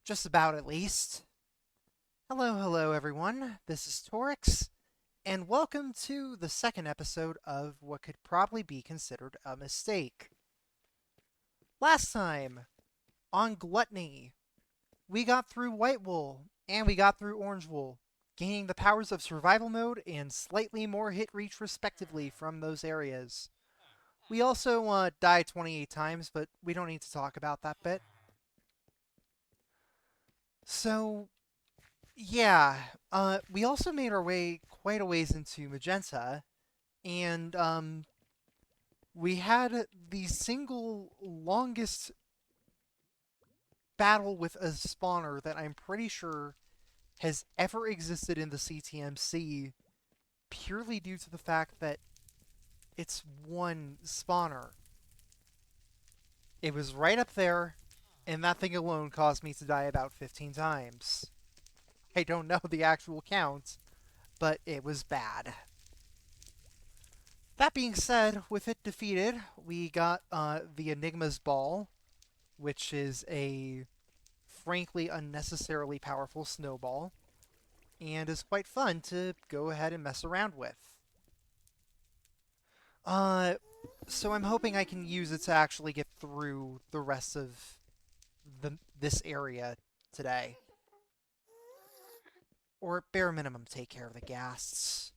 Just about, at least. Hello, everyone. This is Torix, and welcome to the second episode of what could probably be considered a mistake. Last time, on Gluttony, we got through White Wool, and we got through Orange Wool, gaining the powers of Survival Mode and slightly more hit reach respectively from those areas. We also died 28 times, but we don't need to talk about that bit. So, yeah, we also made our way quite a ways into Magenta, and we had the single longest battle with a spawner that I'm pretty sure has ever existed in the CTMC, purely due to the fact that it's one spawner. It was right up there, and that thing alone caused me to die about 15 times. I don't know the actual count, but it was bad. That being said, with it defeated, we got the Enigma's Ball, which is a frankly unnecessarily powerful snowball, and is quite fun to go ahead and mess around with. Uh, so I'm hoping I can use it to actually get through the rest of this area today. Or at bare minimum, take care of the ghasts.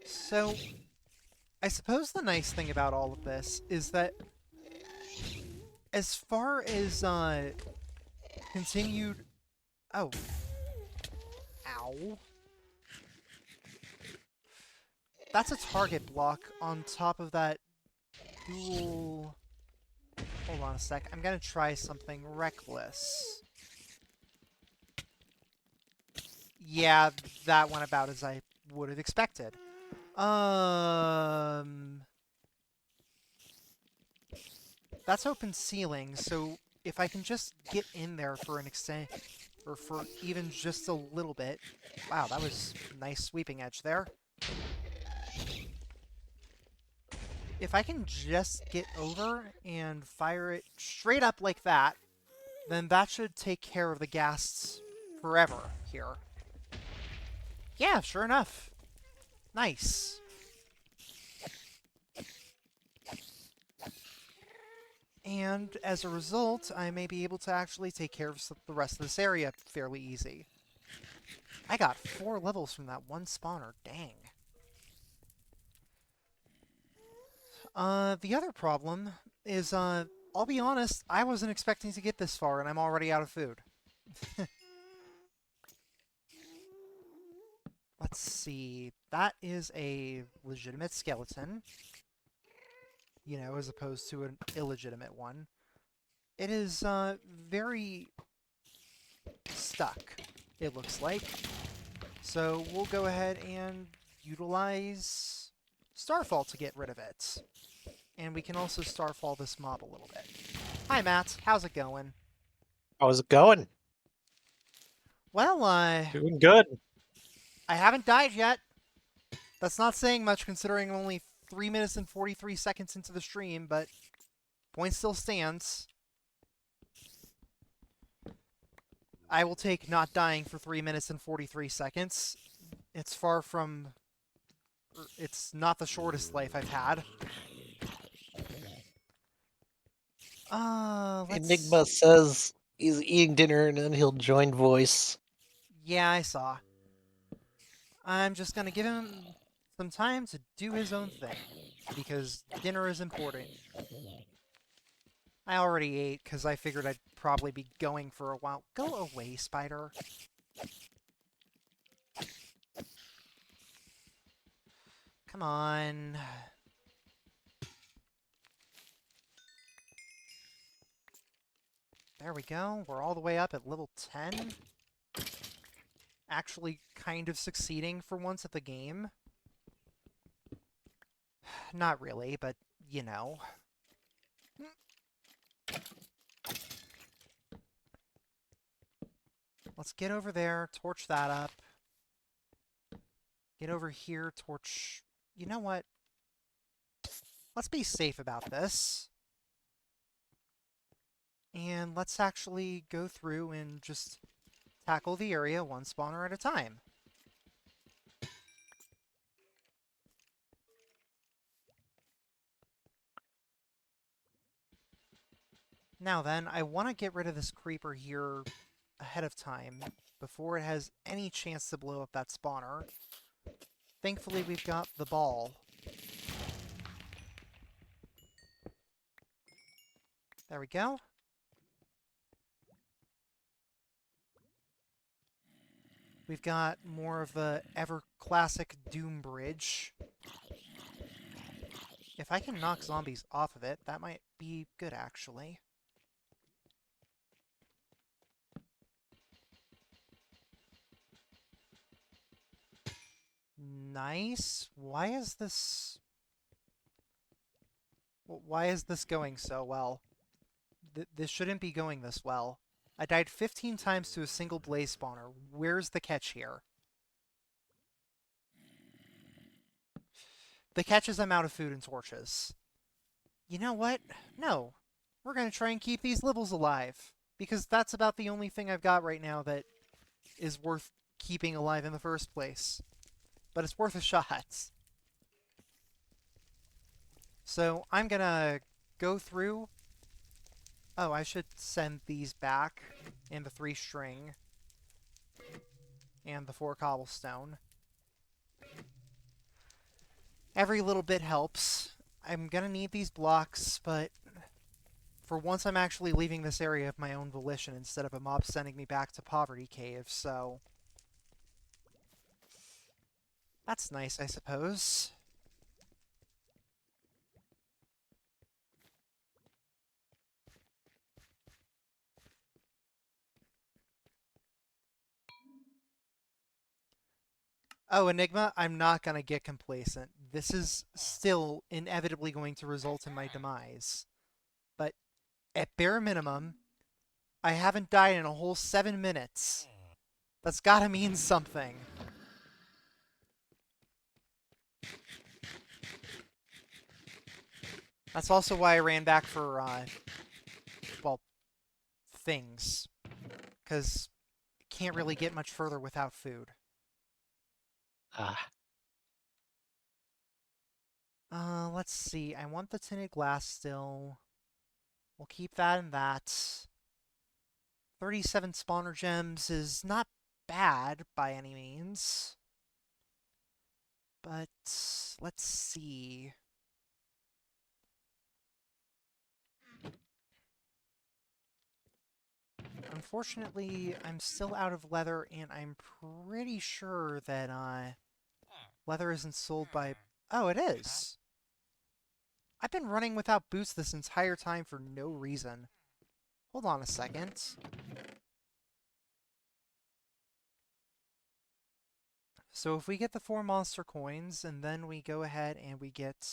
So, I suppose the nice thing about all of this is that as far as continued... Oh. Ow. That's a target block on top of that dual... Hold on a sec. I'm gonna try something reckless. Yeah, that went about as I would have expected. That's open ceiling, so if I can just get in there for an extent, or for even just a little bit... Wow, that was a nice sweeping edge there. If I can just get over and fire it straight up like that, then that should take care of the ghasts forever here. Yeah, sure enough. Nice. And as a result, I may be able to actually take care of the rest of this area fairly easy. I got 4 levels from that one spawner, dang. The other problem is, I'll be honest, I wasn't expecting to get this far and I'm already out of food. Let's see, that is a legitimate skeleton. You know, as opposed to an illegitimate one. It is, very stuck, it looks like. So we'll go ahead and utilize Starfall to get rid of it. And we can also Starfall this mob a little bit. Hi, Matt. How's it going? How's it going? Well, Doing good. I haven't died yet. That's not saying much considering I'm only 3 minutes and 43 seconds into the stream, but point still stands. I will take not dying for 3 minutes and 43 seconds. It's far from... It's not the shortest life I've had. Enigma says he's eating dinner and then he'll join voice. Yeah, I saw. I'm just gonna give him some time to do his own thing, because dinner is important. I already ate, because I figured I'd probably be going for a while. Go away, spider. Come on. There we go. We're all the way up at level 10. Actually kind of succeeding for once at the game. Not really, but, you know. Let's get over there, torch that up. Get over here, torch... You know what? Let's be safe about this. And let's actually go through and just tackle the area one spawner at a time. Now then, I want to get rid of this creeper here ahead of time before it has any chance to blow up that spawner. Thankfully, we've got the ball. There we go. We've got more of the ever-classic Doom Bridge. If I can knock zombies off of it, that might be good, actually. Nice. Why is this going so well? This shouldn't be going this well. I died 15 times to a single blaze spawner. Where's the catch here? The catch is I'm out of food and torches. You know what? No. We're gonna try and keep these levels alive. Because that's about the only thing I've got right now that is worth keeping alive in the first place. But it's worth a shot. So I'm gonna go through. Oh, I should send these back, and the 3 string, and the 4 cobblestone. Every little bit helps. I'm gonna need these blocks, but for once I'm actually leaving this area of my own volition instead of a mob sending me back to Poverty Cave, so that's nice, I suppose. Oh, Enigma, I'm not gonna get complacent. This is still inevitably going to result in my demise. But at bare minimum, I haven't died in a whole 7 minutes. That's gotta mean something. That's also why I ran back for, well, things. Because can't really get much further without food. Ah. Let's see. I want the tinted glass still. We'll keep that and that. 37 spawner gems is not bad by any means. But let's see. Unfortunately, I'm still out of leather, and I'm pretty sure that leather isn't sold by... Oh, it is! I've been running without boots this entire time for no reason. Hold on a second. So if we get the 4 monster coins, and then we go ahead and we get...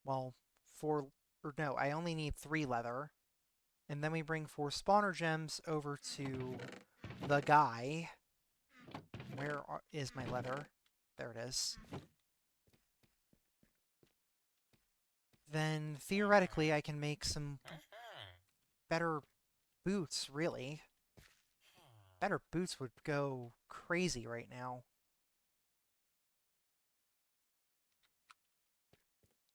Well, 4... Or no, I only need 3 leather. And then we bring 4 spawner gems over to the guy. Where is my leather? There it is. Then theoretically I can make some better boots, really. Better boots would go crazy right now.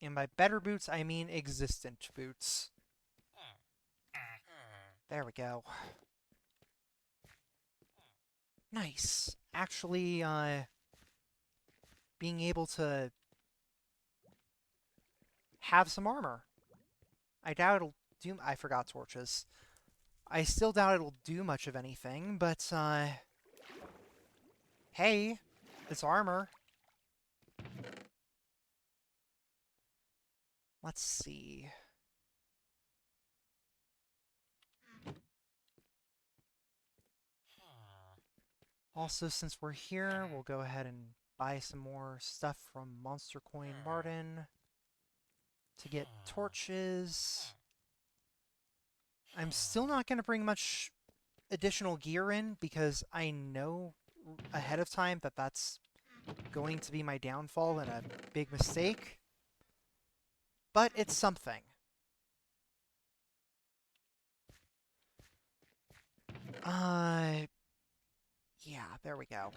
And by better boots, I mean existent boots. There we go. Nice. Actually, being able to have some armor. I doubt it'll do... I forgot torches. I still doubt it'll do much of anything, but, hey, it's armor. Let's see. Also, since we're here, we'll go ahead and buy some more stuff from Monster Coin Martin to get torches. I'm still not going to bring much additional gear in because I know ahead of time that that's going to be my downfall and a big mistake. But it's something. Uh, yeah, there we go.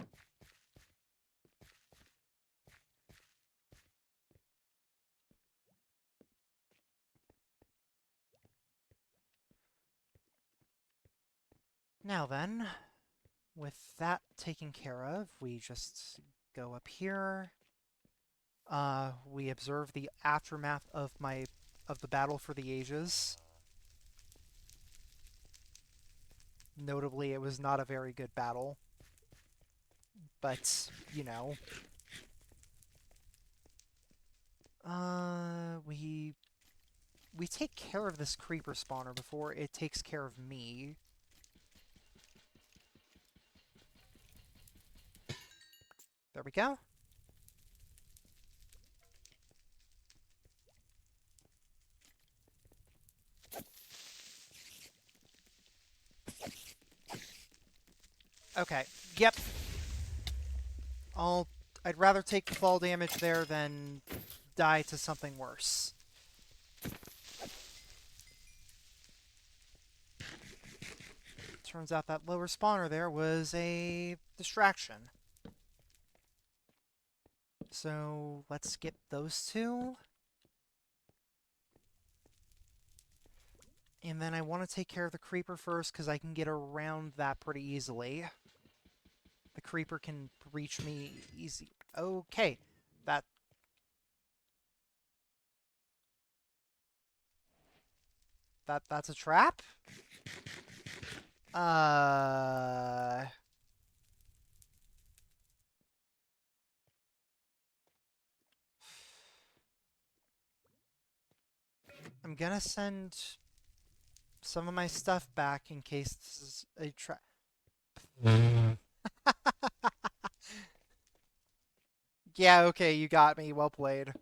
Now then, with that taken care of, we just go up here. We observe the aftermath of the battle for the ages. Notably, it was not a very good battle, but you know, we take care of this creeper spawner before it takes care of me. There we go. Okay. Yep. I'd rather take the fall damage there than die to something worse. Turns out that lower spawner there was a distraction. So let's skip those two. And then I want to take care of the creeper first because I can get around that pretty easily. The creeper can reach me easy. Okay. That that's a trap? Uh I'm gonna send some of my stuff back in case this is a trap. Yeah, okay, you got me. Well played.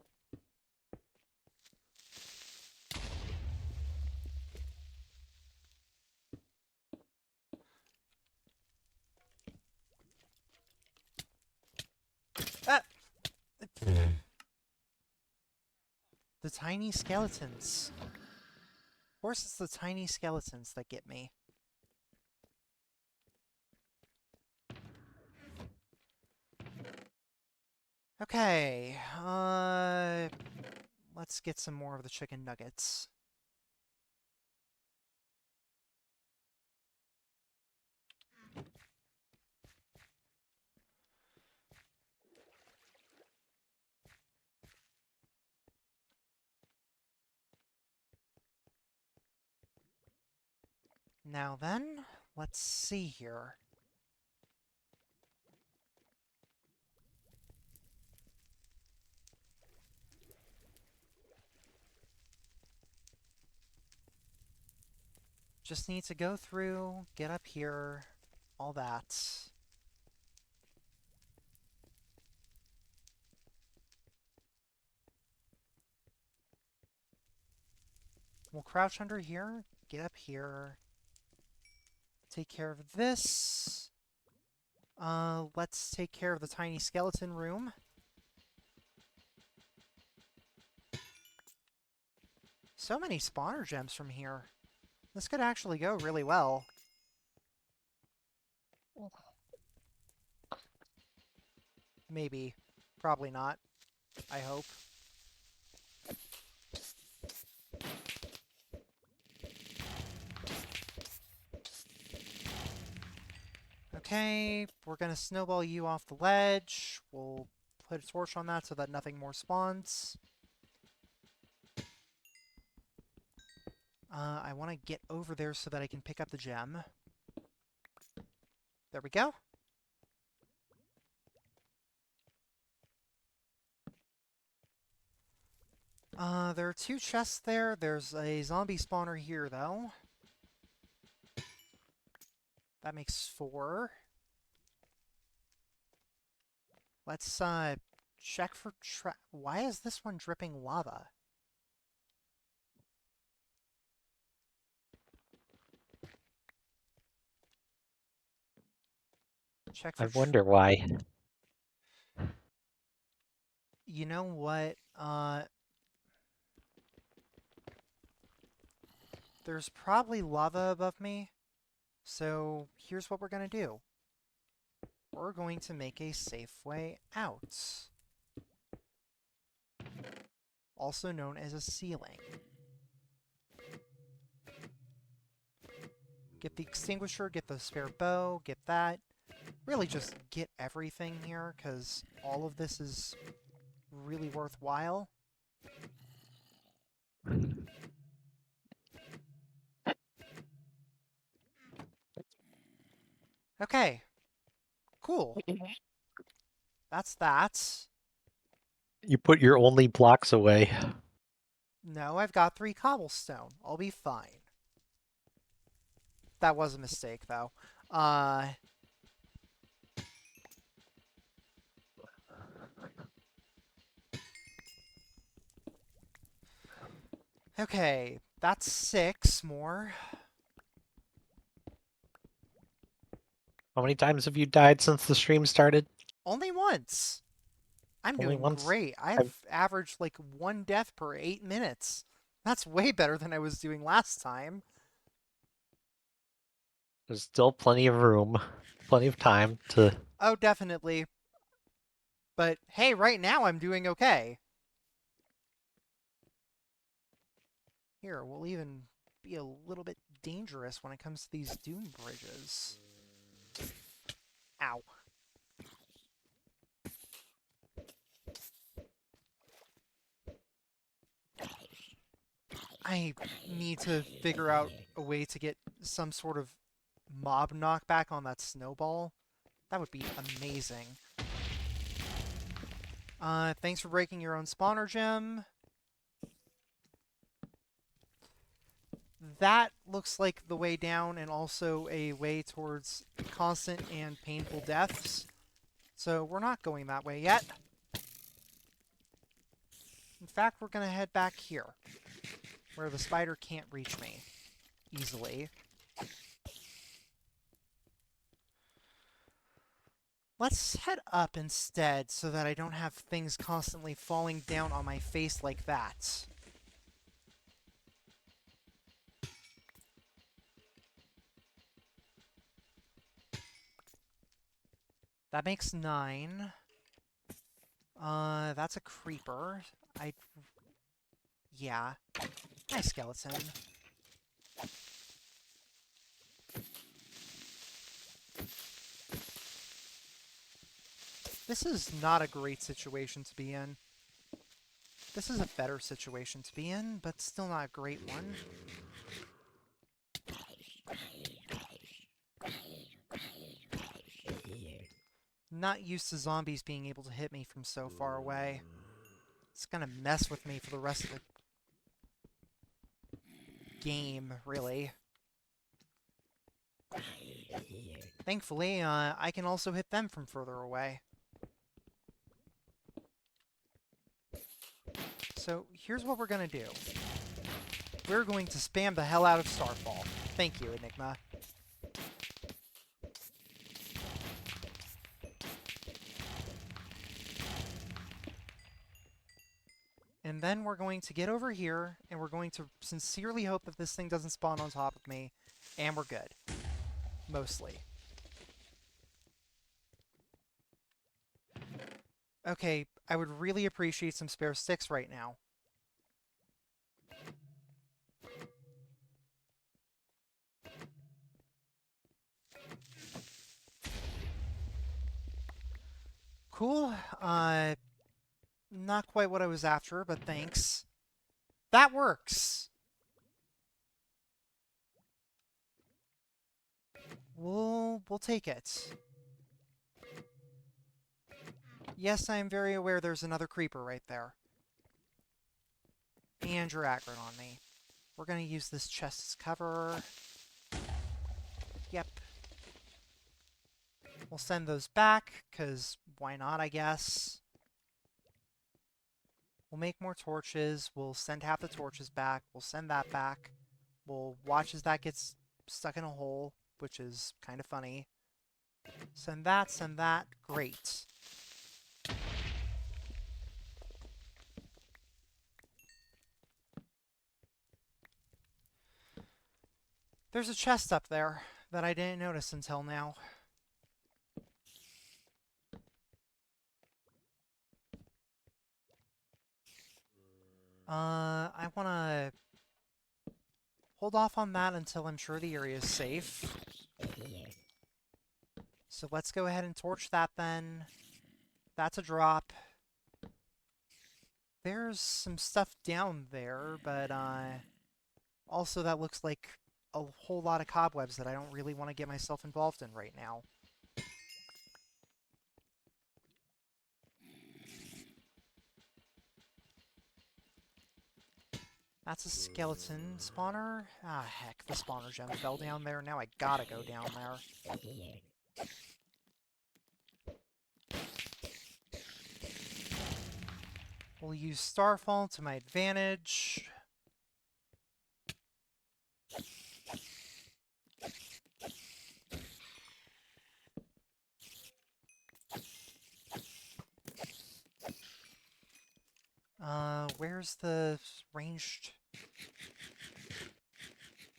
Ah! The tiny skeletons. Of course it's the tiny skeletons that get me. Okay, let's get some more of the chicken nuggets. Now then, let's see here. Just need to go through, get up here, all that. We'll crouch under here, get up here, take care of this. Let's take care of the tiny skeleton room. So many spawner gems from here. This could actually go really well. Maybe. Probably not. I hope. Okay, we're gonna snowball you off the ledge. We'll put a torch on that so that nothing more spawns. I want to get over there so that I can pick up the gem. There we go. There are two chests there. There's a zombie spawner here, though. That makes 4. Let's, check for Why is this one dripping lava? Check I for wonder why. You know what? There's probably lava above me, So here's what we're going to do. We're going to make a safe way out, also known as a ceiling. Get the extinguisher, get the spare bow, get that. Really just get everything here, because all of this is really worthwhile. Okay, cool. That's that. You put your only blocks away. No, I've got 3 cobblestone. I'll be fine. That was a mistake, though. Uh, okay, that's 6 more. How many times have you died since the stream started? Only once. I'm Only doing once? great. I've I've averaged like 1 death per 8 minutes. That's way better than I was doing last time. There's still plenty of room, plenty of time to. Oh, definitely. But hey, right now I'm doing okay. Here, we'll even be a little bit dangerous when it comes to these dune bridges. Ow. I need to figure out a way to get some sort of mob knockback on that snowball. That would be amazing. Thanks for breaking your own spawner gem. That looks like the way down and also a way towards constant and painful deaths. So we're not going that way yet. In fact, we're going to head back here, where the spider can't reach me easily. Let's head up instead so that I don't have things constantly falling down on my face like that. That makes 9. That's a creeper. Yeah. Hi, skeleton. This is not a great situation to be in. This is a better situation to be in, but still not a great one. Not used to zombies being able to hit me from so far away. It's gonna mess with me for the rest of the game, really. Thankfully, I can also hit them from further away. So here's what we're gonna do. We're going to spam the hell out of Starfall. Thank you, Enigma. And then we're going to get over here, and we're going to sincerely hope that this thing doesn't spawn on top of me, and we're good. Mostly. Okay, I would really appreciate some spare sticks right now. Cool. Not quite what I was after, but thanks. That works. We'll take it. Yes, I am very aware there's another creeper right there. And you're aggroed on me. We're gonna use this chest as cover. Yep. We'll send those back, because why not, I guess. We'll make more torches. We'll send half the torches back. We'll send that back. We'll watch as that gets stuck in a hole, which is kind of funny. Send that, send that. Great. There's a chest up there. that I didn't notice until now. I want to hold off on that until I'm sure the area is safe. So let's go ahead and torch that then. That's a drop. There's some stuff down there, but also that looks like a whole lot of cobwebs that I don't really want to get myself involved in right now. That's a skeleton spawner. Ah, heck, the spawner gem fell down there. Now I gotta go down there. We'll use Starfall to my advantage. Where's the ranged...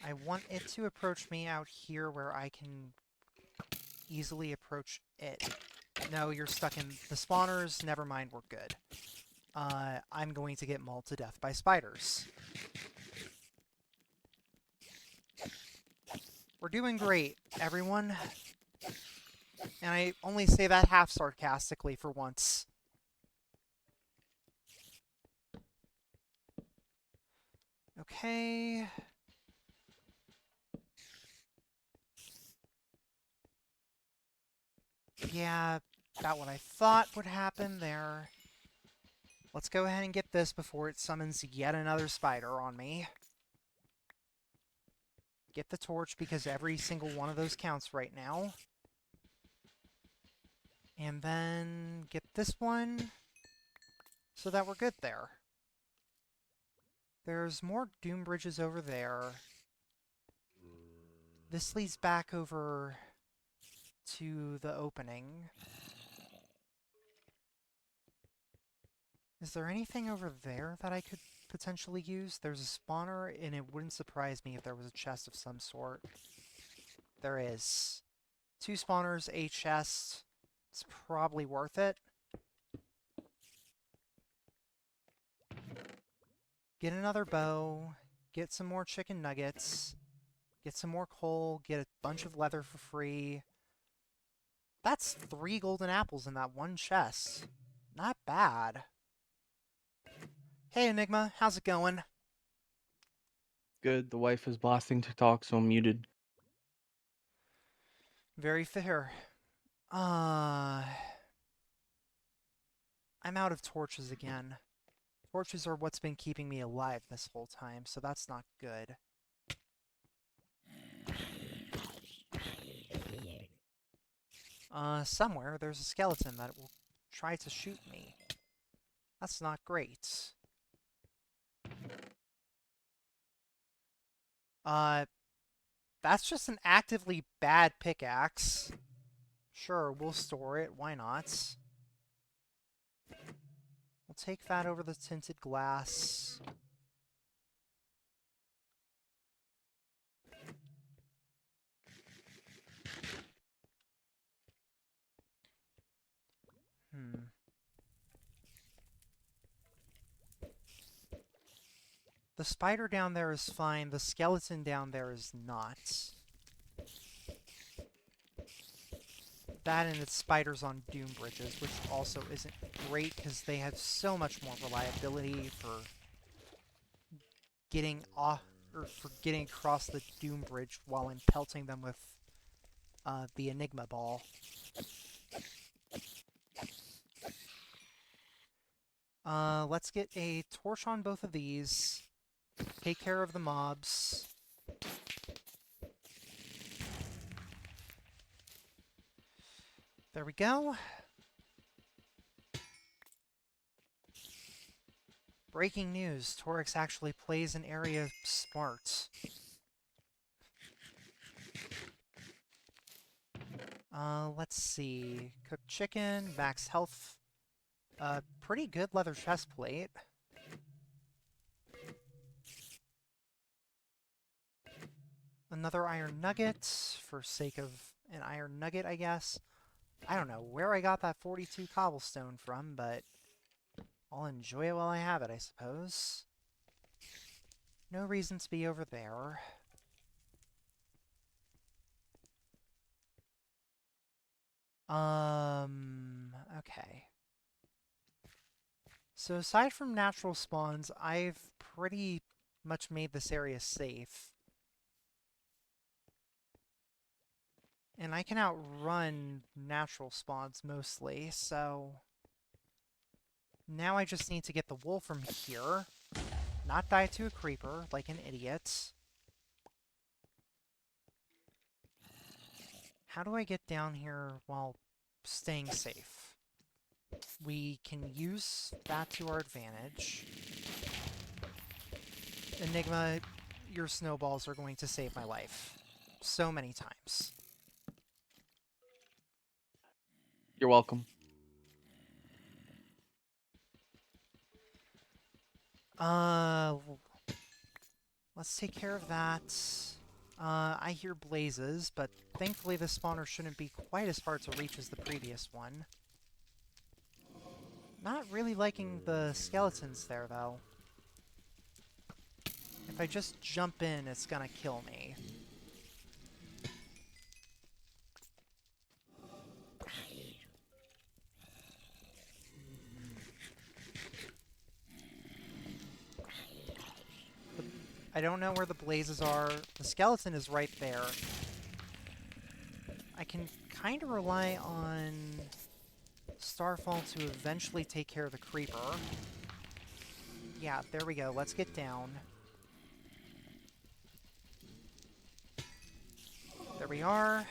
I want it to approach me out here where I can easily approach it. No, you're stuck in the spawners. Never mind, we're good. I'm going to get mauled to death by spiders. We're doing great, everyone. And I only say that half sarcastically for once. Okay. Yeah, about what I thought would happen there. Let's go ahead and get this before it summons yet another spider on me. Get the torch because every single one of those counts right now. And then get this one so that we're good there. There's more doom bridges over there. This leads back over to the opening. Is there anything over there that I could potentially use? There's a spawner, and it wouldn't surprise me if there was a chest of some sort. There is. 2 spawners, a chest. It's probably worth it. Get another bow. Get some more chicken nuggets. Get some more coal. Get a bunch of leather for free. That's 3 golden apples in that one chest. Not bad. Hey, Enigma. How's it going? Good. The wife is blasting to talk, so I'm muted. Very fair. I'm out of torches again. Torches are what's been keeping me alive this whole time, so that's not good. Somewhere there's a skeleton that will try to shoot me. That's not great. That's just an actively bad pickaxe. Sure, we'll store it. Why not? We'll take that over the tinted glass. The spider down there is fine. The skeleton down there is not. That and its spiders on doom bridges, which also isn't great because they have so much more reliability for getting off or for getting across the doom bridge while I'm pelting them with the Enigma ball. Let's get a torch on both of these. Take care of the mobs. There we go. Breaking news, Torix actually plays an area smart. Let's see. Cooked chicken, max health. Pretty good leather chest plate. Another iron nugget for sake of an iron nugget, I guess. I don't know where I got that 42 cobblestone from, but I'll enjoy it while I have it, I suppose. No reason to be over there. Okay. So aside from natural spawns, I've pretty much made this area safe. And I can outrun natural spawns mostly, so... Now I just need to get the wool from here, not die to a creeper like an idiot. How do I get down here while staying safe? We can use that to our advantage. Enigma, your snowballs are going to save my life. So many times. You're welcome. Let's take care of that. I hear blazes, but thankfully this spawner shouldn't be quite as hard to reach as the previous one. Not really liking the skeletons there, though. If I just jump in, it's gonna kill me. I don't know where the blazes are. The skeleton is right there. I can kind of rely on Starfall to eventually take care of the creeper. Yeah, there we go. Let's get down. There we are.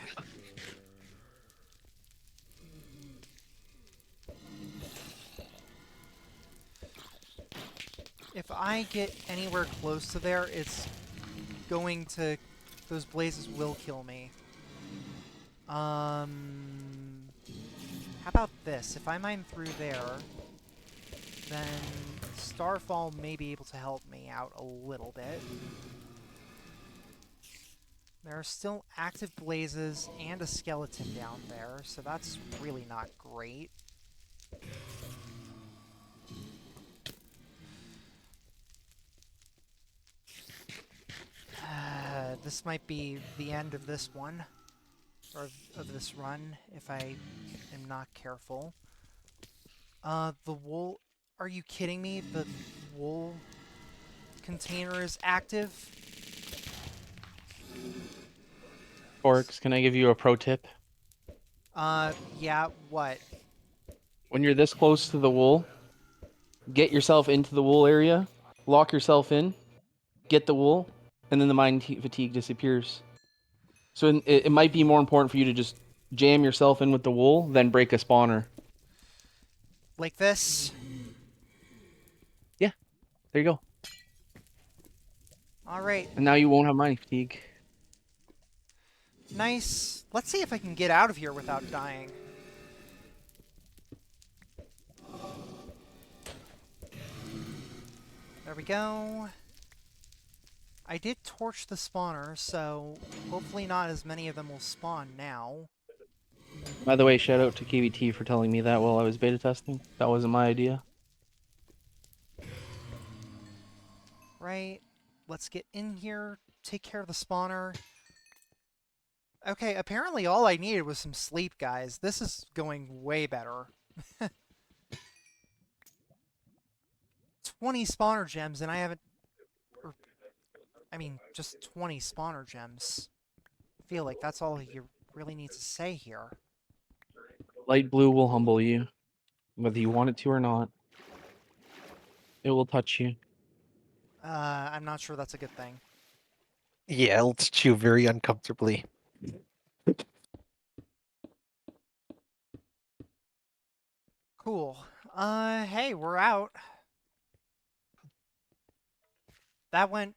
If I get anywhere close to there, it's going to... Those blazes will kill me. How about this? If I mine through there, then Starfall may be able to help me out a little bit. There are still active blazes and a skeleton down there, so that's really not great. This might be the end of this one, or of this run, if I am not careful. The wool... Are you kidding me? The wool container is active? Torix, can I give you a pro tip? Yeah, what? When you're this close to the wool, get yourself into the wool area, lock yourself in, get the wool, and then the mind fatigue disappears. So it might be more important for you to just jam yourself in with the wool than break a spawner. Like this? Yeah, there you go. Alright, And now you won't have mind fatigue. nice. Let's see if I can get out of here without dying. There we go. I did torch the spawner, so hopefully not as many of them will spawn now. By the way, shout out to KBT for telling me that while I was beta testing. That wasn't my idea. Right, let's get in here, take care of the spawner. Okay, apparently all I needed was some sleep, guys. This is going way better. 20 spawner gems, and I haven't... I mean, just 20 spawner gems. I feel like that's all you really need to say here. Light blue will humble you, whether you want it to or not. It will touch you. I'm not sure that's a good thing. Yeah, it'll chew very uncomfortably. Cool. Hey, we're out. That went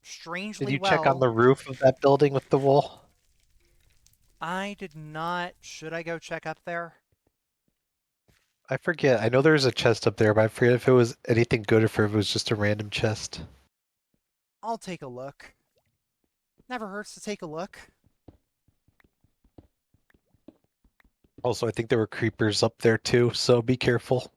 strangely Did you well. check on the roof of that building with the wool? I did not. Should I go check up there? I forget. I know there's a chest up there, but I forget if it was anything good or if it was just a random chest. I'll take a look. Never hurts to take a look. Also, I think there were creepers up there too, so be careful.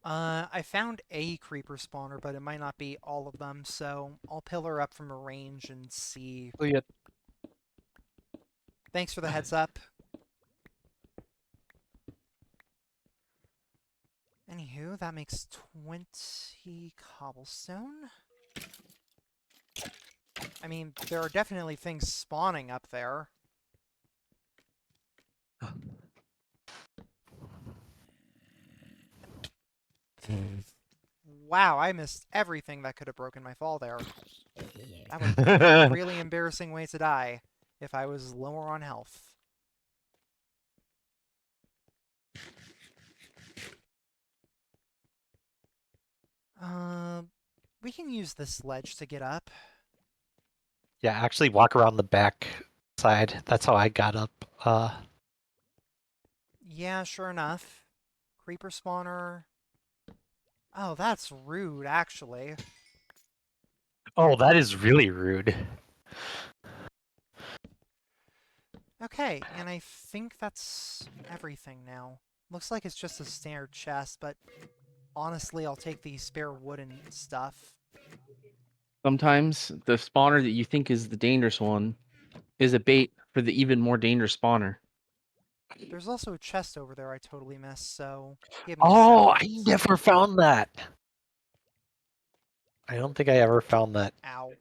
I found a creeper spawner, but it might not be all of them, so I'll pillar up from a range and see. Oh, yeah. Thanks for the heads up. Anywho, that makes 20 cobblestone. I mean, there are definitely things spawning up there. Wow, I missed everything that could have broken my fall there. That would be a really embarrassing way to die if I was lower on health. Uh, we can use this ledge to get up. Yeah, actually walk around the back side. That's how I got up. Yeah, sure enough. Creeper spawner. Oh, that's rude, actually. Oh, that is really rude. Okay, and I think that's everything now. Looks like it's just a standard chest, but honestly, I'll take the spare wooden stuff. Sometimes the spawner that you think is the dangerous one is a bait for the even more dangerous spawner. There's also a chest over there I totally missed, so give me a Oh, I second. never found that. I don't think I ever found that. Ow.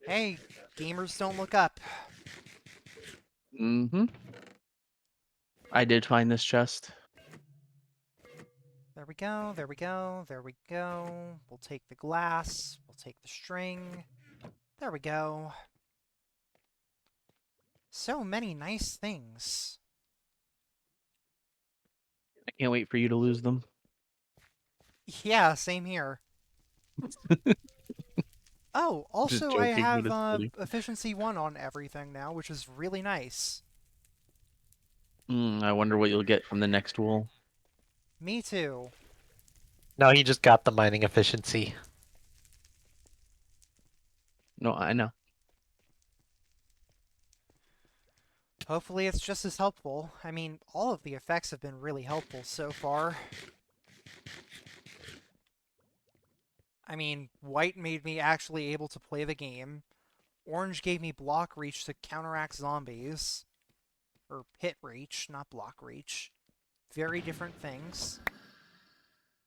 Hey, gamers don't look up. Mm-hmm. I did find this chest. There we go, there we go, there we go. We'll take the glass, we'll take the string. There we go. So many nice things. I can't wait for you to lose them. Yeah, same here. Oh, Just also I joking, but have it's funny. efficiency 1 on everything now, which is really nice. I wonder what you'll get from the next wool. Me too. No, he just got the mining efficiency. No, I know. Hopefully it's just as helpful. I mean, all of the effects have been really helpful so far. I mean, white made me actually able to play the game. Orange gave me block reach to counteract zombies. Or hit reach, not block reach. Very different things.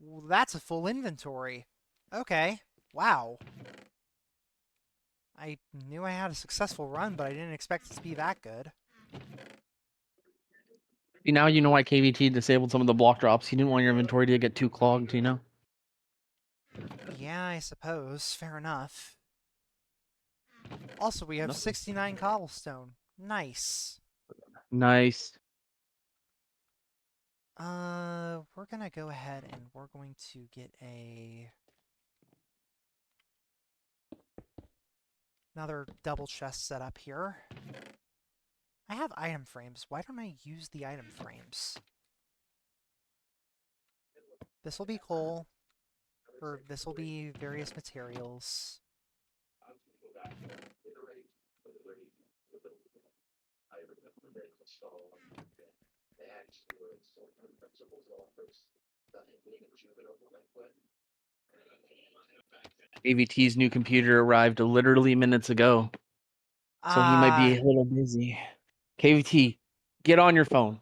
Well, that's a full inventory. Okay. Wow. I knew I had a successful run, but I didn't expect it to be that good. See, now you know why KVT disabled some of the block drops. He didn't want your inventory to get too clogged, you know? Yeah, I suppose. Fair enough. Also, we have Nothing. 69 cobblestone. Nice. Nice. We're gonna go ahead and we're going to get another double chest set up here. I have item frames. Why don't I use the item frames? This will be coal, or this will be various materials. KVT's new computer arrived literally minutes ago, so he might be Ah, a little busy. KVT, get on your phone.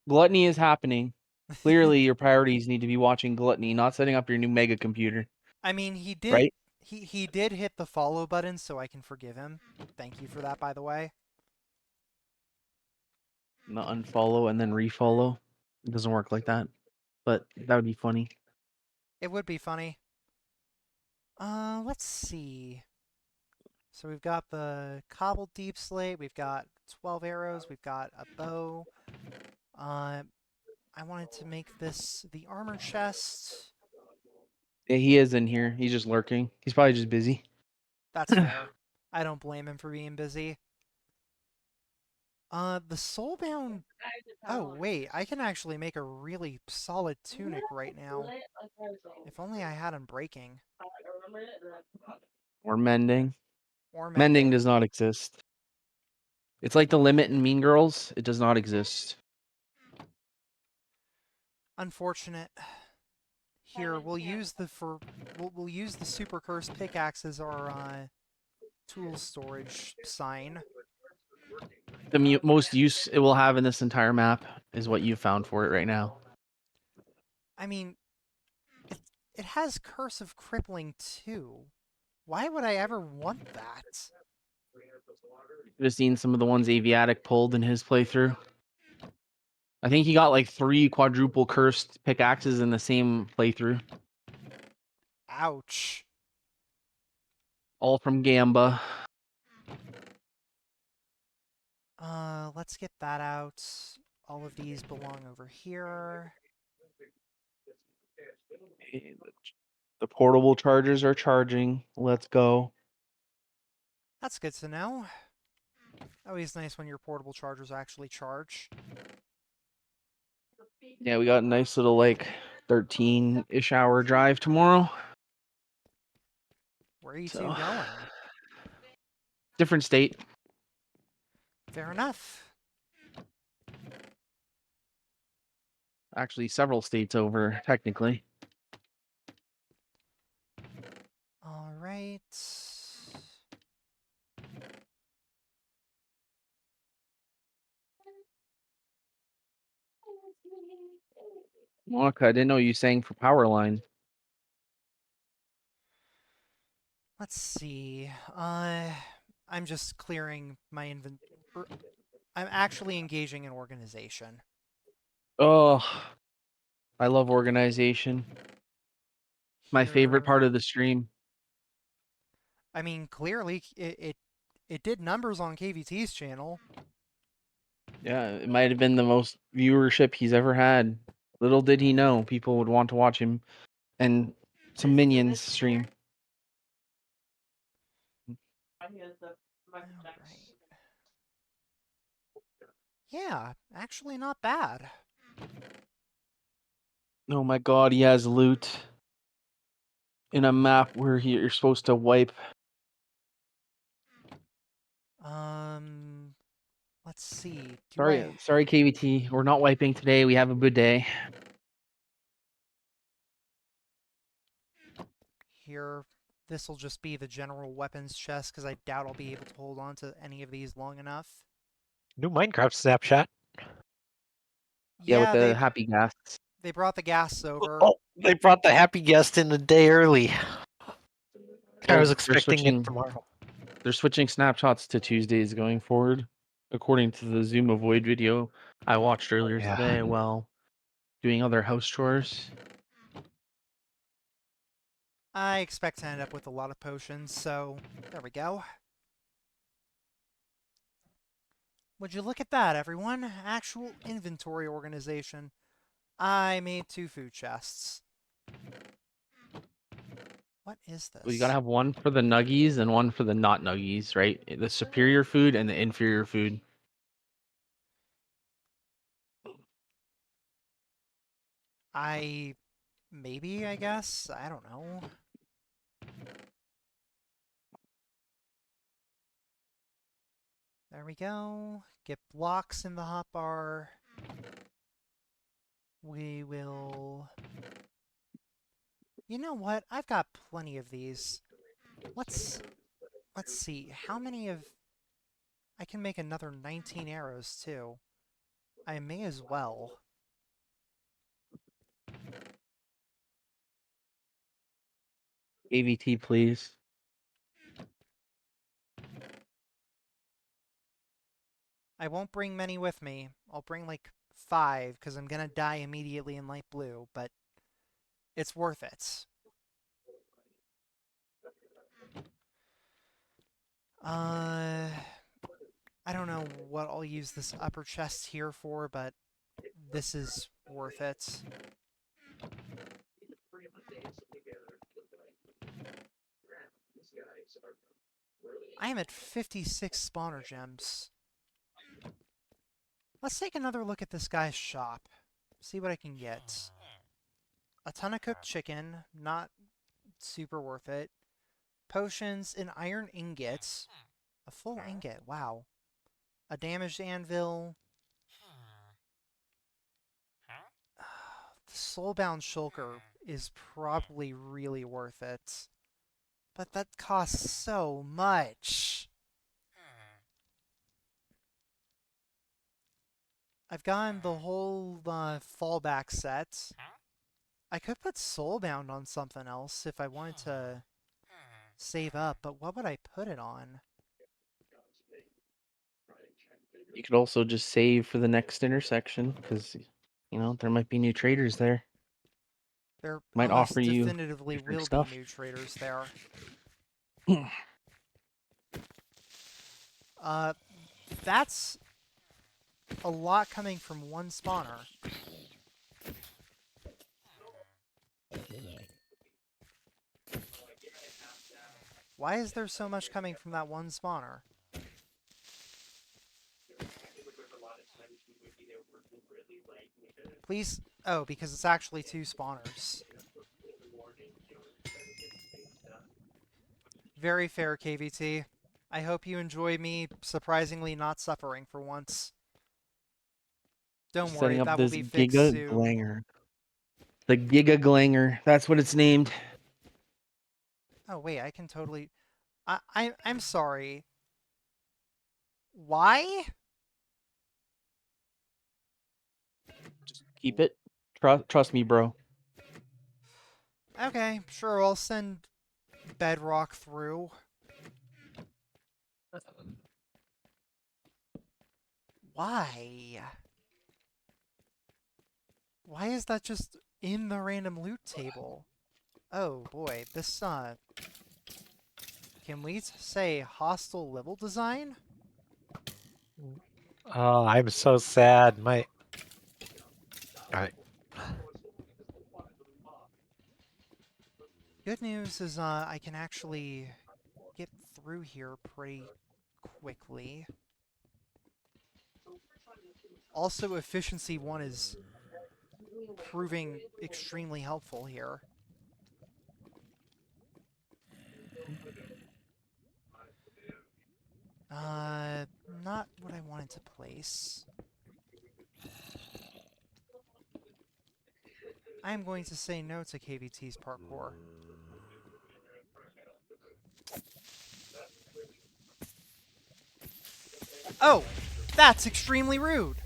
Gluttony is happening. Clearly, your priorities need to be watching Gluttony, not setting up your new mega computer, I mean, right? he did hit the follow button, so I can forgive him. Thank you for that, by the way. Not unfollow and then refollow. It doesn't work like that, but that would be funny. It would be funny. Let's see. So we've got the cobbled deep slate, we've got 12 arrows, we've got a bow. Uh, I wanted to make this the armor chest. Yeah, he is in here. He's just lurking. He's probably just busy. That's fair. I don't blame him for being busy. The soulbound... Oh, wait, I can actually make a really solid tunic right now. If only I had him breaking. Or mending. or Mending mending. does not exist. It's like the limit in Mean Girls. It does not exist. Unfortunate. Here, we'll use the we'll use the super cursed pickaxe as our tool storage sign. The most use it will have in this entire map is what you found for it right now. I mean, it it has Curse of Crippling too. Why would I ever want that? You've have seen some of the ones Aviatic pulled in his playthrough. I think he got like 3 quadruple cursed pickaxes in the same playthrough. Ouch. All from Gamba. Let's get that out. All of these belong over here. Okay, the portable chargers are charging. Let's go. That's good to know. Always nice when your portable chargers actually charge. Yeah, we got a nice little like 13-ish hour drive tomorrow. Where are you two So going? different state. Fair enough. Actually, several states over, technically. All right. Monica, I didn't know you sang for Powerline. Let's see. I'm just clearing my I'm actually engaging in organization. Oh, I love organization. My favorite Here, part of the stream. I mean, clearly it did numbers on KVT's channel. Yeah, it might have been the most viewership he's ever had. Little did he know people would want to watch him and some minions stream. All right. Yeah, actually not bad. Oh my god, he has loot in a map where you're supposed to wipe. Um, let's see. Do Sorry, KVT. We're not wiping today. We have a bidet. here? This will just be the general weapons chest because I doubt I'll be able to hold on to any of these long enough. New Minecraft snapshot. Yeah, with Yeah, the happy gas. they brought the gas over. Oh, they brought the happy guest in a day early. I Well, was expecting it tomorrow. they're switching snapshots to Tuesdays going forward, according to the Zoom Avoid video I watched earlier Yeah. today while doing other house chores. I expect to end up with a lot of potions, so there we go. Would you look at that, everyone? Actual inventory organization. I made 2 food chests. What is Well, you this? gotta have one for the nuggies and one for the not nuggies, right? The superior food and the inferior food. Maybe, I guess? I don't know. There we go. Get blocks in the hotbar. We will... You know what? I've got plenty of these. Let's see. How many of... I can make another 19 arrows, too. I may as well. AVT, please. I won't bring many with me. I'll bring like 5, because I'm gonna die immediately in light blue, but it's worth it. I don't know what I'll use this upper chest here for, but this is worth it. I am at 56 spawner gems. Let's take another look at this guy's shop. See what I can get. A ton of cooked chicken, not super worth it. Potions, an iron ingot. A full ingot, wow. A damaged anvil. The Soulbound Shulker is probably really worth it. But that costs so much. I've gotten the whole fallback set. I could put Soulbound on something else if I wanted to save up, but what would I put it on? You could also just save for the next intersection because, there might be new traders there. There Might offer almost you definitively different will be stuff. new traders there. That's a lot coming from one spawner. Why is there so much coming from that one spawner? Please? Oh, because it's actually two spawners. Very fair, KVT. I hope you enjoy me surprisingly not suffering for once. Don't worry, Setting up that will this be fixed Giga soon. Glanger. The Giga Glanger. That's what it's named. Oh wait, I can totally. I'm sorry. Why? Just keep it. Trust me, bro. Okay, sure. I'll send Bedrock through. Why? Why is that just in the random loot table? Oh boy, this can we say hostile level design? Oh, I'm so sad. My. Alright. Good news is I can actually get through here pretty quickly. Also, efficiency 1 is proving extremely helpful here. Not what I wanted to place. I am going to say no to KVT's parkour. Oh! That's extremely rude!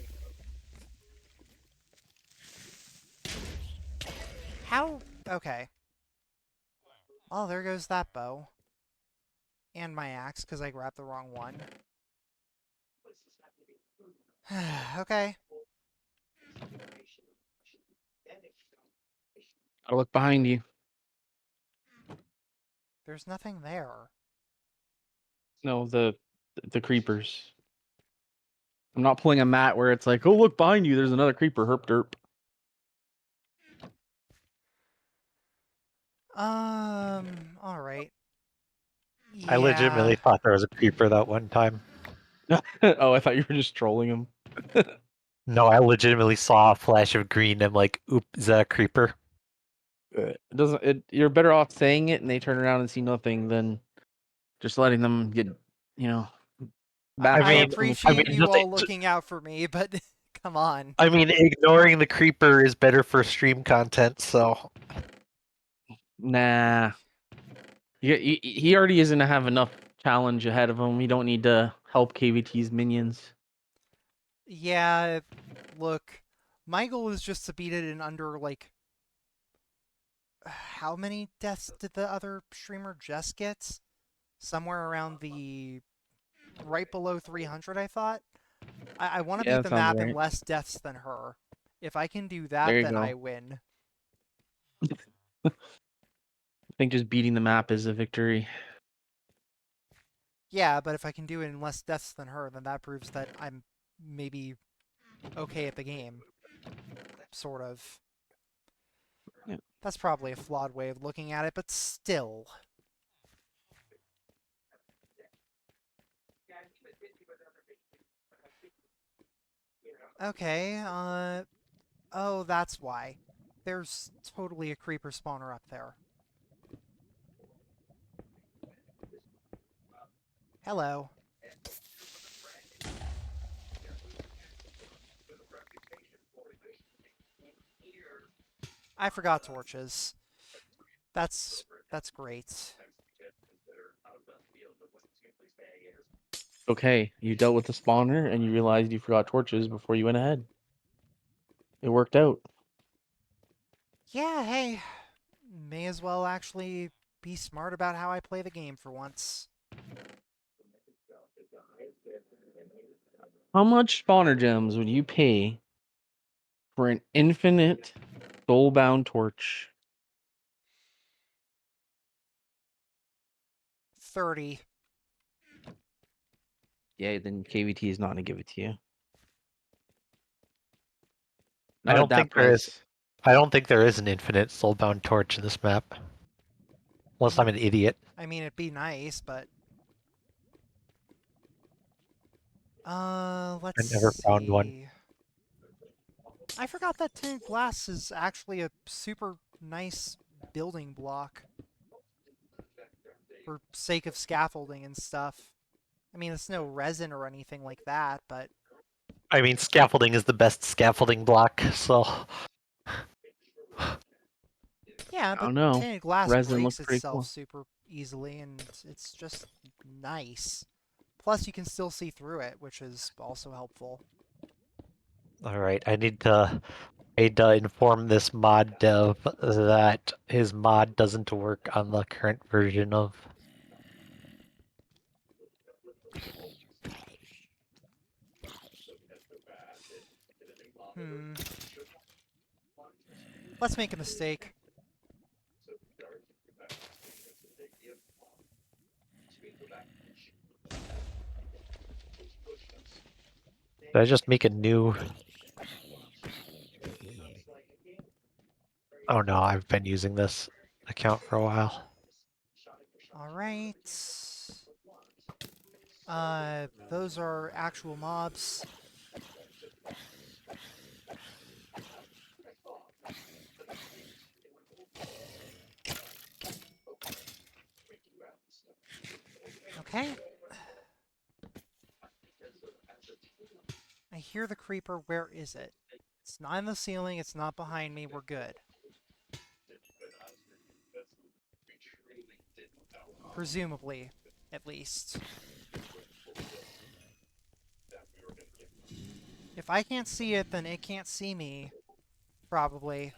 How? Okay. Oh, there goes that bow. And my axe, because I grabbed the wrong one. Okay. Gotta look behind you. There's nothing there. No, the creepers. I'm not pulling a mat where it's like, oh, look behind you. There's another creeper. Herp derp. Alright. I Yeah. legitimately thought there was a creeper that one time. Oh, I thought you were just trolling him. No, I legitimately saw a flash of green. I'm like, oop, is that a creeper? It doesn't. You're better off saying it, and they turn around and see nothing than just letting them get, you know, I I mean, backshot from the appreciate tree. you all looking out for me, but come on. I mean, ignoring the creeper is better for stream content. So Nah. He already isn't to have enough challenge ahead of him. You don't need to help KVT's minions. Yeah, look, my goal is just to beat it in under, like, how many deaths did the other streamer just get? Somewhere around the right below 300, I thought. I want to Yeah, beat that the sounds map in right. less deaths than her. If I can do that, There you then I go. win. I think just beating the map is a victory. Yeah, but if I can do it in less deaths than her, then that proves that I'm maybe okay at the game. Sort of. Yeah. That's probably a flawed way of looking at it, but still. Okay, oh, that's why. There's totally a creeper spawner up there. Hello. I forgot torches. That's great. Okay, you dealt with the spawner and you realized you forgot torches before you went ahead. It worked out. Yeah, hey, may as well actually be smart about how I play the game for once. How much spawner gems would you pay for an infinite soulbound torch? 30. Yeah, then KVT is not gonna give it to you. I Not at don't that think there is. price. I don't think there is an infinite soulbound torch in this map. Unless I'm an idiot. I mean, it'd be nice, but... I let's never found one. see. I forgot that tinted glass is actually a super nice building block. For sake of scaffolding and stuff. I mean, it's no resin or anything like that, but... I mean, scaffolding is the best scaffolding block, so... Yeah, I but don't know. tinted glass Resin breaks looks pretty itself cool. super easily, and it's just nice. Plus, you can still see through it, which is also helpful. Alright, I need to inform this mod dev that his mod doesn't work on the current version of... Hmm. Let's make a mistake. Did I just make a new... Oh no, I've been using this account for a while. Alright. Those are actual mobs. Okay. I hear the creeper. Where is it? It's not in the ceiling. It's not behind me. We're good. Presumably, at least. If I can't see it, then it can't see me. Probably.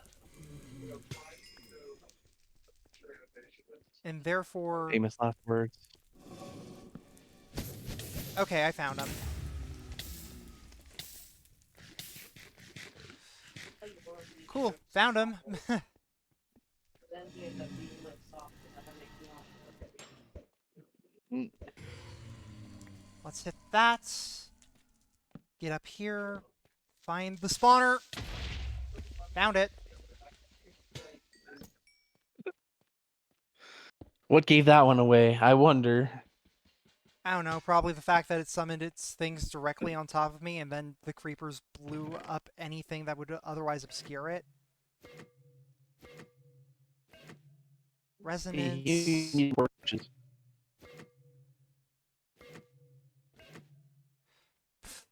And therefore... Famous last words. Okay, I found him. Cool, found him. Mm. Let's hit that. Get up here. Find the spawner. Found it. What gave that one away? I wonder. I don't know, probably the fact that it summoned its things directly on top of me and then the creepers blew up anything that would otherwise obscure it. You Resonance. need torches.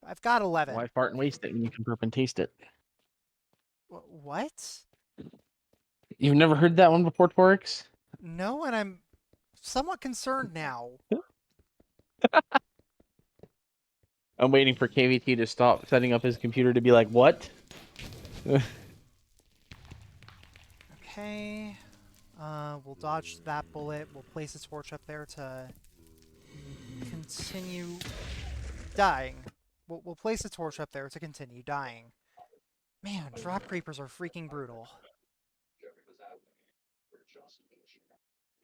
I've got 11. Why fart and waste it when you can burp and taste it? What? You've never heard that one before, Torix? No, and I'm somewhat concerned now. I'm waiting for KVT to stop setting up his computer to be like, what? Okay. We'll dodge that bullet. We'll place a torch up there to continue dying. We'll place a torch up there to continue dying. Man, drop creepers are freaking brutal.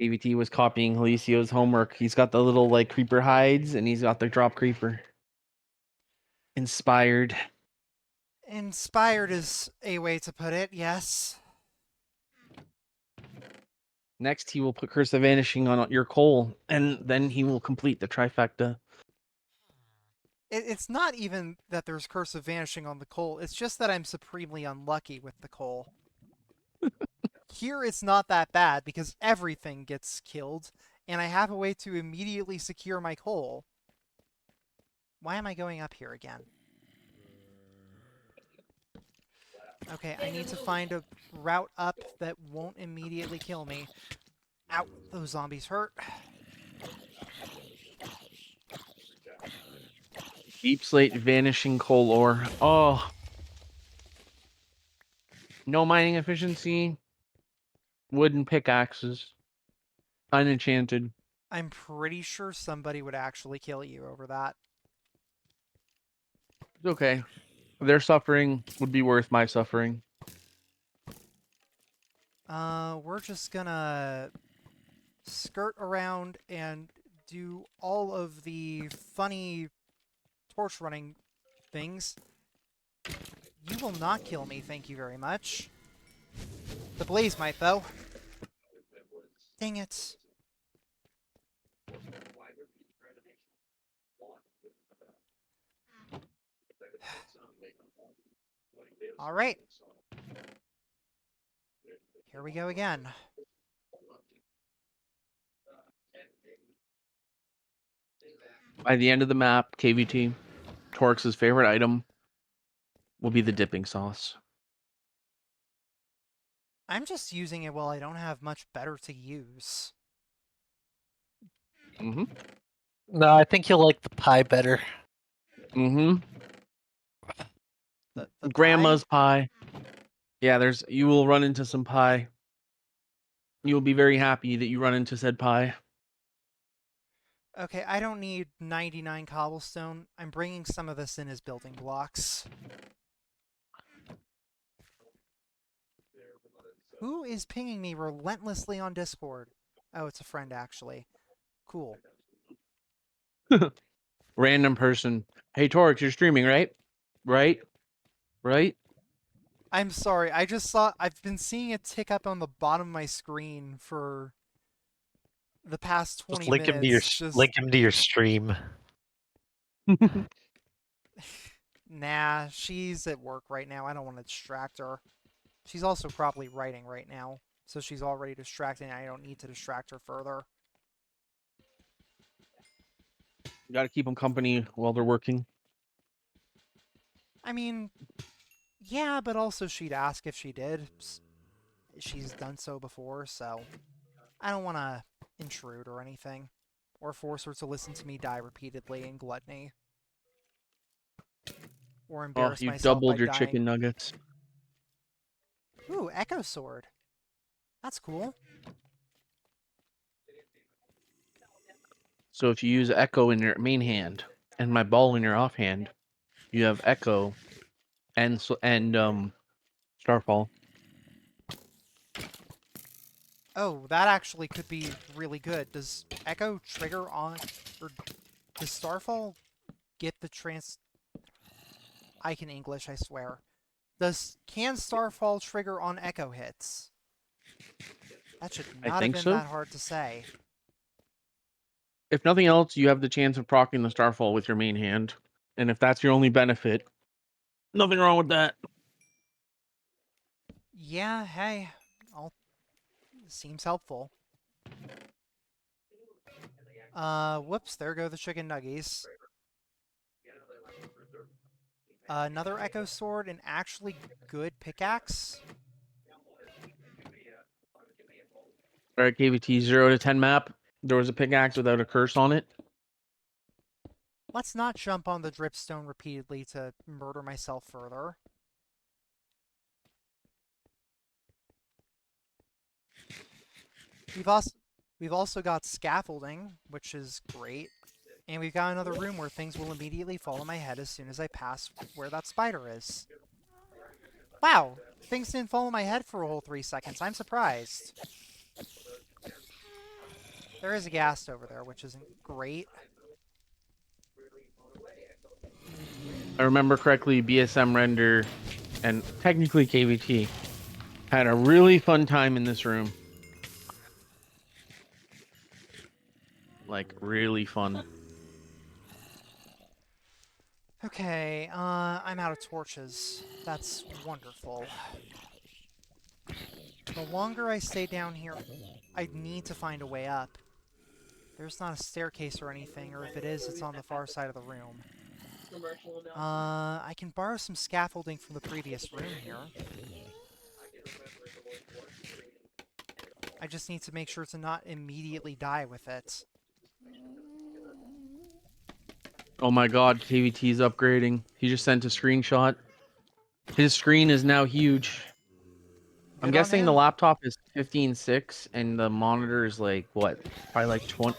KVT was copying Helicio's homework. He's got the little like creeper hides and he's got the drop creeper. Inspired. Inspired is a way to put it, yes. Next, he will put Curse of Vanishing on your coal, and then he will complete the trifecta. It's not even that there's Curse of Vanishing on the coal, it's just that I'm supremely unlucky with the coal. Here it's not that bad because everything gets killed, and I have a way to immediately secure my coal. Why am I going up here again? Okay, I need to find a route up that won't immediately kill me. Ow, those zombies hurt. Deep slate vanishing coal ore. Oh. No mining efficiency. Wooden pickaxes. Unenchanted. I'm pretty sure somebody would actually kill you over that. It's okay. Their suffering would be worth my suffering. We're just gonna skirt around and do all of the funny torch running things. You will not kill me, thank you very much. The blaze might, though. Dang it. Alright. Here we go again. By the end of the map, KVT, Torix's favorite item will be the dipping sauce. I'm just using it while I don't have much better to use. Mm-hmm. No, I think you'll like the pie better. Mm-hmm. The Grandma's pie? pie. Yeah, you will run into some pie. You will be very happy that you run into said pie. Okay, I don't need 99 cobblestone. I'm bringing some of this in as building blocks. Who is pinging me relentlessly on Discord? Oh, it's a friend, actually. Cool. Random person. Hey, Torix, you're streaming, right? Right? Right? I'm sorry, I just saw... I've been seeing it tick up on the bottom of my screen for the past Just 20 minutes. Just... link him to your stream. Nah, she's at work right now. I don't want to distract her. She's also probably writing right now, so she's already distracted and I don't need to distract her further. You gotta keep them company while they're working. I mean, yeah, but also she'd ask if she did. She's done so before, so I don't want to intrude or anything, or force her to listen to me die repeatedly in Gluttony. Or Oh, embarrass you've myself by doubled your dying. chicken nuggets. Ooh, Echo Sword. That's cool. So if you use Echo in your main hand and my ball in your offhand, you have Echo and Starfall. Oh, that actually could be really good. Does Echo trigger on... or does Starfall get the trans... I can English, I swear. Can Starfall trigger on Echo hits? That should I not have think been so. that hard to say. If nothing else, you have the chance of proccing the Starfall with your main hand. And if that's your only benefit, nothing wrong with that. Yeah, hey. Seems helpful. Whoops, there go the chicken nuggies. Another Echo Sword, an actually good pickaxe. Alright, KVT 0 to 10 map. There was a pickaxe without a curse on it. Let's not jump on the dripstone repeatedly to murder myself further. We've also got scaffolding, which is great. And we've got another room where things will immediately fall on my head as soon as I pass where that spider is. Wow, things didn't fall on my head for a whole 3 seconds. I'm surprised. There is a ghast over there, which isn't great. I remember correctly, BSM Render and technically KVT had a really fun time in this room. Like, really fun. Okay, I'm out of torches. That's wonderful. The longer I stay down here, I need to find a way up. There's not a staircase or anything, or if it is, it's on the far side of the room. I can borrow some scaffolding from the previous room here. I just need to make sure to not immediately die with it. Oh my god, KVT's upgrading. He just sent a screenshot. His screen is now huge. I'm Good on guessing the him. laptop is 15.6 and the monitor is like what? Probably like 20.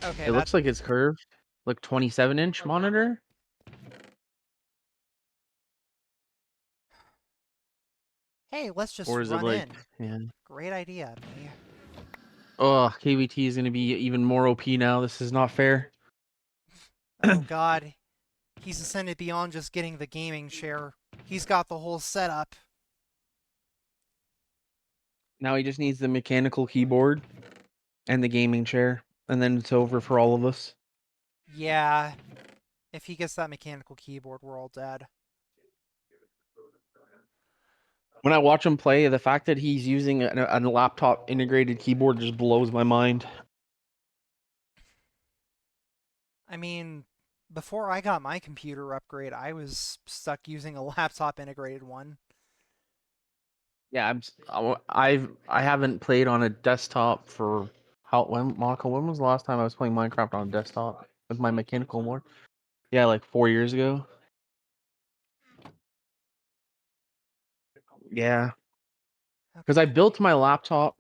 Okay, It looks like it's curved. Like 27-inch monitor. Hey, let's just Or is it run like, in. yeah. Great idea, me. Oh, KVT is going to be even more OP now. This is not fair. Oh god. He's ascended beyond just getting the gaming chair. He's got the whole setup. Now he just needs the mechanical keyboard and the gaming chair. And then it's over for all of us. Yeah. If he gets that mechanical keyboard, we're all dead. When I watch him play, the fact that he's using a laptop integrated keyboard just blows my mind. I mean, before I got my computer upgrade, I was stuck using a laptop integrated one. Yeah, I haven't played on a desktop for Monica, when was the last time I was playing Minecraft on a desktop with my mechanical board? Yeah, like 4 years ago. Yeah, because Okay. I built my laptop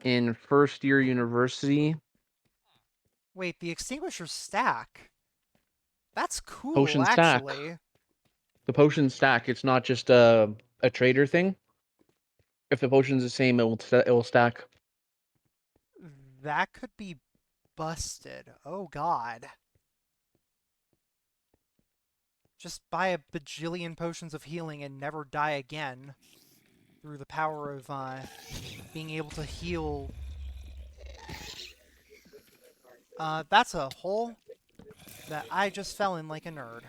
in first year university. Wait, the extinguisher stack. That's cool, Potion stack. actually. The potion stack. It's not just a trader thing. If the potion's the same, it will stack. That could be busted. Oh god. Just buy a bajillion potions of healing and never die again through the power of being able to heal. That's a hole that I just fell in like a nerd.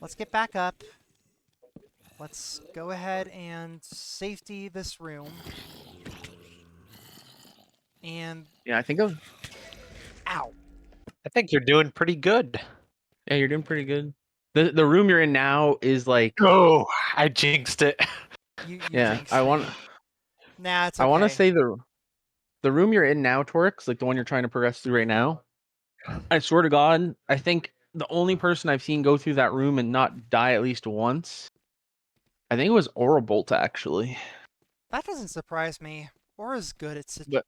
Let's get back up. Let's go ahead and safety this room. And Yeah, I think of. ow. I think you're doing pretty good. Yeah, you're doing pretty good. The room you're in now is like. Oh, I jinxed it. You Yeah, jinxed me. Nah, it's I want to okay. say the room you're in now, Torix, like the one you're trying to progress through right now. I swear to God, I think the only person I've seen go through that room and not die at least once, I think it was Bolt actually. That doesn't surprise me. Aura's good at But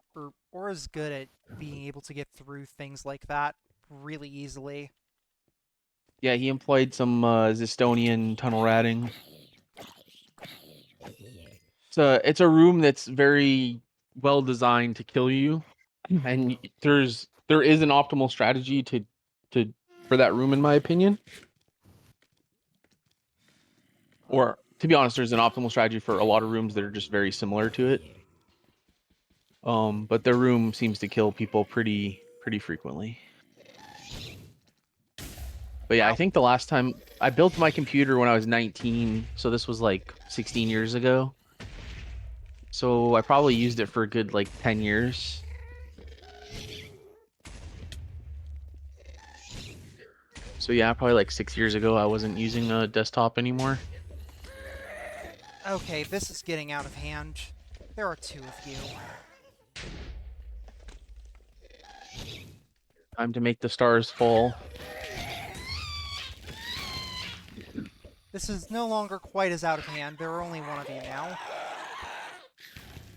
Aura's good at being able to get through things like that really easily. yeah, he employed some Zistonian tunnel ratting. It's a room that's very well designed to kill you, and there is an optimal strategy to for that room in my opinion. Or to be honest, there's an optimal strategy for a lot of rooms that are just very similar to it. But their room seems to kill people pretty frequently. But yeah, I Wow. think the last time I built my computer when I was 19, so this was like 16 years ago. So I probably used it for a good like 10 years. So yeah, probably like 6 years ago I wasn't using a desktop anymore. Okay, this is getting out of hand. There are two of you. Time to make the stars fall. This is no longer quite as out of hand. There are only one of you now.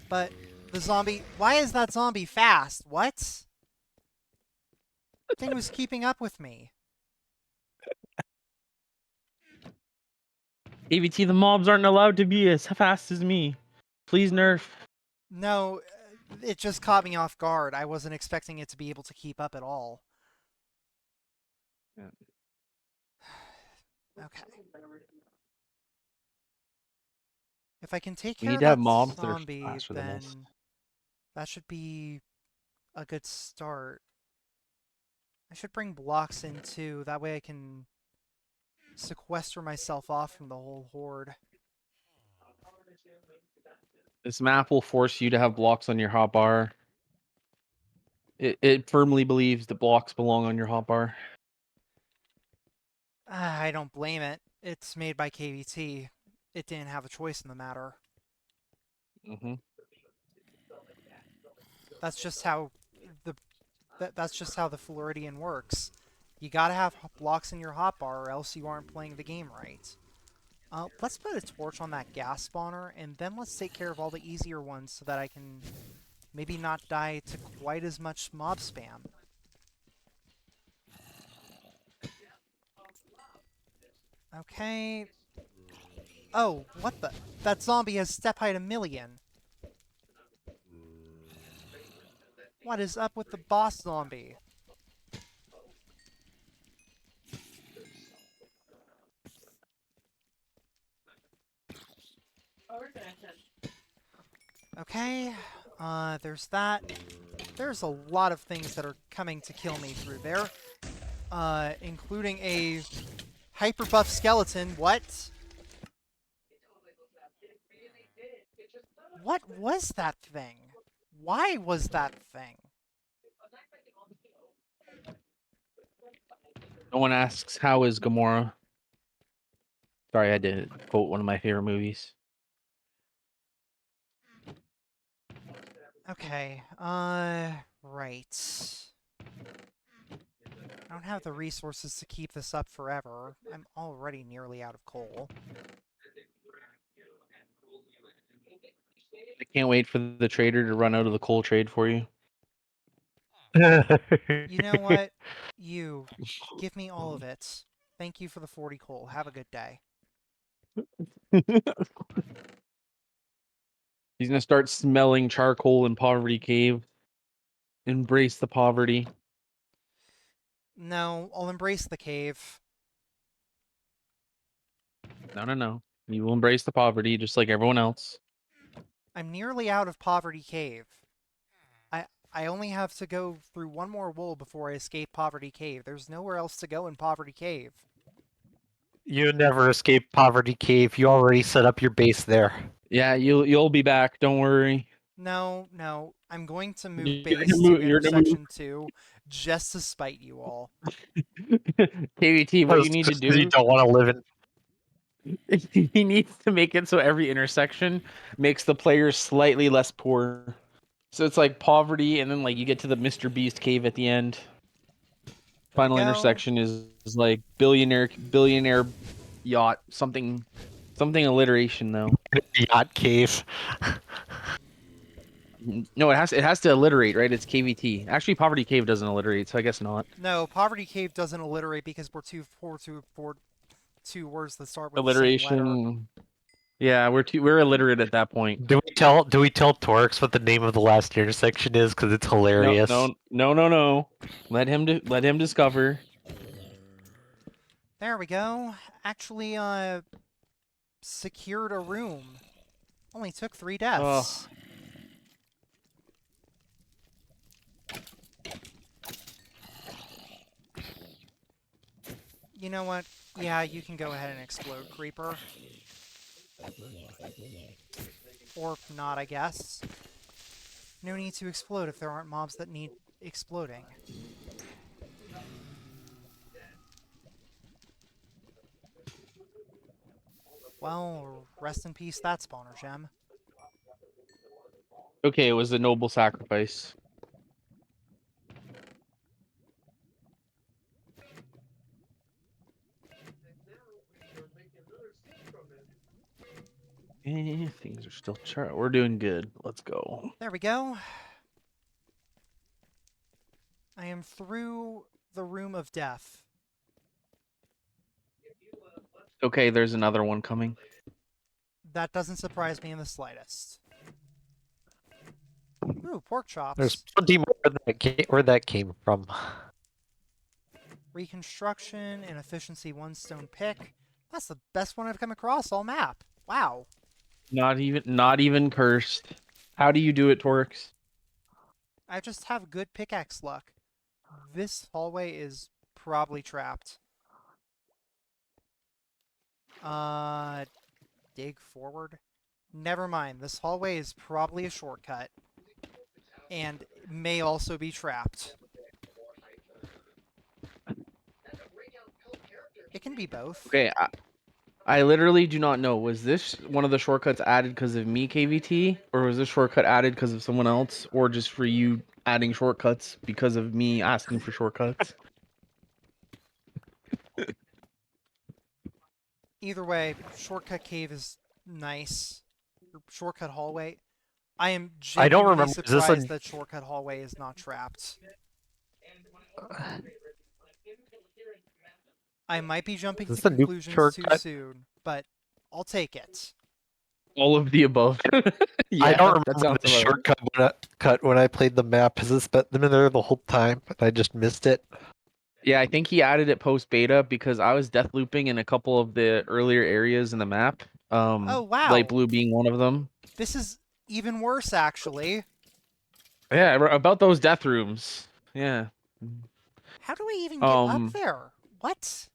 But the zombie... Why is that zombie fast? What? Thing was keeping up with me. AVT, the mobs aren't allowed to be as fast as me. Please nerf. No, it just caught me off guard. I wasn't expecting it to be able to keep up at all. Yeah. Okay. If I can take We care need of to have that mobs that are zombie, faster than us. then that should be a good start. I should bring blocks in too. That way I can sequester myself off from the whole horde. This map will force you to have blocks on your hotbar. It firmly believes the blocks belong on your hotbar. I don't blame it. It's made by KVT. It didn't have a choice in the matter. Mm-hmm. That's just how the that's just how the Floridian works. You gotta have blocks in your hotbar, or else you aren't playing the game right. Let's put a torch on that gas spawner, and then let's take care of all the easier ones so that I can maybe not die to quite as much mob spam. Okay. Oh, what the? That zombie has step height 1,000,000. What is up with the boss zombie? Okay, there's that. There's a lot of things that are coming to kill me through there. Including a hyper buff skeleton. What? What was that thing? Why was that thing? No one asks, how is Gamora? Sorry, I had to quote one of my favorite movies. Okay, right. I don't have the resources to keep this up forever. I'm already nearly out of coal. I can't wait for the trader to run out of the coal trade for you. You know what? You, give me all of it. Thank you for the 40 coal. Have a good day. He's gonna start smelling charcoal in Poverty Cave. Embrace the poverty. No, I'll embrace the cave. No. You will embrace the poverty just like everyone else. I'm nearly out of Poverty Cave. I only have to go through one more wool before I escape Poverty Cave. There's nowhere else to go in Poverty Cave. You never escape Poverty Cave. You already set up your base there. Yeah, you'll be back. Don't worry. No. I'm going to move You're base gonna to move. You're gonna move. intersection 2 just to spite you all. KVT, what you Just need to 'cause you do, don't want to live in. he needs to make it so every intersection makes the players slightly less poor. So it's like poverty, and then like you get to the Mr. Beast cave at the end. There we Final go. intersection is like billionaire yacht something alliteration though. Yacht Cave. No, it has to alliterate, right? It's KVT. Actually, Poverty Cave doesn't alliterate, so I guess not. No, Poverty Cave doesn't alliterate because we're too poor to afford two words that start with the same letter. Alliteration. Yeah, we're illiterate at that point. Do we tell Torix what the name of the last intersection is? Because it's hilarious. No. Let him discover. There we go. Actually, secured a room. Only took 3 deaths. You know what? Yeah, you can go ahead and explode, Creeper. Or not, I guess. No need to explode if there aren't mobs that need exploding. Well, rest in peace, that spawner gem. Okay, it was a noble sacrifice. Things are still chart. We're doing good. Let's go. There we go. I am through the Room of Death. Okay, there's another one coming. That doesn't surprise me in the slightest. Ooh, pork chops. There's plenty more where that came from. Reconstruction and efficiency 1 stone pick. That's the best one I've come across all map. Wow. Not even cursed. How do you do it, Torix? I just have good pickaxe luck. This hallway is probably trapped. Dig forward. Never mind. This hallway is probably a shortcut. And may also be trapped. It can be both. Okay, I literally do not know. Was this one of the shortcuts added because of me, KVT, or was this shortcut added because of someone else, or just for you adding shortcuts because of me asking for shortcuts? Either way, shortcut cave is nice. Shortcut hallway. I am I don't genuinely remember. Is this a surprised that shortcut hallway is not trapped. I might be jumping is to this a new conclusions too shortcut? soon, but I'll take it. All of the above. I Yeah, don't that remember sounds the about right. shortcut when I played the map. Has this been there the whole time? And I just missed it. Yeah, I think he added it post beta because I was death looping in a couple of the earlier areas in the map. Oh, Light wow. blue being one of them. This is even worse, actually. Yeah, about those death rooms. Yeah. How do I even get up Um, there? What?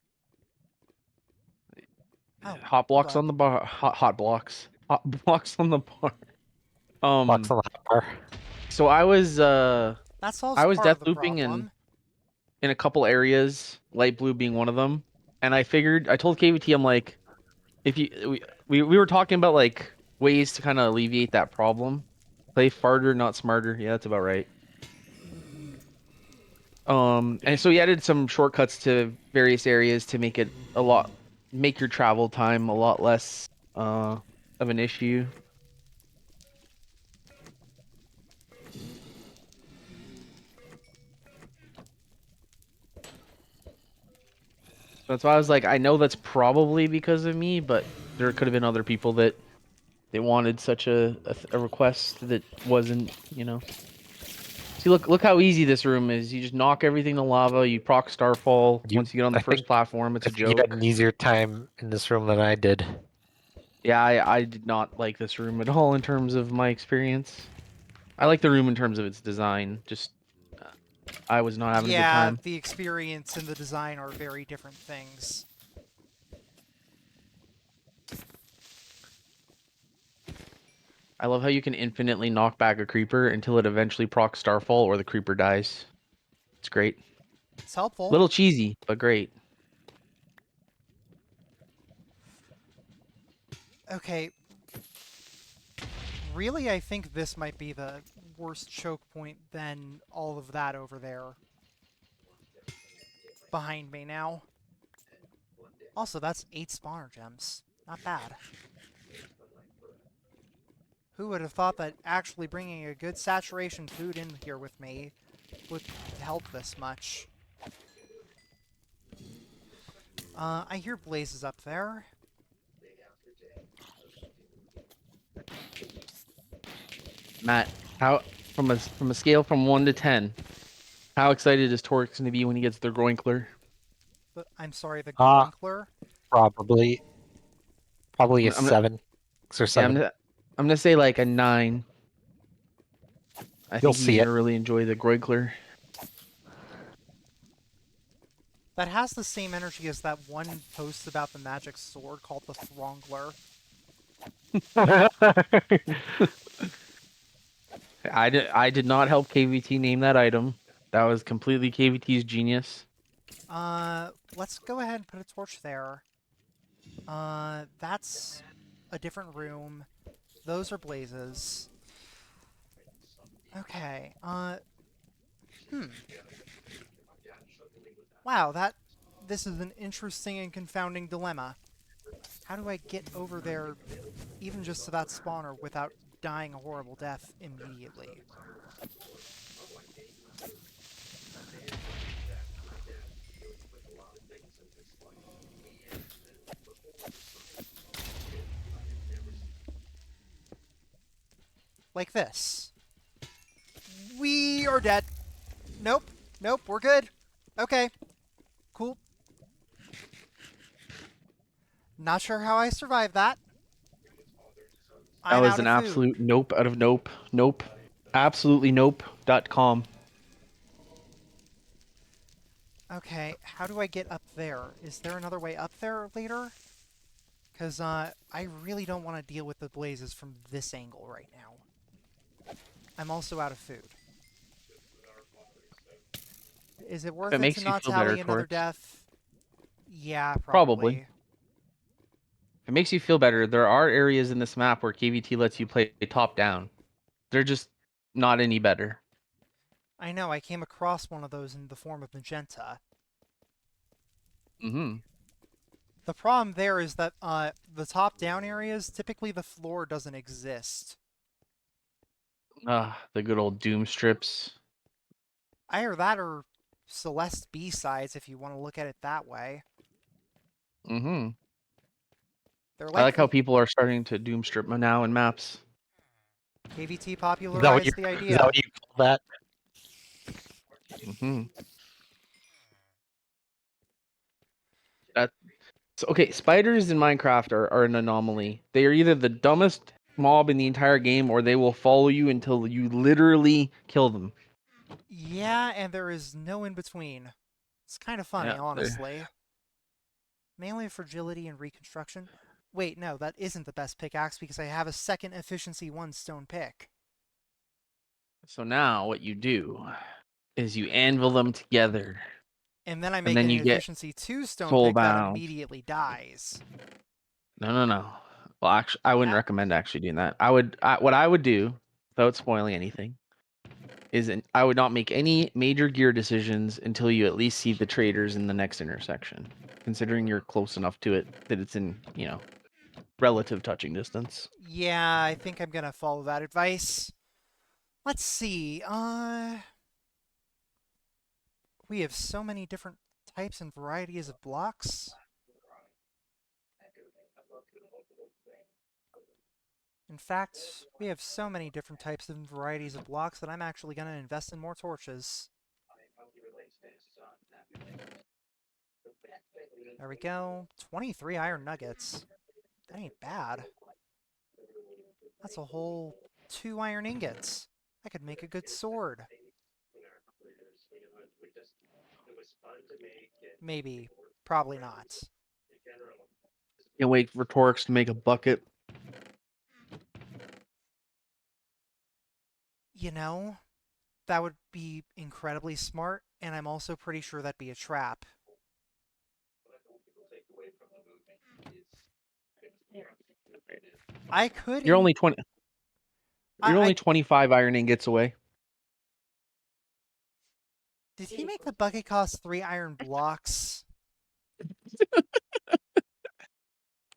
Oh, hot hold blocks up. on the bar. Hot blocks. Hot blocks on the bar. Box on the hot bar. So That solves I was part death of the looping in problem. a couple areas, light blue being one of them, and I told KVT, I'm like, if you we were talking about like ways to kind of alleviate that problem. Play farther, not smarter. Yeah, that's about right. And so he added some shortcuts to various areas to make your travel time a lot less of an issue. That's why I was like, I know that's probably because of me, but there could have been other people that they wanted such a request that wasn't, you know. See, look how easy this room is. You just knock everything to lava. You proc Starfall. You, Once you get on the I first think, platform, it's I a think you had joke. an easier time in this room than I did. Yeah, I did not like this room at all in terms of my experience. I like the room in terms of its design. Just I was not having a good Yeah, time. the experience and the design are very different things. I love how you can infinitely knock back a creeper until it eventually procs Starfall or the creeper dies. It's great. It's helpful. Little cheesy, but great. Okay, really, I think this might be the worst choke point than all of that over there. Behind me now. Also, that's 8 spawner gems. Not bad. Who would have thought that actually bringing a good saturation food in here with me would help this much? I hear blazes up there. Matt, how from a scale from 1 to 10, how excited is Torix going to be when he gets the groinkler? I'm sorry, the Uh, Groinkler. probably I'm, a I'm gonna, 6 or yeah, 7. I'm gonna say like a 9. I You'll think he's see gonna it. really enjoy the groinkler. That has the same energy as that one post about the magic sword called the Throngler. I did not help KVT name that item. That was completely KVT's genius. Let's go ahead and put a torch there. That's a different room. Those are blazes. Okay, Wow, this is an interesting and confounding dilemma. How do I get over there, even just to that spawner, without dying a horrible death immediately? Like this. We are dead. Nope. Nope, we're good. Okay. Cool. Not sure how I survived that. That I'm was out an of food. absolute nope out of nope. Nope. Absolutely nope.com. Okay, how do I get up there? Is there another way up there later? Because I really don't want to deal with the blazes from this angle right now. I'm also out of food. Is it If worth it it to makes you not feel better, tally another Torix. death? Yeah, Probably. probably. If it makes you feel better, there are areas in this map where KVT lets you play top down. They're just not any better. I know, I came across one of those in the form of magenta. Mm-hmm. The problem there is that the top-down areas, typically the floor doesn't exist. The good old Doom strips. Either that or Celeste B-sides, if you want to look at it that way. Mm-hmm. They're I like like how the people are starting to Doom strip now in maps. KVT Is that what you popularized the is that idea. what you call that? Mm-hmm. So, okay, spiders in Minecraft are an anomaly. They are either the dumbest mob in the entire game, or they will follow you until you literally kill them. Yeah, and there is no in-between. It's kind of funny, Yeah. honestly. Mainly fragility and reconstruction. Wait, no, that isn't the best pickaxe because I have a second efficiency 1 stone pick. So now what you do is you anvil them together, And then I and make then an you get efficiency 2 stone pick that soulbound. immediately dies. No. Well, actually, I wouldn't Ah, recommend actually doing that. What I would do, without spoiling anything, is I would not make any major gear decisions until you at least see the traders in the next intersection, considering you're close enough to it that it's in, relative touching distance. yeah, I think I'm gonna follow that advice. Let's see, we have so many different types and varieties of blocks. In fact, we have so many different types and varieties of blocks that I'm actually gonna invest in more torches. There we go. 23 iron nuggets. That ain't bad. That's a whole 2 iron ingots. I could make a good sword. Maybe. Probably not. Can't wait for Torix to make a bucket. You know, that would be incredibly smart, and I'm also pretty sure that'd be a trap. I could You're in only 20. You're I only 25 iron ingots away. did he make the bucket cost 3 iron blocks?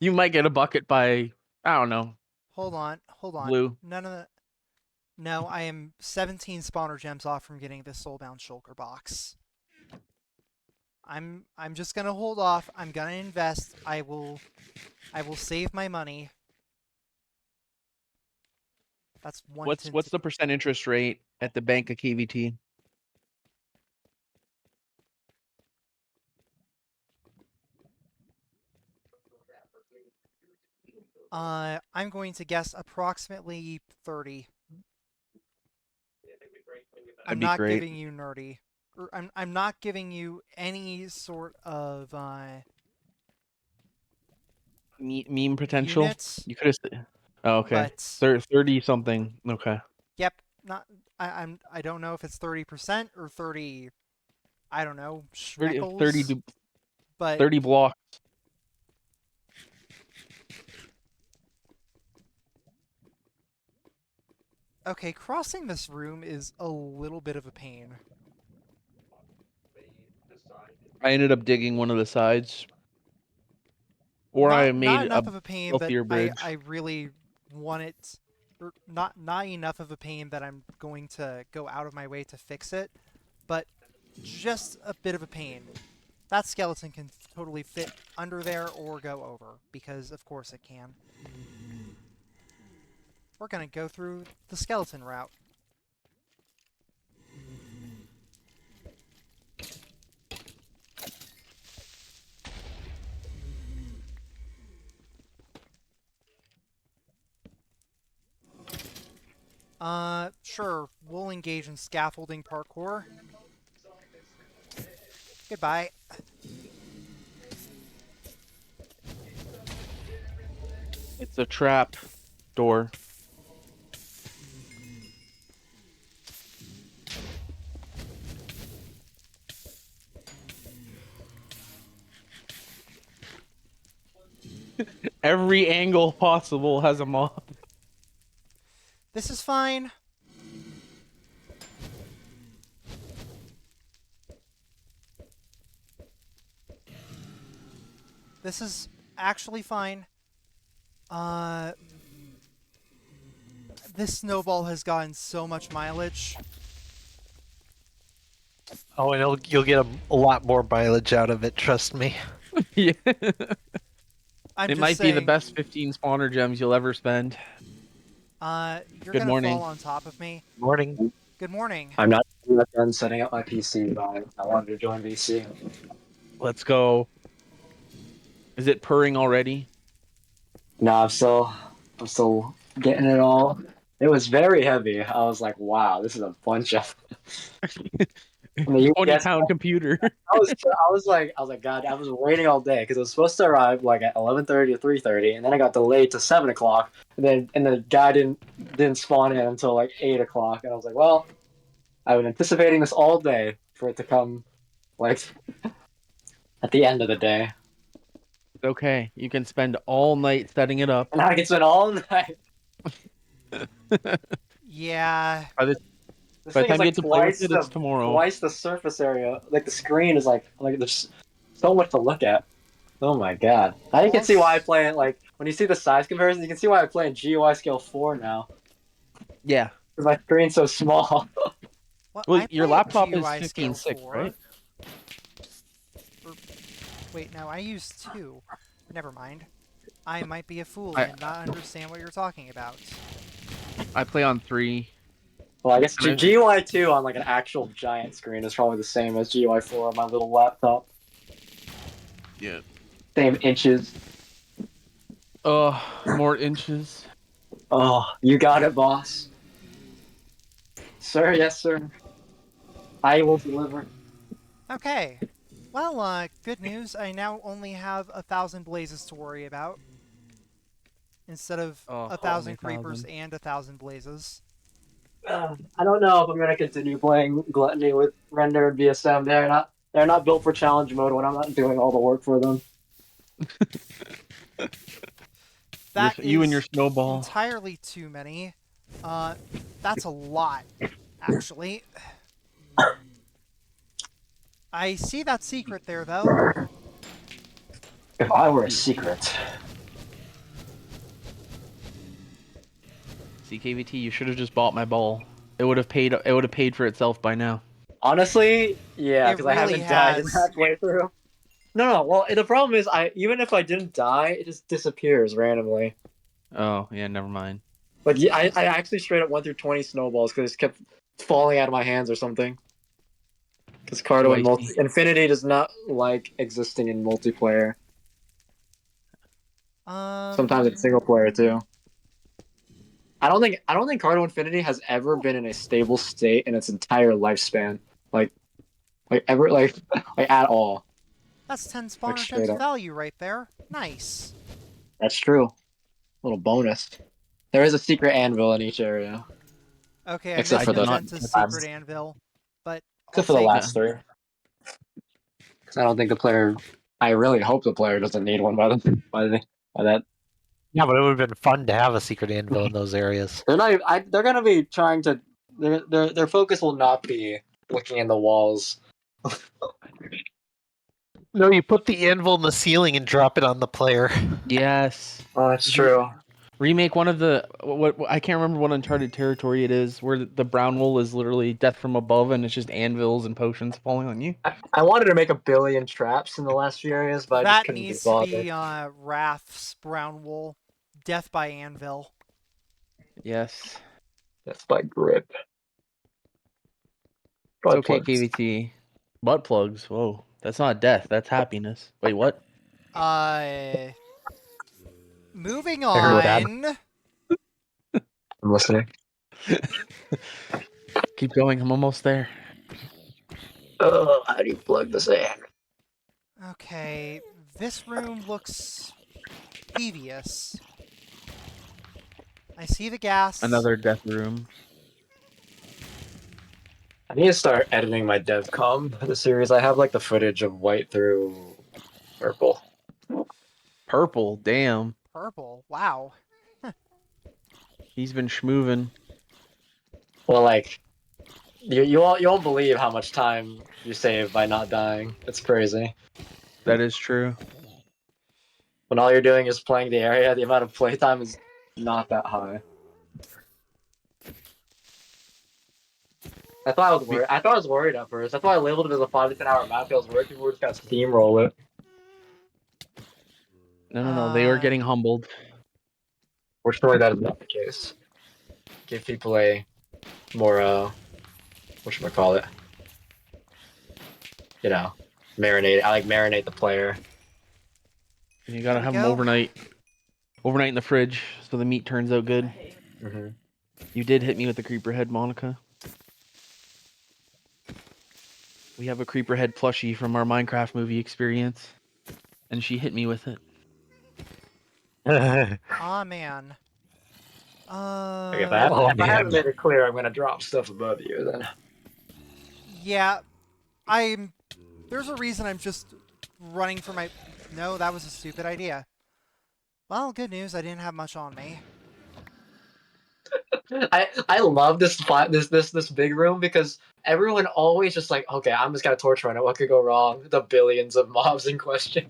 You might get a bucket by, I don't know, Hold on, hold on. blue. None of the No, I am 17 spawner gems off from getting this soulbound shulker box. I'm just gonna hold off. I'm gonna invest. I will save my money. That's one What's the percent interest rate at the bank of KVT? I'm going to guess approximately 30. I'm That'd be not great. giving you nerdy. I'm not giving you any sort of Meme potential. units, You could have. Oh, okay. but 30 something. Okay. yep, not I don't know if it's 30% or 30, I don't know, 30, 30, schmeckles, but 30 blocks. okay, crossing this room is a little bit of a pain. I ended up digging one of the sides, or I Not made a enough of a pain that healthier bridge. I really want it, or not enough of a pain that I'm going to go out of my way to fix it, but just a bit of a pain. That skeleton can totally fit under there or go over, because of course it can. We're gonna go through the skeleton route. Sure, we'll engage in scaffolding parkour. Goodbye. It's a trap door. Every angle possible has a mob. This is fine. This is actually fine. This snowball has gotten so much mileage. Oh, and you'll get a lot more mileage out of it. Trust me. Yeah. I'm It just might saying, be the best 15 spawner gems you'll ever spend. you're Good gonna morning. fall on top of me. Morning. Good morning. I'm not done setting up my PC, but I wanted to join VC. Let's go. Is it purring already? No, I'm still getting it all. It was very heavy. I was like, wow, this is a bunch of. And the UPS, 20-pound computer. I was like, God, I was waiting all day because it was supposed to arrive like at 11:30 or 3:30, and then I got delayed to 7 o'clock, and the guy didn't spawn in until like 8 o'clock, and I was like, well, I've been anticipating this all day for it to come, like at the end of the day, Okay, you can spend all night setting it up. and I can spend all night. Yeah, This By the thing is time you like get to play with it, it's tomorrow. twice the surface area. Like the screen is like there's so much to look at. Oh my god! Now you can see why I play it. Like when you see the size comparison, you can see why I play in GUI scale 4 now Yeah. because my screen's so small. well, Well, I your play at laptop is GUI scale 15.6, 4. right? Or, wait, no, I use 2. Never mind. I might be a fool I- and not understand what you're talking about. I play on 3. Well, I guess And I- GUI 2 on like an actual giant screen is probably the same as GUI 4 on my little laptop. Yeah. Same inches. More inches. Oh, you got it, boss. Sir, yes, sir. I will deliver. Okay. Well, good news. I now only have 1,000 blazes to worry about. Instead of Oh, 1,000 only creepers 1,000. and 1,000 blazes. I don't know if I'm gonna continue playing Gluttony with Render and VSM. They're not built for challenge mode when I'm not doing all the work for them. That You and your is snowball. entirely too many. That's a lot, actually. I see that secret there, though. If I were a secret, CKVT, you should have just bought my ball. It would have paid. It would have paid for itself by now. honestly, yeah, It because I really haven't died in has. that playthrough. No. Well, the problem is, even if I didn't die, it just disappears randomly. Oh yeah, never mind. Like, yeah, I actually straight up went through 20 snowballs because it kept falling out of my hands or something. Because Cardo and Spicy. Infinity does not like existing in multiplayer. Sometimes it's single player too. I don't think Cardo Infinity has ever been in a stable state in its entire lifespan. Like ever like at all. That's 10 Like spawner straight gems of up. value right there. Nice. That's true. Little bonus. There is a secret anvil in each area. Okay, I Except missed for the Magenta's last, secret anvil, but except for I'll the take last 3. Because I don't think the player. I really hope the player doesn't need one by that. Yeah, but it would have been fun to have a secret anvil in those areas. They're not. They're gonna be trying to. Their focus will not be looking in the walls. No, you put the anvil in the ceiling and drop it on the player. Yes. Oh, that's true. Remake one of the what I can't remember what Uncharted territory it is, where the brown wool is literally death from above, and it's just anvils and potions falling on you. I wanted to make 1 billion traps in the last few areas, but I just that couldn't be needs to bothered. be Wrath's brown wool. Death by anvil. Yes. That's by grip. It's Butt okay, plugs. KVT. Butt plugs. Whoa, that's not death. That's happiness. Wait, what? Moving I heard that. on. I'm listening. Keep going. I'm almost there. Oh, how do you plug this in? Okay, this room looks devious. I see the gas. Another death room. I need to start editing my DevCom for the series. I have like the footage of white through purple. Purple, damn. Purple. Wow. He's been schmoovin'. Well, like you won't believe how much time you save by not dying. It's crazy. That is true. When all you're doing is playing the area, the amount of playtime is not that high. I thought I was worried. I thought I was worried at first. That's why I labeled it as a 5 to 10 hour map. I was worried people were just gonna steamroll it. No. They were getting humbled. Fortunately, that is not the case. Give people a more whatchamacallit, you know, marinate. I like marinate the player. And you gotta There we have them go. overnight in the fridge, so the meat turns out good. Mm-hmm. You did hit me with the creeper head, Monica. We have a creeper head plushie from our Minecraft movie experience, and she hit me with it. Aw, man. Okay, if I haven't made it clear, I'm gonna drop stuff above you. Then Yeah. There's a reason I'm just running for my... No, that was a stupid idea. Well, good news, I didn't have much on me. I love this spot, this big room, because everyone always just like, okay, I'm just gonna torch run it. What could go wrong? The billions of mobs in question.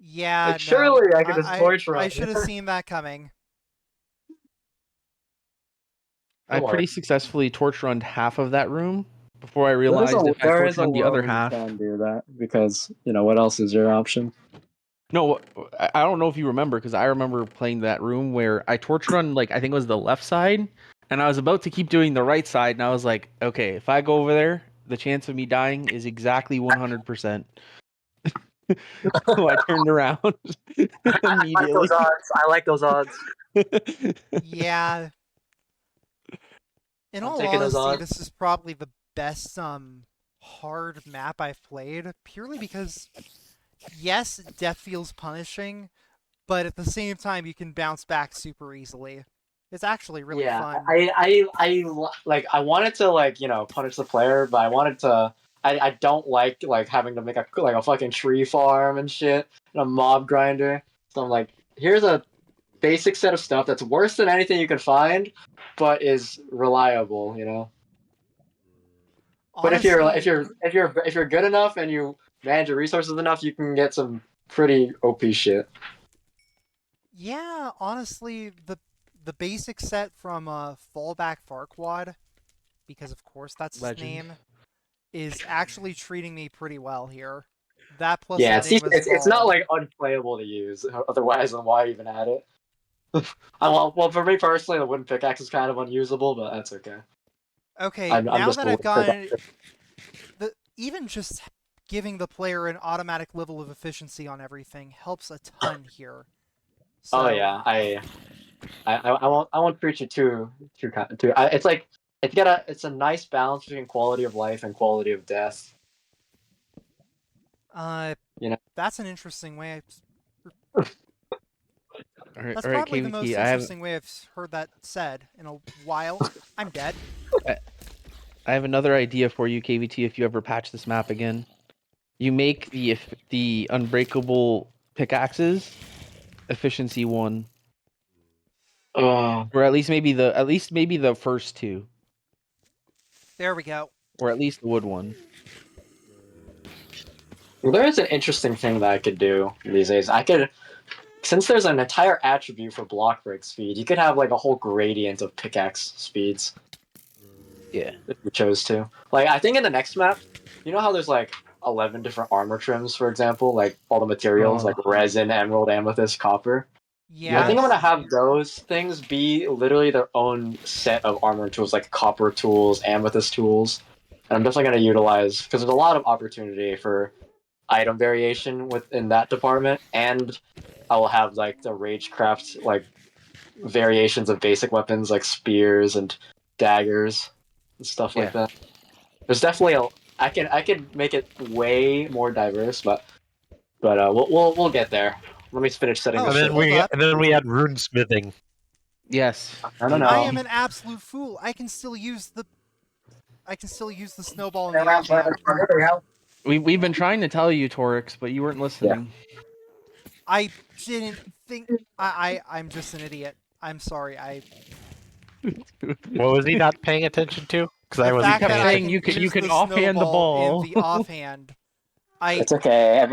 Yeah, Like, surely no. I could just torch run. I should have seen that coming. I Don't pretty worry. successful torch runned half of that room before I There realized if I there torch is a run the other world where you half. can do that, because you know what else is your option? No, I don't know if you remember, because I remember playing that room where I torch run, like, I think it was the left side, and I was about to keep doing the right side, and I was like, okay, if I go over there, the chance of me dying is exactly 100%. So I turned around immediately. I like those odds. Yeah. In I'm all taking those honesty, odds. this is probably the best hard map I've played, purely because yes, death feels punishing, but at the same time you can bounce back super easily. It's actually really Yeah, fun. like I wanted to like punish the player, but I wanted to. I don't like having to make a fucking tree farm and shit and a mob grinder. So I'm like, here's a basic set of stuff that's worse than anything you can find, but is reliable. But Honestly, if you're good enough and you manage your resources enough, you can get some pretty OP shit. yeah, honestly, the basic set from Fallback Farquad, because of course that's his Legend. name, is actually treating me pretty well here. That plus Yeah, Enigma's it's not Ball. like unplayable to use. Otherwise, then why even add it? Well, for me personally, the wooden pickaxe is kind of unusable, but that's okay. Okay, I'm now just that a I've wooden gotten pickaxe. even just giving the player an automatic level of efficiency on everything helps a ton here. So, Oh yeah, I won't preach it too. It's like it's a nice balance between quality of life and quality of death. You know. that's an interesting way. That's All right, probably the most KVT. I have interesting way I've heard that said in a while. I'm dead. I have another idea for you, KVT. If you ever patch this map again, you make the unbreakable pickaxes efficiency 1, Oh. or at least maybe the first 2, There we go. or at least the wood one. Well, there is an interesting thing that I could do these days. Since there's an entire attribute for block break speed, you could have like a whole gradient of pickaxe speeds. Yeah. If you chose to. Like, I think in the next map, you know how there's like 11 different armor trims, for example, like all the materials, like resin, emerald, amethyst, copper. I Yeah. think I'm gonna have those things be literally their own set of armor tools, like copper tools, amethyst tools. And I'm definitely gonna utilize, because there's a lot of opportunity for item variation within that department, and I will have like the ragecraft like variations of basic weapons like spears and daggers and stuff like that. There's definitely I can make it way more diverse, but we'll get there. Let me finish setting Oh, this And shit then up. hold up. we had runesmithing. Yes. I don't know. I am an absolute fool. I can still use the snowball in the offhand. We've been trying to tell you, Torix, but you weren't listening. I didn't think. I'm just an idiot. I'm sorry. What was he not paying attention to? Because I The wasn't fact kept that paying I saying can you use can the offhand the snowball in ball. the offhand. It's okay.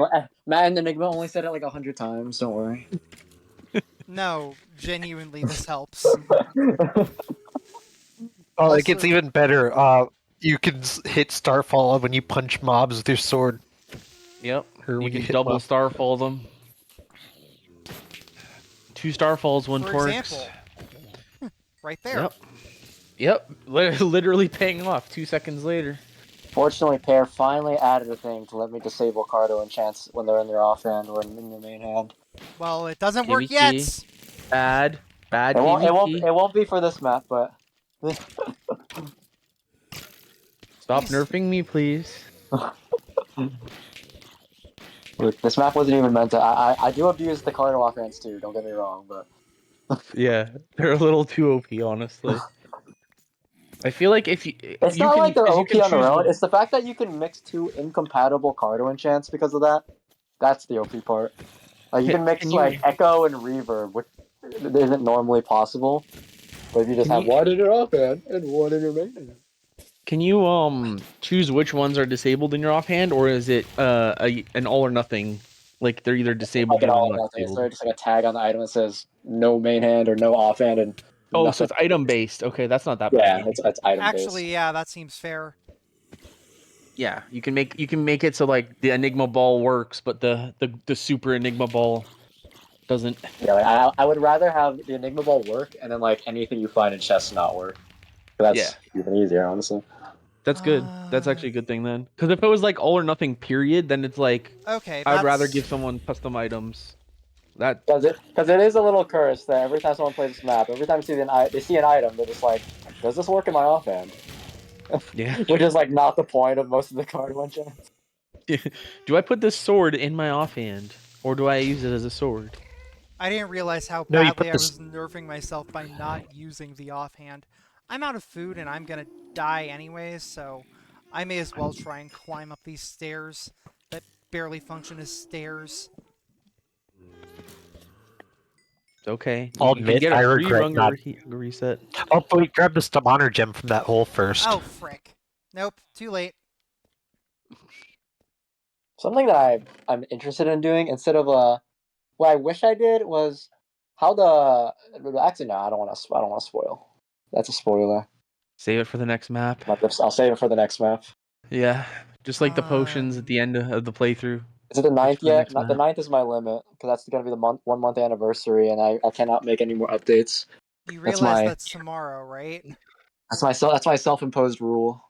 Matt and Enigma only said it like 100 times. Don't worry. No, genuinely, this helps. Oh, it Also, gets even better. You can hit Starfall when you punch mobs with your sword. Yep. Or You when you can hit double mobs. starfall them. 2 starfalls, 1 for Torix. example, right there. Yep. Yep. Literally paying off 2 seconds later. Fortunately, Pear finally added a thing to let me disable Cardo enchants when they're in their offhand or in their main hand. Well, it doesn't work KVT. yet. Bad. Bad It won't. It won't. KVT. It won't be for this map, but Stop Please. nerfing me, please. look, this map wasn't even meant to. I do abuse the Cardo offhands too. Don't get me wrong, but Yeah, they're a little too OP, honestly. I feel like if you it's you not can, like they're because you OP can on their choose. own. It's the fact that you can mix 2 incompatible Cardo enchants because of that. That's the OP part. Like you can mix Can you- like Echo and Reverb, which isn't normally possible. But if you just Can have you- one in your offhand and one in your main hand. Can you choose which ones are disabled in your offhand, or is it an all or nothing? Like they're either disabled Like or an they're all or not nothing. It's disabled. just like a tag on the item that says no main hand or no offhand and Oh, so nothing. it's item based. Okay, that's not that Yeah, bad. it's item Actually, based. yeah, that seems fair. Yeah, you can make it so like the Enigma ball works, but the super Enigma ball doesn't. Yeah, like I would rather have the Enigma Ball work and then like anything you find in chests not work. That's Yeah. even easier, honestly. That's good. That's actually a good thing then. Because if it was like all or nothing period, then it's like Okay, I'd rather that's give someone custom items. That Because it is a little cursed that every time someone plays this map, every time they see an item, they're just like, "Does this work in my offhand?" yeah. Which is like not the point of most of the card one chance. Do I put this sword in my offhand, or do I use it as a sword? I didn't realize how No, you badly put I this. was nerfing myself by not using the offhand. I'm out of food and I'm gonna die anyways, so I may as well try and climb up these stairs that barely function as stairs. It's okay. I'll You can admit, get I a free regret rung not. reset. Oh, wait, grab the Stammoner gem from that hole first. Oh, frick. Nope, too late. Something that I'm interested in doing instead of what I wish I did was how the actually no, I don't want to spoil. That's a spoiler. Save it for the next map. I'll save it for the next map. Yeah, just like the potions at the end of the playthrough. Is it the Just 9th for the yet? next Not the map. 9th is my limit because that's going to be the 1 month anniversary, and I cannot make any more updates. You That's realize my that's tomorrow, right? that's my self-imposed rule.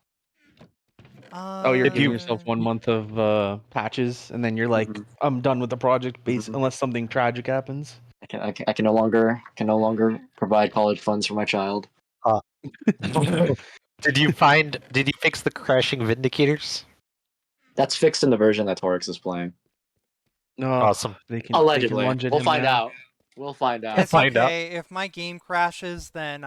Oh, you're If giving you- yourself 1 month of patches, and then you're like, Mhm. I'm done with the project, Mhm. unless something tragic happens. I can no longer provide college funds for my child. Did you fix the crashing Vindicators? That's fixed in the version that Torix is playing. No, Awesome. they can Allegedly, lunge at we'll him find now. out. We'll find out. It's find out. okay. If my game crashes, then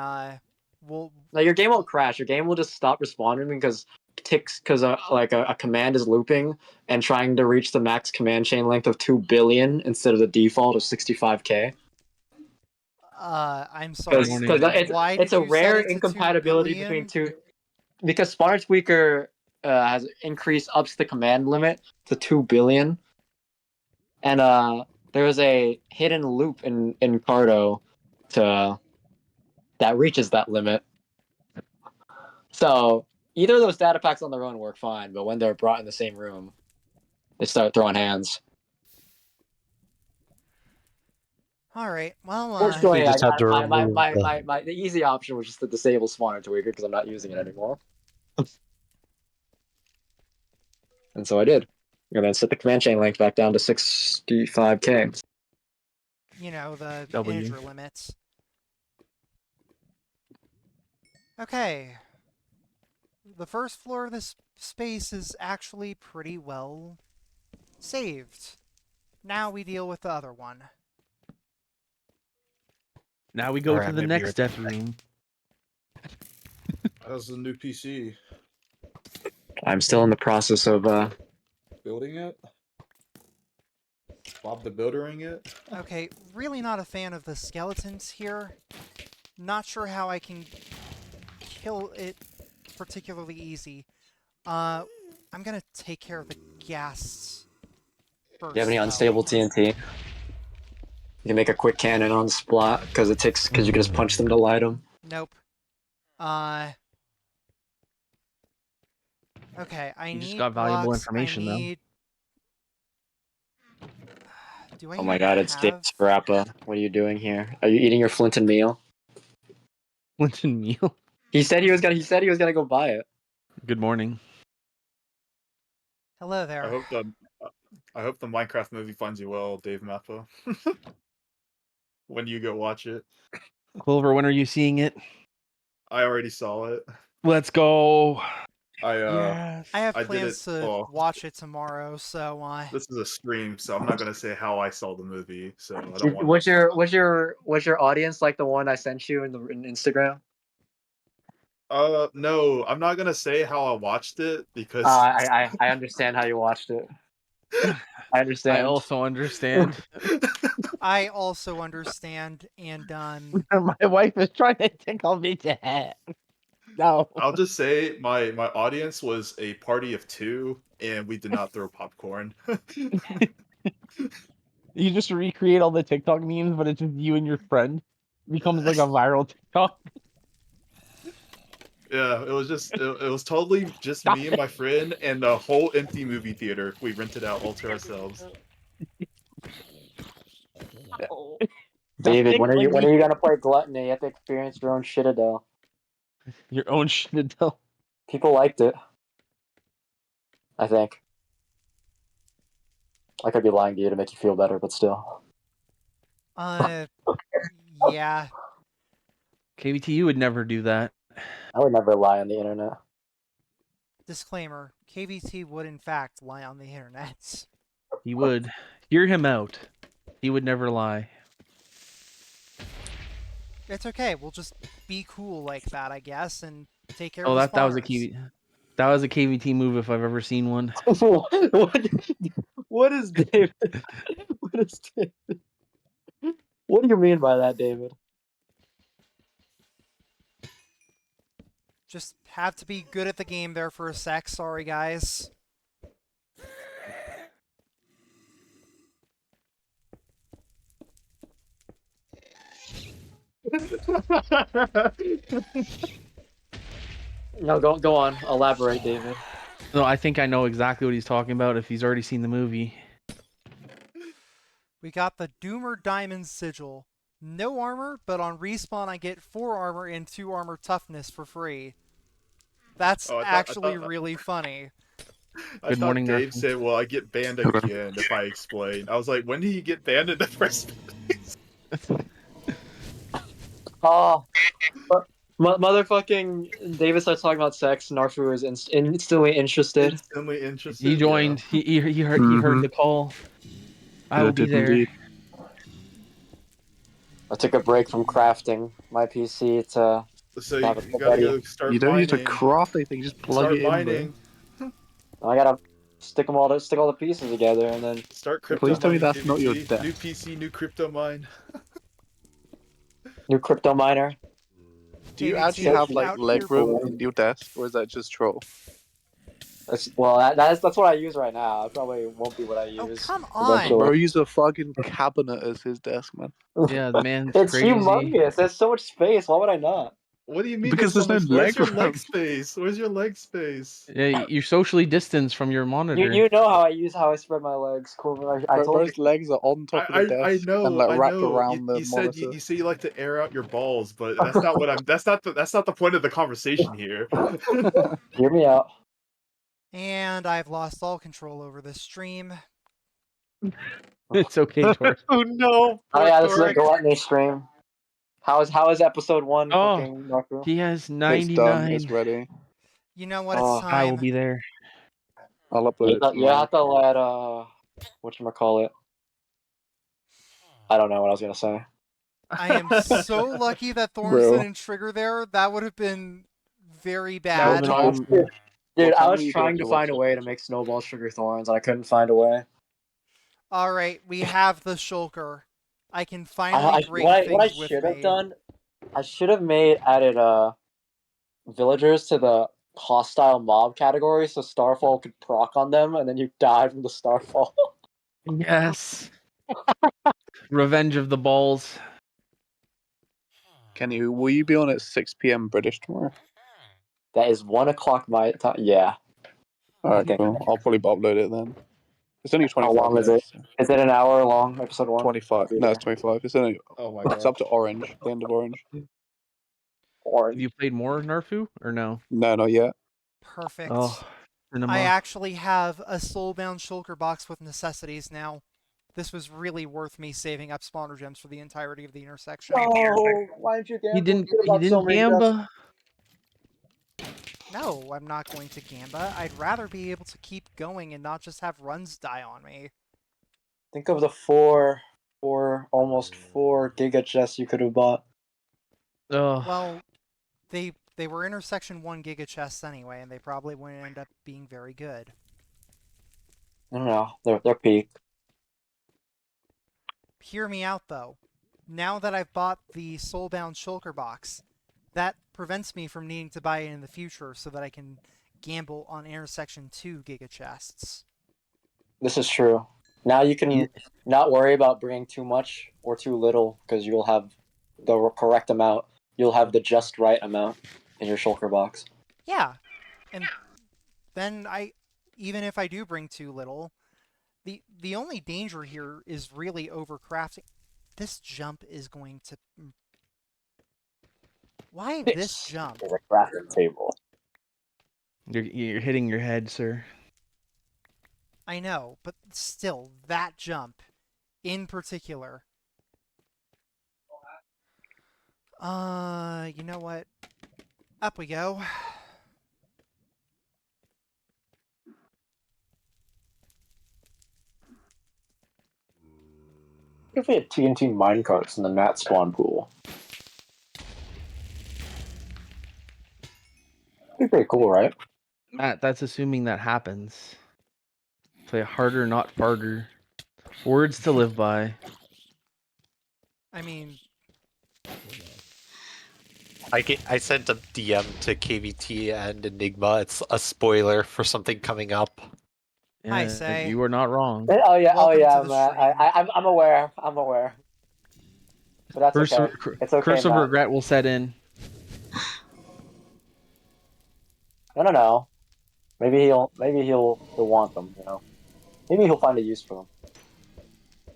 we'll. Like your game won't crash. Your game will just stop responding because a command is looping and trying to reach the max command chain length of 2 billion instead of the default of 65k. I'm sorry. Because Why it's did a you set rare it to 2 incompatibility between billion? two. Because Spawner Tweaker has increased ups the command limit to 2 billion, and there was a hidden loop in Cardo to that reaches that limit. So either of those data packs on their own work fine, but when they're brought in the same room, they start throwing hands. All right. Well, Fortunately, You just had to remove the easy option was just to disable Spawner Tweaker because I'm not using it anymore. And so I did. And then set the command chain length back down to 65k. the W. integer limits. Okay. The first floor of this space is actually pretty well saved. Now we deal with the other one. Now we go Alright, to the maybe next you're- death room. How's the new PC? I'm still in the process of Building it? Bob the Buildering it? Okay, really not a fan of the skeletons here. Not sure how I can kill it particularly easy. I'm gonna take care of the gas first. Do you have any though. unstable TNT? You can make a quick cannon on the spot because you can just punch them to light them. Nope. Okay, I You need just got valuable blocks, information, though. I need... Do I Oh my even god, it's Dave have... Scrappa. What are you doing here? Are you eating your Flinton meal? Clinton meal. He said he was gonna go buy it. Good morning. Hello there. I hope the Minecraft movie finds you well, Dave Mappa. When you go watch it. Clover, when are you seeing it? I already saw it. Let's go. I have I did plans it- to well, watch it tomorrow, so This is a stream, so I'm not gonna say how I saw the movie, so I don't want Was your audience like the one I sent you in Instagram? no, I'm not gonna say how I watched it because I understand how you watched it. I understand. I also understand. I also understand, and My wife is trying to tickle me to death. No. I'll just say my audience was a party of 2 and we did not throw popcorn. You just recreate all the TikTok memes, but it's just you and your friend. It becomes like a viral TikTok. Yeah, it was totally just me and my friend and the whole empty movie theater. We rented out all to ourselves. David, when are you gonna play Gluttony? You have to experience your own Citadel. Your own shit though. People liked it. I think. I could be lying to you to make you feel better, but still. yeah. KVTU would never do that. I would never lie on the internet. Disclaimer: KVT would in fact lie on the internet. He would. Hear him out. He would never lie. It's okay. We'll just be cool like that, I guess, and take care Oh, of the that was a spawners. that was a KVT move if I've ever seen one. What is David? What is David? What do you mean by that, David? Just have to be good at the game there for a sec. Sorry, guys. No, go on. Elaborate, David. No, I think I know exactly what he's talking about if he's already seen the movie. We got the Doomer Diamond Sigil. No armor, but on respawn I get 4 armor and 2 armor toughness for free. That's Oh, I actually thought- really funny. I Good thought morning, Dave Nerf. said, "Well, I get banned again if I explain." I was like, "When did he get banned in the first place?" Oh, motherfucking David starts talking about sex. Narfu is instantly interested. Instantly interested. He joined. Yeah. He heard the call. I will be there. I took a break from crafting my PC to So Have it you gotta ready. go start You don't mining. need to craft anything, just plug Start it in there. mining. I gotta stick all the pieces together and then Start crypto Please tell me mining, that's not your KBT. death. New PC, new crypto mine. new crypto miner. Do you KVT actually have out like here leg for- room in your desk, or is that just troll? That's what I use right now. It probably won't be what I Oh, use. come on! eventually. Bro, use a fucking cabinet as his desk, man. Yeah, the man's It's crazy. humongous. There's so much space. Why would I not? What do you mean? Because there's there's so no much- Where's leg your leg room. space? Where's your leg space? Yeah, you're socially distanced from your monitor. You know how I spread my legs. Cool. I told you. Bro's legs are on top of the I desk know, and like I wrapped know. around the You said monitor. you say you like to air out your balls, but that's not what I'm. That's not the point of the conversation here. Hear me out. And I've lost all control over this stream. It's okay, Tor. Oh no! Oh yeah, this is a Torix. gluttony stream. How is episode 1 Oh, fucking Narco? He has It's done. 99. It's ready. You know what? Oh, It's I will time. be there. I'll upload it You tomorrow. have to let whatchamacallit. I don't know what I was gonna say. I am so lucky that Thorns Bro. didn't trigger there. That would have been very That would've bad. been Time- awful. Dude, What I time was were you trying doing to your find a website way to also? make snowball sugar thorns, and I couldn't find a way. All right, we have the shulker. I can finally bring What I things with should have me. done, I should have added villagers to the hostile mob category, so Starfall could proc on them, and then you die from the Starfall. Yes. Revenge of the balls. Kenny, will you be on at 6 p.m. British tomorrow? That is 1 o'clock my time. Yeah. Alright, Okay. cool. I'll probably upload it then. It's only How 25 long is it? minutes. Is it an hour long? Episode 1. 25. No, it's 25. It's only. Oh my It's up to Orange. The end of Orange. Have you played more Narfu or no? No, not yet. Perfect. Oh, cinema. I actually have a soulbound shulker box with necessities now. This was really worth me saving up spawner gems for the entirety of the intersection. Oh, why didn't you gamble? He didn't. You could've He bought so didn't many gems. gamba. No, I'm not going to gamba. I'd rather be able to keep going and not just have runs die on me. Think of the almost 4 giga chests you could have bought. Oh, Well, they were intersection 1 giga chests anyway, and they probably wouldn't end up being very good. I don't know. They're peak. Hear me out though. Now that I've bought the soulbound shulker box, that prevents me from needing to buy it in the future so that I can gamble on intersection 2 giga chests. This is true. Now you can Yeah. not worry about bringing too much or too little because you'll have the correct amount. You'll have the just right amount in your shulker box. Yeah, and then even if I do bring too little, the only danger here is really overcrafting. This jump is going to. Why this jump? Is a crafting table. you're hitting your head, sir. I know, but still, that jump, in particular. You know what? Up we go. What if we had TNT minecarts in the mat spawn pool? That'd be pretty cool, right? Matt, that's assuming that happens. Play harder, not farther. Words to live by. I mean, I sent a DM to KVT and Enigma. It's a spoiler for something coming up. I Yeah, say. you are not wrong. Oh yeah, Welcome to the Matt. stream. I'm aware. I'm aware. But that's Curse, okay. It's okay, curse of Matt. regret will set in. No. Maybe he'll want them. You know. Maybe he'll find a use for them.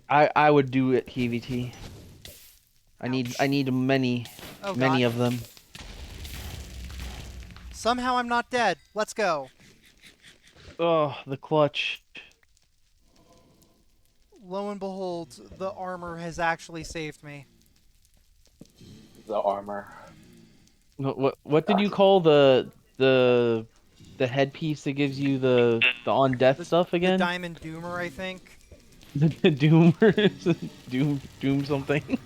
I would do it, KVT. I Ouch. need many Oh, many God. of them. Somehow I'm not dead. Let's go. Oh, the clutch. Lo and behold, the armor has actually saved me. The armor. What did you call the headpiece that gives you the on death stuff The again? Diamond Doomer, I think. The doom doom something.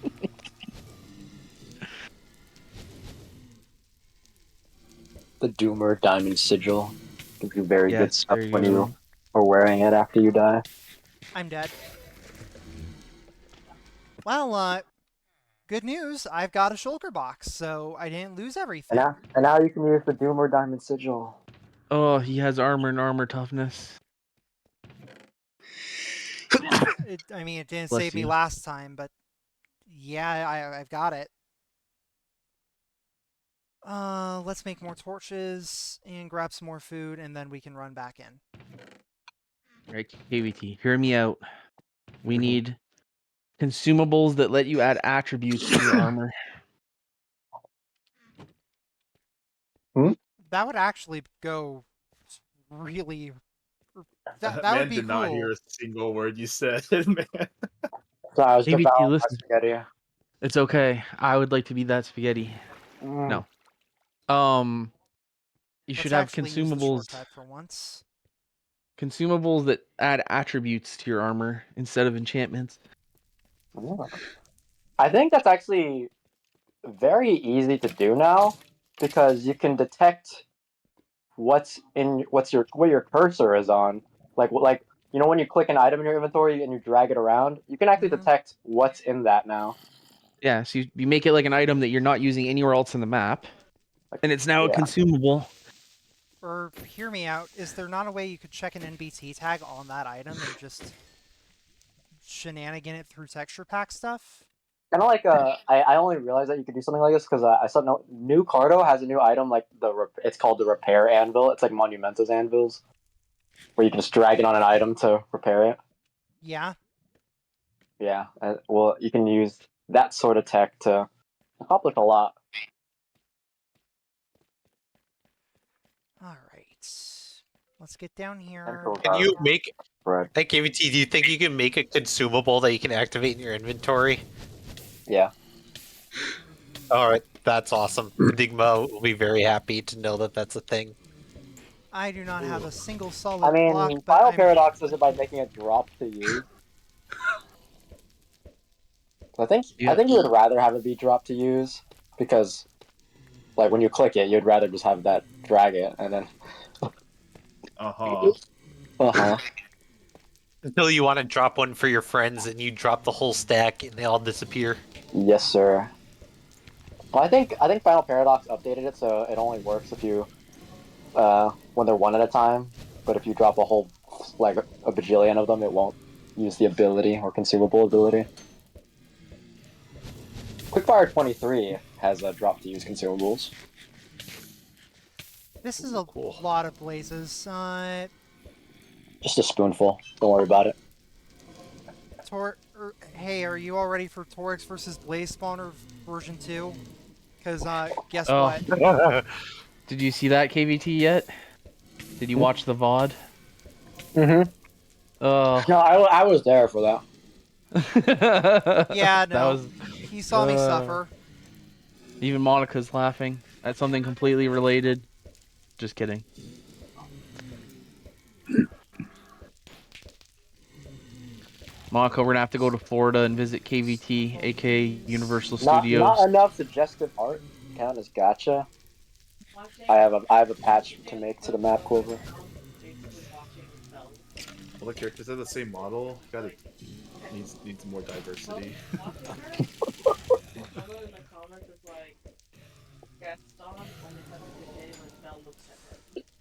The Doomer Diamond Sigil. Gives you very good Yes, stuff there you when go. you are wearing it after you die. I'm dead. Well, good news. I've got a shulker box, so I didn't lose everything. And now you can use the Doomer Diamond Sigil. Oh, he has armor and armor toughness. I mean, it didn't Bless save me you. last time, but yeah, I've got it. Let's make more torches and grab some more food, and then we can run back in. Right, KVT, hear me out. We need consumables that let you add attributes to your armor. That would actually go really. That Man would be did not cool. hear a single word you said, man. So I was KVT, devouring my listen. spaghetti. It's okay. I would like to be that spaghetti. Mm. No. You Let's should have actually use the consumables. shortcut for once. Consumables that add attributes to your armor instead of enchantments. Yeah. I think that's actually very easy to do now because you can detect what's where your cursor is on. Like when you click an item in your inventory and you drag it around, you can actually Mhm. detect what's in that now. Yeah, so you make it like an item that you're not using anywhere else in the map, and it's now a Yeah. consumable. Or hear me out. Is there not a way you could check an NBT tag on that item and just shenanigan it through texture pack stuff? Kind of like I only realized that you could do something like this because I saw new Cardo has a new item like it's called the repair anvil. It's like Monumento's anvils, where you can just drag it on an item to repair it. Yeah. Yeah, well, you can use that sort of tech to accomplish a lot. All right. Let's get down here. Central Can you make Right. like KVT? Do you think you can make a consumable that you can activate in your inventory? Yeah. All right, that's awesome. Enigma will be very happy to know that that's a thing. I do not have a single I solid block, mean, but Final I'm Paradox does it by making it drop to use. I think you would rather have it be drop to use because, like, when you click it, you'd rather just have that drag it and then. Uh-huh. Uh-huh. Until you want to drop one for your friends and you drop the whole stack and they all disappear. Yes, sir. Well, I think Final Paradox updated it so it only works if you when they're one at a time. But if you drop a whole like a bajillion of them, it won't use the ability or consumable ability. Quickfire 23 has a drop to use consumables. this is a Cool. lot of blazes. Just a spoonful. Don't worry about it. Hey, are you all ready for Torix versus Blaze Spawner version 2? Because guess Oh. what? Did you see that KVT yet? Did you watch the VOD? Mm-hmm. Oh. No, I was there for that. Yeah, That no. was He saw me suffer. even Monica's laughing at something completely related. Just kidding. Monaco, we're gonna have to go to Florida and visit KVT, aka Universal Studios. Not enough suggestive art count as gotcha. I have a patch to make to the map quiver. All the characters have the same model. Got it. Needs more diversity.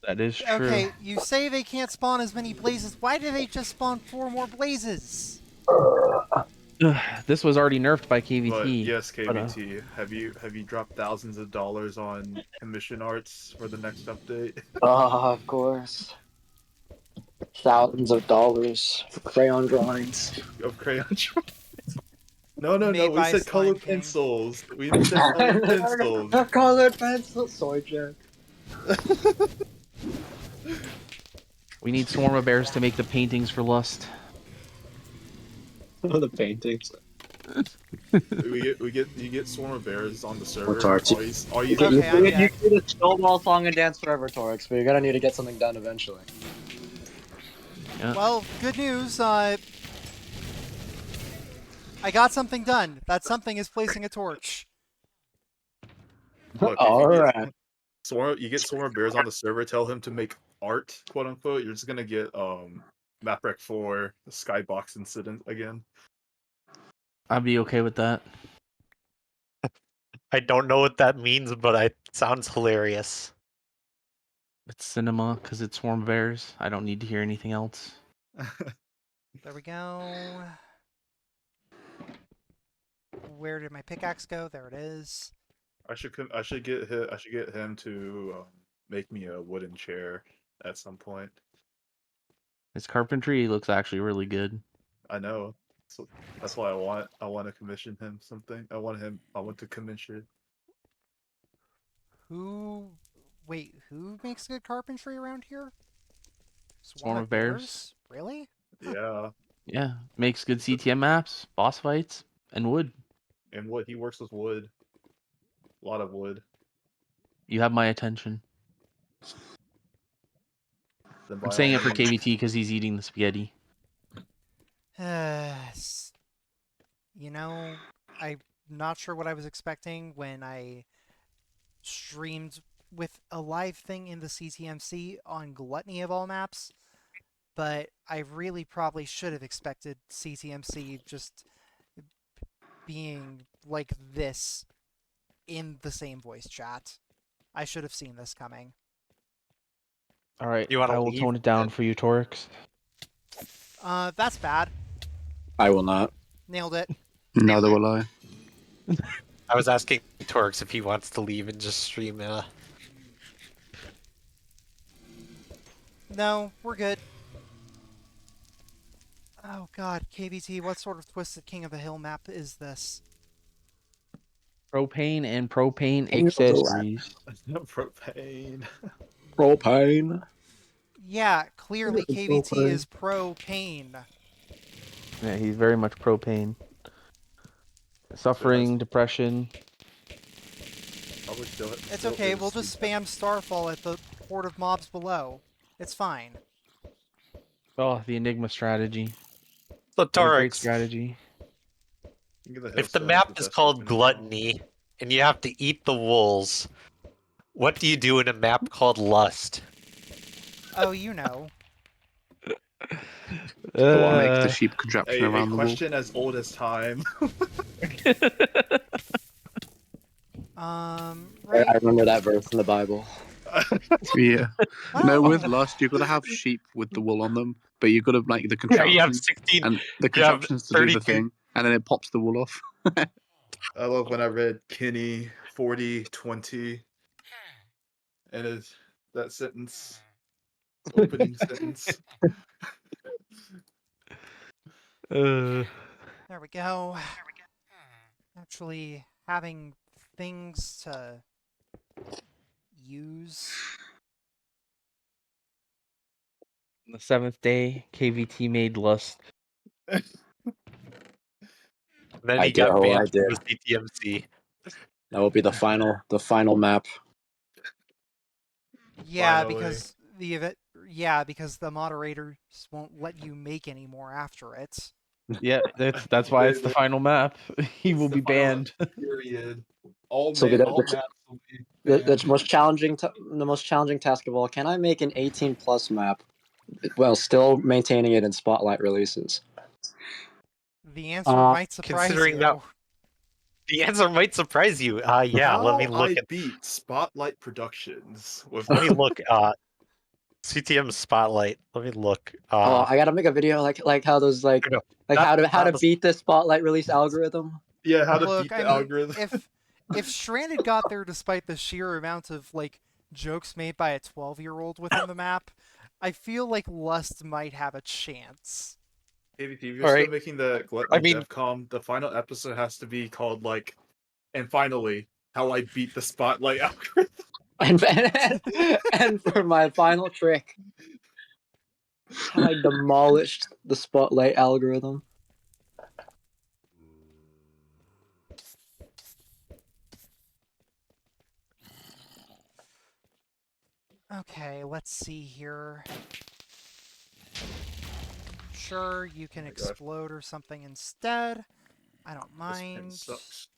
That is true. Okay, you say they can't spawn as many blazes. Why do they just spawn 4 more blazes? This was already nerfed by But KVT. yes, but, KBT, have you dropped thousands of dollars on commission arts for the next update? Of course. Thousands of dollars for crayon drawings. Of crayon drawings? No, no, no. Made We by said Slime colored King. pencils. We said colored pencils. Colored pencil, soy jack. We need Swarm of Bears to make the paintings for Lust. The paintings. You get Swarm of Bears on the server. Torix. All you Okay, I'm You dead. do the snowball song and dance forever, Torix, but you're gonna need to get something done eventually. Yeah. Well, good news. I got something done. That something is placing a torch. look, if you Alright. you get Swarm of Bears on the server, tell him to make art, quote unquote. You're just gonna get MapRec 4, the Skybox incident again. I'd be okay with that. I don't know what that means, but it sounds hilarious. It's cinema because it's Swarm of Bears. I don't need to hear anything else. There we go. Where did my pickaxe go? There it is. I should get him to make me a wooden chair at some point. His carpentry looks actually really good. I know. So that's why I want to commission him something. I want to commission. Who? Wait, who makes good carpentry around here? Swarm of Bears. Really? Yeah. Yeah, makes good CTM maps, boss fights, and wood. And what he works with wood. A lot of wood. You have my attention. Then I'm by saying all it for means, KVT because he's eating the spaghetti. You know, I'm not sure what I was expecting when I streamed with a live thing in the CTMC on Gluttony of all maps, but I really probably should have expected CTMC just being like this in the same voice chat. I should have seen this coming. All right, You want I to will leave? tone it down for you, Torix. That's bad. I will not. Nailed it. Neither will I. I was asking Torix if he wants to leave and just stream. No, we're good. Oh god, KBT, what sort of Twisted King of the Hill map is this? Propane and propane King of the land. accessories. Propane. Propane. Yeah, clearly It's KBT propane. is pro-pain. Yeah, he's very much propane. Suffering, depression. Probably It's okay, we'll just spam Starfall at the horde of mobs below. It's fine. Oh, the Enigma strategy. So What a great Torix, strategy. if the map is called Gluttony and you have to eat the wolves, what do you do in a map called Lust? Oh, you know. Make the sheep contraption A around the wall. question as old as time. I Right? remember that verse in the Bible. Yeah. Well, No, with Lust, you've got to have sheep with the wool on them, but you've got to make the Yeah, you have contraption 16. and the You have contraptions to do the 32. thing, and then it pops the wool off. I love when I read Kinney 40:20 and that sentence, opening sentence. Uh, there we go. Actually, having things to use. on the seventh day, KVT made Lust. Then I he did. got Oh, I banned did. from the CTMC. That will be the final map. Yeah, Finally. because the event. Yeah, because the moderators won't let you make any more after it. Yeah, that's why it's the final map. He It's will the be final banned. Period. All So maps will be banned. the most challenging, the most challenging task of all. Can I make an 18+ map, while still maintaining it in Spotlight releases? The answer might surprise Considering you. that the answer might surprise you. Yeah, let me How look I at. beat Spotlight Productions with Let me look. CTM Spotlight. Let me look. I gotta make a video like how those like No, how to not the- beat the Spotlight release algorithm. yeah, how to Look, beat I the mean, algorithm. if Stranded got there despite the sheer amount of like jokes made by a 12-year-old within the map, I feel like Lust might have a chance. AVP, if you're All still right. making the I Gluttony mean- DevCom, the final episode has to be called like, and finally, how I beat the Spotlight algorithm. And for my final trick, how I demolished the Spotlight algorithm. Okay, let's see here. Sure, you can Oh my gosh. explode or something instead. I don't This pin mind. sucks.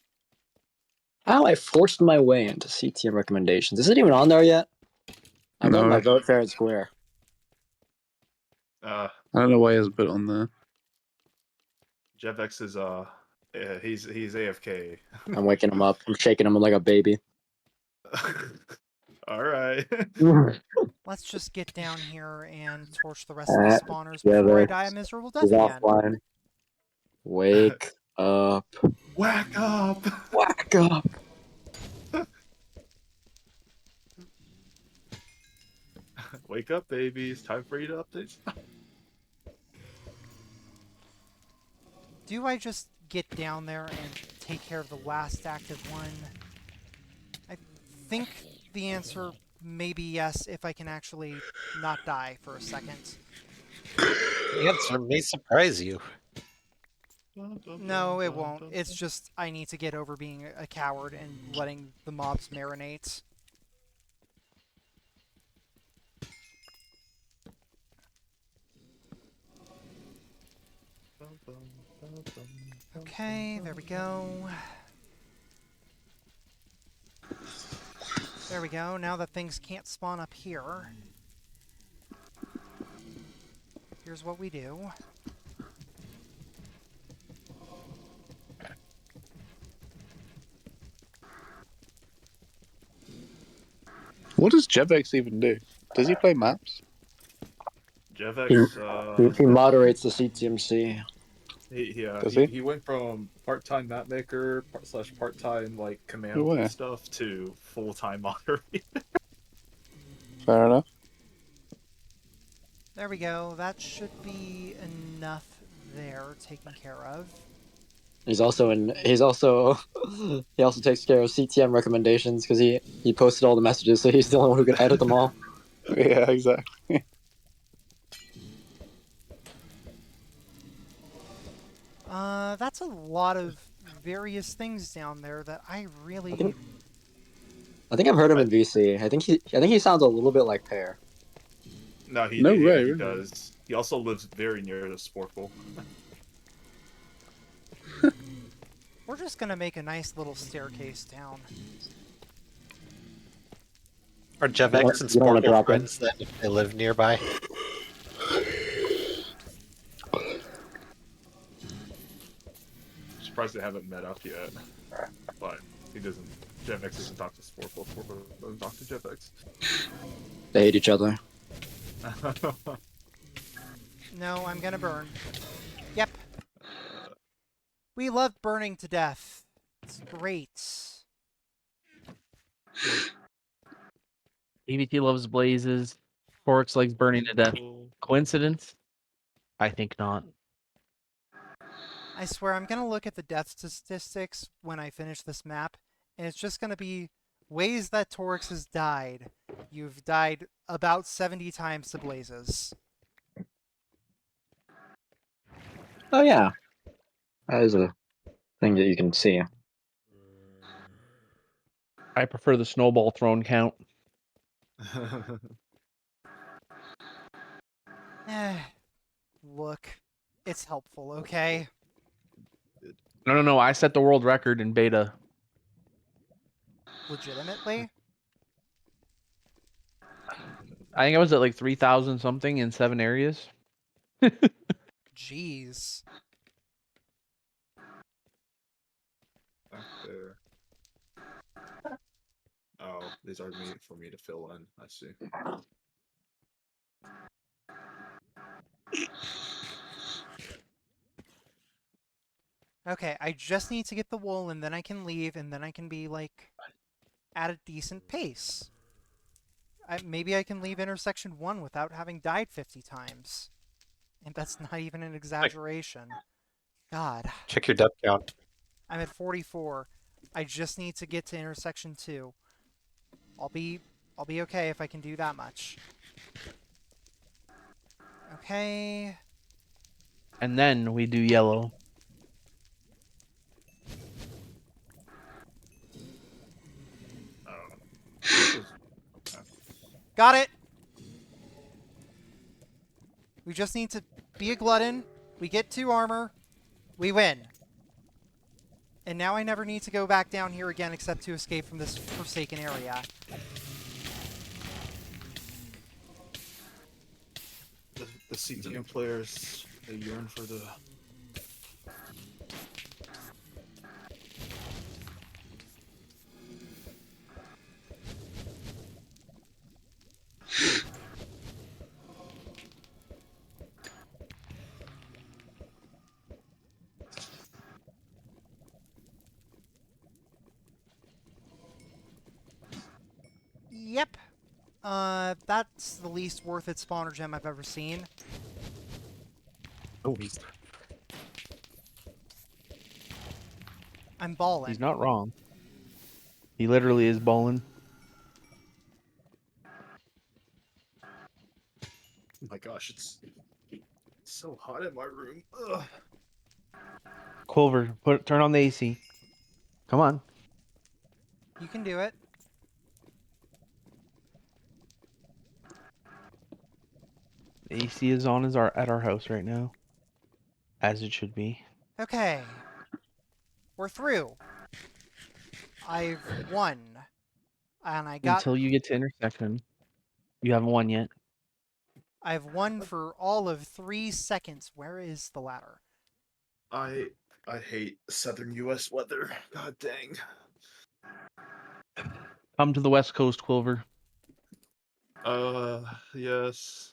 How I forced my way into CTM recommendations. Is it even on there yet? I've done my No. vote fair and square. I don't know why he hasn't put it on there. JevX is he's AFK. I'm waking him up. I'm shaking him like a baby. All right. Let's just get down here and torch the rest of the spawners before I together. die a miserable death He's again. offline. Wake up. Whack up. Whack up. Wake up, baby. It's time for you to update. Do I just get down there and take care of the last active one? I think the answer may be yes if I can actually not die for a second. The answer may surprise you. No, it won't. It's just I need to get over being a coward and letting the mobs marinate. Okay, there we go. There we go. Now that things can't spawn up here, here's what we do. What does Jevex even do? Does he play maps? Jevex, He moderates the CTMC. Does he? he went from part-time map maker slash part-time like No command way. stuff to full-time moderator. Fair enough. There we go. That should be enough there taken care of. He also he also takes care of CTM recommendations because he posted all the messages, so he's the only one who can edit them all. Yeah, exactly. That's a lot of various things down there that I really... I think I've heard him in VC. I think he sounds a little bit like Pear. No, he No yeah, way, he really? does. He also lives very near the Sporkle. We're just gonna make a nice little staircase down. Are Jevex and You don't wanna Sporkle drop him. friends then if they live nearby? Surprised they haven't met up yet. But he doesn't. Jevex doesn't talk to Sporkle. Sporkle doesn't talk to Jevex. They hate each other. No, I'm gonna burn. Yep. We love burning to death. It's great. EBT loves blazes. Torix likes burning to death. Coincidence? I think not. I swear, I'm gonna look at the death statistics when I finish this map, and it's just gonna be ways that Torix has died. You've died about 70 times to blazes. Oh yeah, that is a thing that you can see. I prefer the snowball thrown count. Eh, look, it's helpful, okay? No. I set the world record in beta. Legitimately? I think I was at like 3,000 something in 7 areas. Jeez. Back there. Oh, these are for me to fill in. I see. Okay, I just need to get the wool, and then I can leave, and then I can be, like, at a decent pace. Maybe I can leave intersection 1 without having died 50 times. And that's not even an exaggeration. God. Check your death count. I'm at 44. I just need to get to intersection 2. I'll be okay if I can do that much. Okay. And then we do yellow. Okay. Got it! We just need to be a glutton. We get 2 armor. We win. And now I never need to go back down here again except to escape from this forsaken area. The CTM players, they yearn for the... Yep. That's the least worth it spawner gem I've ever seen. Oh, I'm balling. He's not wrong. He literally is balling. Oh my gosh, it's so hot in my room. Ugh. Quilver, turn on the AC. Come on. You can do it. The AC is on at our house right now. As it should be. Okay. We're through. I've won. And I got... Until you get to intersection. You haven't won yet. I've won for all of 3 seconds. Where is the ladder? I hate southern U.S. weather. God dang. Come to the West Coast, Quilver. Yes.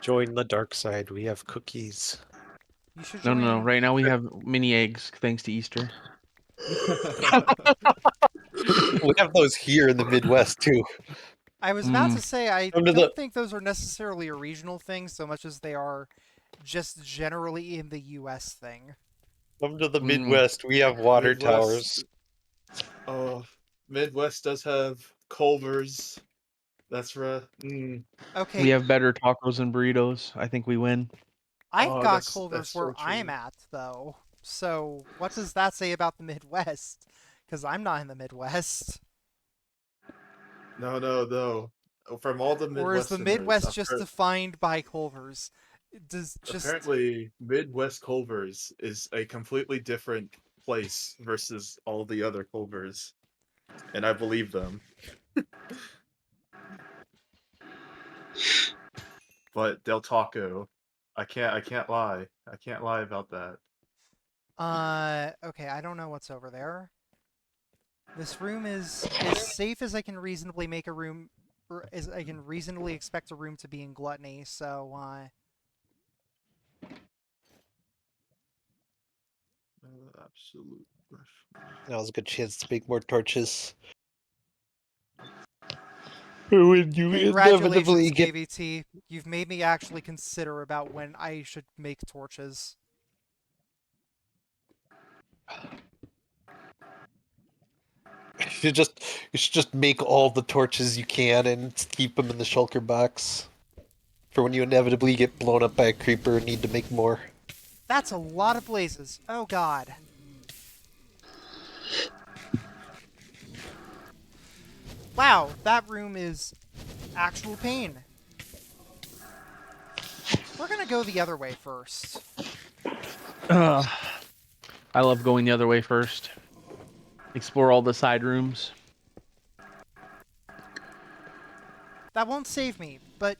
Join the dark side. We have cookies. You should No, join... no, no. Right now we have mini eggs thanks to Easter. We have those here in the Midwest too. I was about to say, I Come to don't think those are necessarily a regional thing so much as they are just generally in the U.S. thing. Come to the Midwest. We have water Midwest. towers. Oh, Midwest does have Culver's. That's right. Okay, We have better tacos and burritos. I think we win. I've Oh, got that's Culver's so where I'm true. at, though. So what does that say about the Midwest? Because I'm not in the Midwest. No. From all the Or is the Midwesterners, Midwest just defined by Culver's? Does just... apparently Midwest Culver's is a completely different place versus all the other Culver's, and I believe them. But Del Taco, I can't lie. I can't lie about that. Okay, I don't know what's over there. This room is as safe as I can reasonably make a room, or as I can reasonably expect a room to be in Gluttony, so, Absolute. That was a good chance to make more torches. When you Congratulations, inevitably get KVT. You've made me actually consider about when I should make torches. you should just make all the torches you can and keep them in the shulker box for when you inevitably get blown up by a creeper and need to make more. That's a lot of blazes. Oh, God. Wow, that room is actual pain. We're gonna go the other way first. I love going the other way first. Explore all the side rooms. That won't save me, but...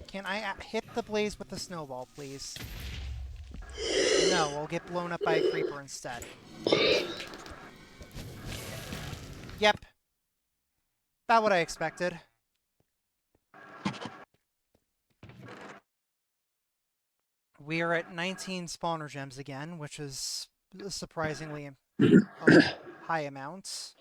Can I hit the blaze with the snowball, please? No, I'll get blown up by a creeper instead. Yep. About what I expected. We are at 19 spawner gems again, which is surprisingly a high amount.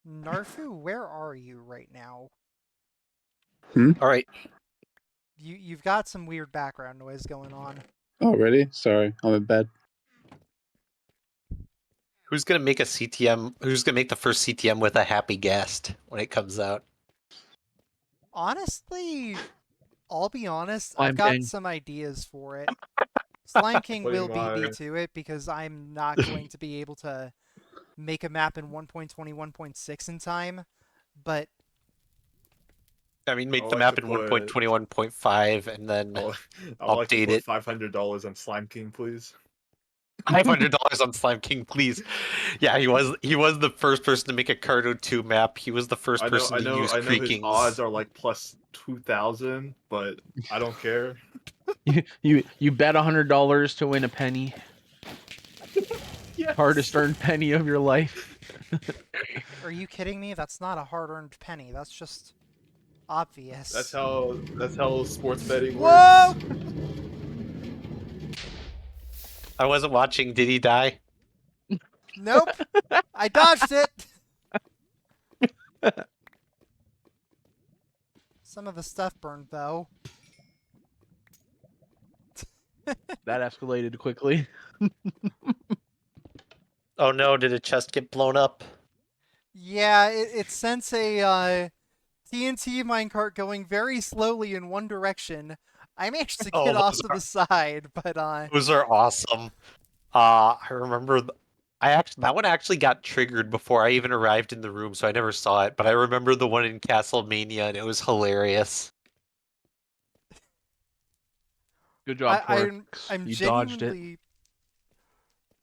Narfu, where are you right now? All right. You've got some weird background noise going on. Oh, really? Sorry, I'm in bed. Who's gonna make a CTM? Who's gonna make the first CTM with a happy guest when it comes out? Honestly, I'll be honest, I've Slime got King. some ideas for it. Slime King What will am beat me I? to it because I'm not going to be able to make a map in 1.21.6 in time, but I mean, make I the like map to in put- 1.21.5 and then I like to update put it. $500 on Slime King, please. $500 on Slime King, please. Yeah, he was the first person to make a Cardo 2 map. He was the first person to use I know his odds creakings. are like plus 2,000, but I don't care. You bet $100 to win a penny. Yes. Hardest earned penny of your life. are you kidding me? That's not a hard-earned penny. That's just obvious. That's how sports betting Whoa! works. I wasn't watching. Did he die? Nope. I dodged it. Some of the stuff burned though. That escalated quickly. Oh no, did a chest get blown up? Yeah, it sends a TNT minecart going very slowly in one direction, I managed to Oh, get off those to are- the side, but Those are awesome. I remember that one actually got triggered before I even arrived in the room, so I never saw it. But I remember the one in Castlemania, and it was hilarious. Good job, I'm Torix. I'm You dodged it. genuinely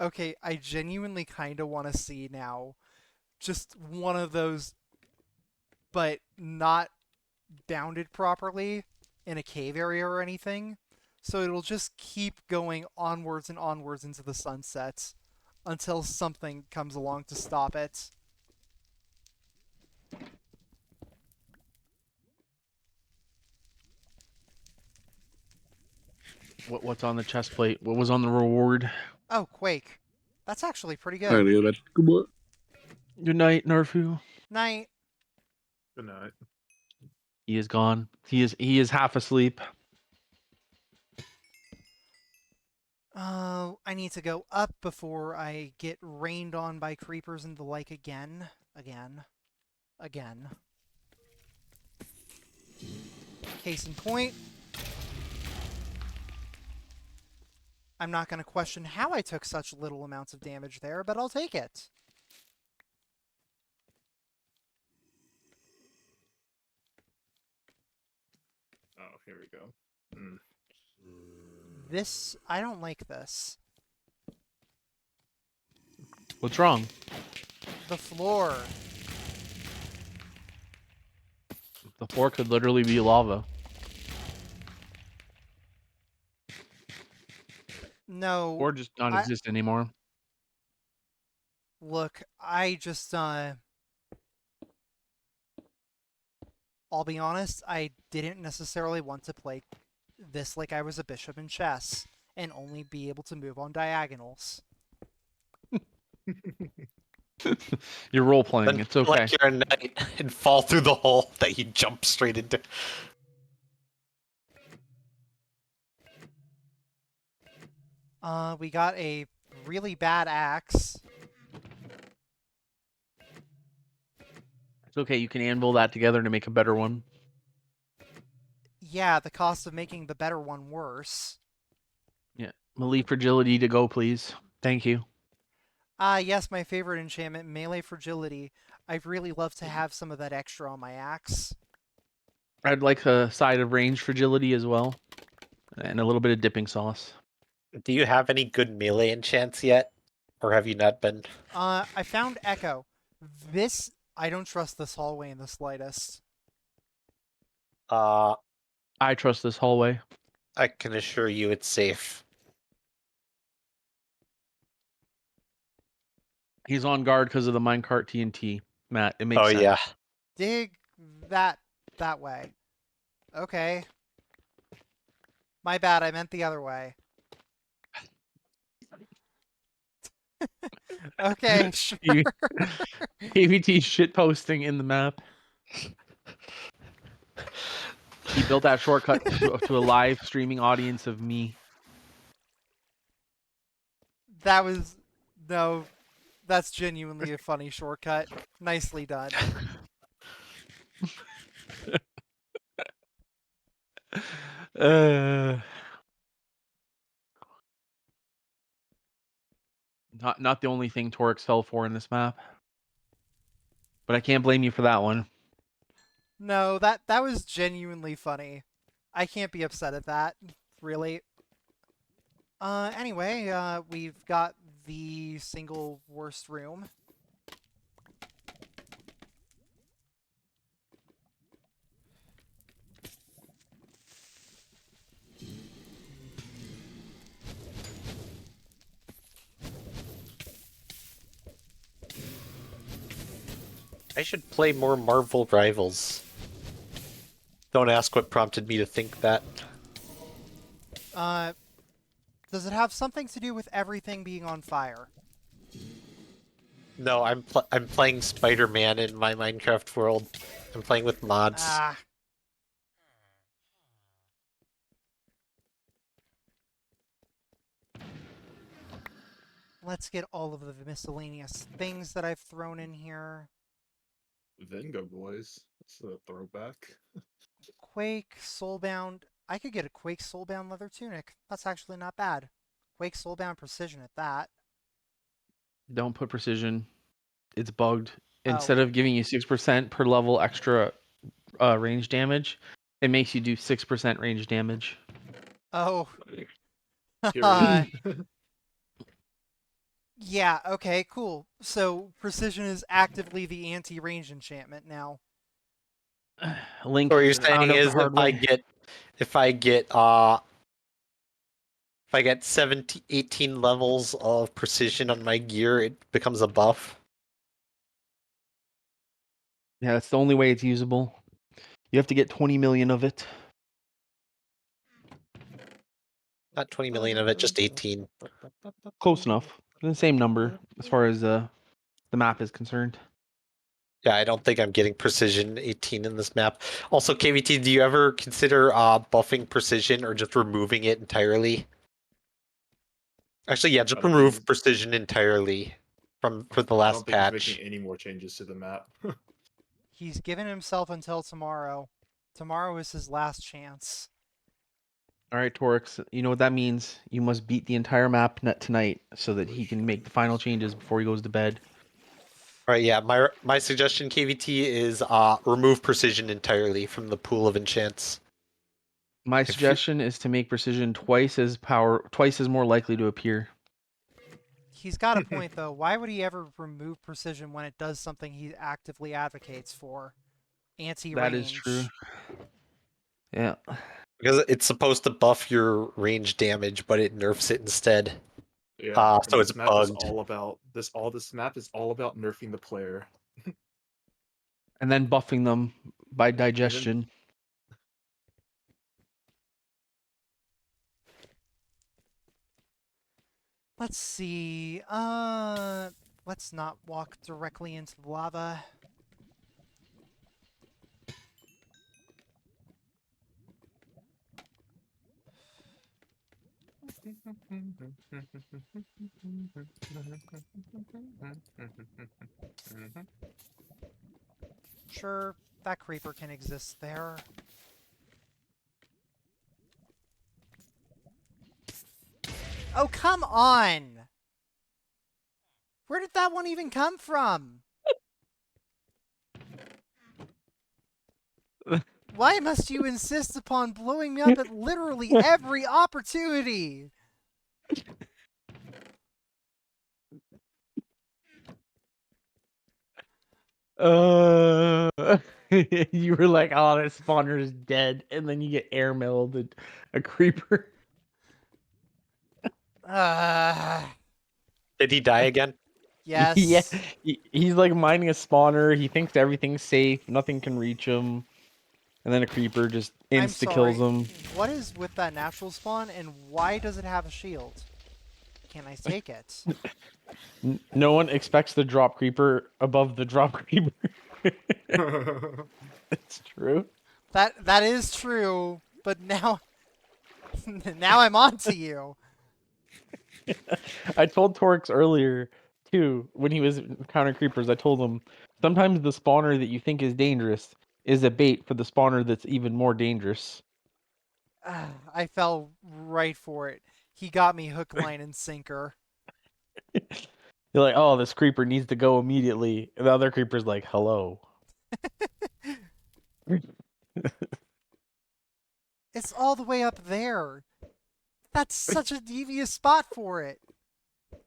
okay. I genuinely kind of want to see now, just one of those, but not bounded properly in a cave area or anything. So it'll just keep going onwards and onwards into the sunset until something comes along to stop it. What's on the chest plate? What was on the reward? Oh, Quake. That's actually pretty I good. knew that. Goodbye. Good night, Narfu. Night. Good night. He is gone. He is half asleep. I need to go up before I get rained on by creepers and the like again. Again. Case in point, I'm not going to question how I took such little amounts of damage there, but I'll take it. Oh, here we go. Mm. I don't like this. What's wrong? The floor. The floor could literally be lava. No. Or just not I- exist anymore. Look, I just, I'll be honest, I didn't necessarily want to play this like I was a bishop in chess and only be able to move on diagonals. You're role playing. Then It's okay. like you're a knight and fall through the hole that you jump straight into. We got a really bad axe. It's okay. You can anvil that together to make a better one. Yeah, the cost of making the better one worse. Yeah. Melee fragility to go, please. Thank you. Yes, my favorite enchantment, melee fragility. I'd really love to have some of that extra on my axe. I'd like a side of range fragility as well. And a little bit of dipping sauce. Do you have any good melee enchants yet? Or have you not been? I found Echo. I don't trust this hallway in the slightest. I I trust this hallway. can assure you it's safe. He's on guard because of the minecart TNT. Matt, it makes Oh sense. yeah. Dig that way. Okay. My bad, I meant the other way. Okay, sure. AVT shit posting in the map. He built that shortcut to a live streaming audience of me. That was... No, that's genuinely a funny shortcut. Nicely done. Uh, not the only thing Torix fell for in this map. But I can't blame you for that one. No, that was genuinely funny. I can't be upset at that, really. Anyway, we've got the single worst room. I should play more Marvel Rivals. Don't ask what prompted me to think that. Does it have something to do with everything being on fire? No, I'm playing Spider-Man in my Minecraft world. I'm playing with mods. Ah. Let's get all of the miscellaneous things that I've thrown in here. Venga boys. It's a throwback. Quake, Soulbound. I could get a Quake Soulbound leather tunic. That's actually not bad. Quake Soulbound precision at that. Don't put precision. It's bugged. Oh. Instead of giving you 6% per level extra range damage, it makes you do 6% range damage. Oh. Period. Yeah, okay, cool. So precision is actively the anti-range enchantment now. Link So what you're found saying out the is hard way. if I get 17, 18 levels of precision on my gear, it becomes a buff. Yeah, that's the only way it's usable. You have to get 20 million of it. Not 20 million of it, just 18. Close enough. The same number as far as the map is concerned. Yeah, I don't think I'm getting precision 18 in this map. Also, KVT, do you ever consider buffing precision or just removing it entirely? Actually, yeah, just I don't remove think precision entirely for the I last don't think he's patch. making any more changes to the map. He's given himself until tomorrow. Tomorrow is his last chance. All right, Torix, you know what that means. You must beat the entire map tonight so that he can make the final changes before he goes to bed. All right, yeah, my suggestion, KVT, is remove precision entirely from the pool of enchants. My If you- suggestion is to make precision twice as more likely to appear. He's got a point, though. Why would he ever remove precision when it does something he actively advocates for? Anti-range. That is true. Yeah. Because it's supposed to buff your range damage, but it nerfs it instead. Yeah, and So it's this map is bugged. all about this map is all about nerfing the player. And then buffing them by digestion. Let's see. Let's not walk directly into the lava. Sure, that creeper can exist there. Oh, come on! Where did that one even come from? Why must you insist upon blowing me up at literally every opportunity? You were like, oh, this spawner is dead, and then you get air mailed a creeper. Did he die again? Yeah, Yes. he's like mining a spawner. He thinks everything's safe, nothing can reach him, and then a creeper just I'm insta kills sorry. him. What is with that natural spawn, and why does it have a shield? Can I take it? No one expects the drop creeper above the drop creeper. It's true. That is true, but now now I'm on to you. I told Torix earlier too when he was encountering creepers. I told him sometimes the spawner that you think is dangerous is a bait for the spawner that's even more dangerous. I fell right for it. He got me hook, line, and sinker. You're like, oh, this creeper needs to go immediately. And the other creeper's like, hello. It's all the way up there. That's such a devious spot for it.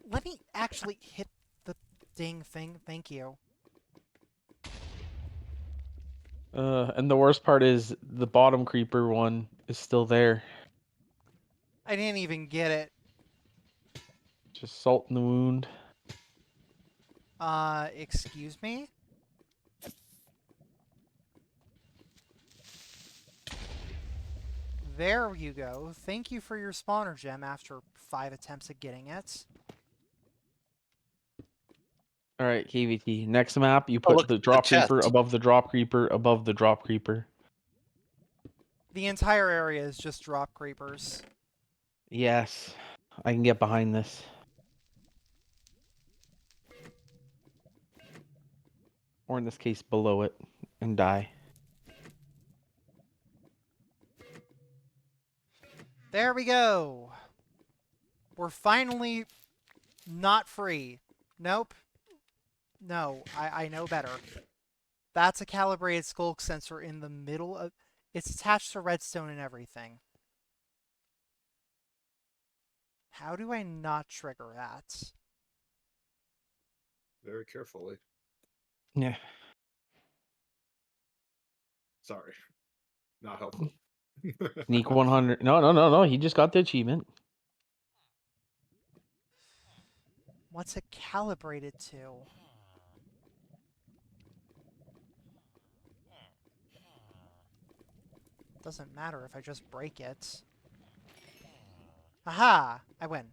Let me actually hit the dang thing. Thank you. And the worst part is the bottom creeper one is still there. I didn't even get it. Just salt in the wound. Excuse me? There you go. Thank you for your spawner gem after 5 attempts at getting it. All right, KVT. Next map, you Oh, put look, the the drop creeper chest. above the drop creeper above the drop creeper. The entire area is just drop creepers. Yes, I can get behind this. Or in this case, below it, and die. There we go. We're finally not free. Nope. No, I know better. That's a calibrated skulk sensor in the middle of... It's attached to redstone and everything. How do I not trigger that? Very carefully. Yeah. Sorry. Not helpful. Sneak 100. No. He just got the achievement. What's it calibrated to? Doesn't matter if I just break it. Aha! I win.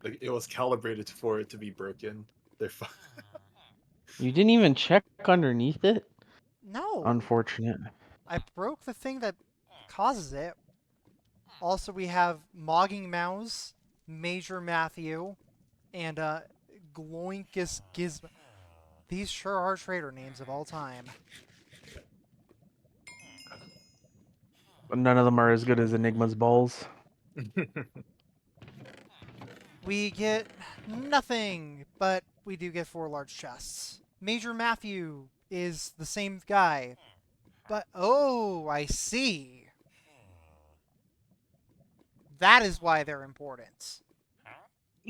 It was calibrated for it to be broken. They're fine. You didn't even check underneath it? No! Unfortunate. I broke the thing that causes it. Also, we have Mogging Mouse, Major Matthew, and Gloinkus Gizmo. These sure are traitor names of all time. None of them are as good as Enigma's balls. We get nothing, but we do get 4 large chests. Major Matthew is the same guy. But, oh, I see. That is why they're important.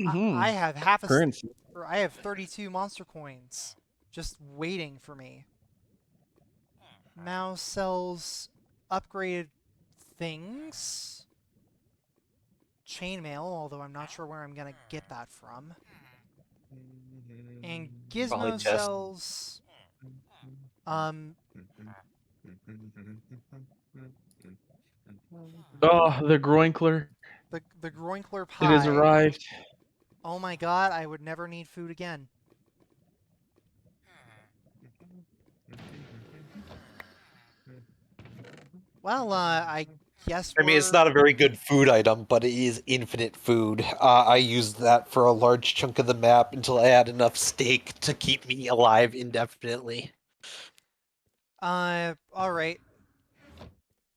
I have half a... Currency. Or I have 32 monster coins just waiting for me. Mouse sells upgraded things. Chainmail, although I'm not sure where I'm gonna get that from. And Probably Gizmo just- sells Oh, the Groinkler. the Groinkler It pie. has arrived. Oh my god, I would never need food again. Well, I guess I mean, it's we're- not a very good food item, but it is infinite food. I used that for a large chunk of the map until I had enough steak to keep me alive indefinitely. alright.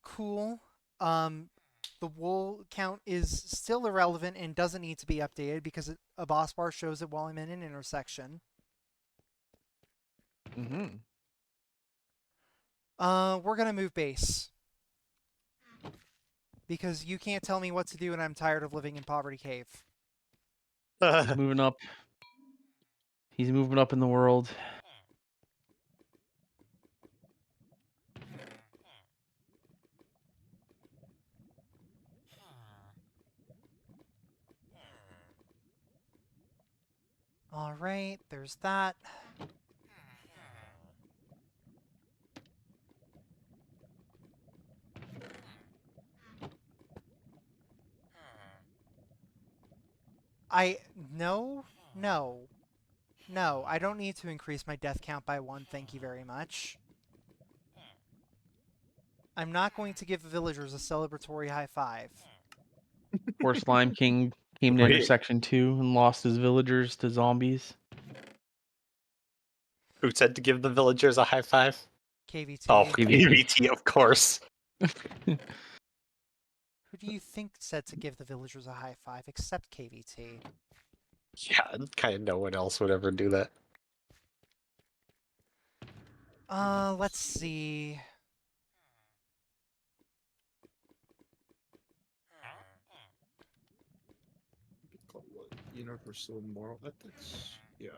Cool. The wool count is still irrelevant and doesn't need to be updated because a boss bar shows it while I'm in an intersection. Mm-hmm. We're gonna move base. Because you can't tell me what to do and I'm tired of living in Poverty Cave. He's moving up. He's moving up in the world. Alright, there's that. No, I don't need to increase my death count by 1, thank you very much. I'm not going to give the villagers a celebratory high five. Poor Slime King came to Wait. intersection 2 and lost his villagers to zombies. Who said to give the villagers a high five? KVT. Oh, KVT. KVT, of course. Who do you think said to give the villagers a high five except KVT? Yeah, kind of no one else would ever do that. Let's see. Called what? Universal moral ethics? Yeah.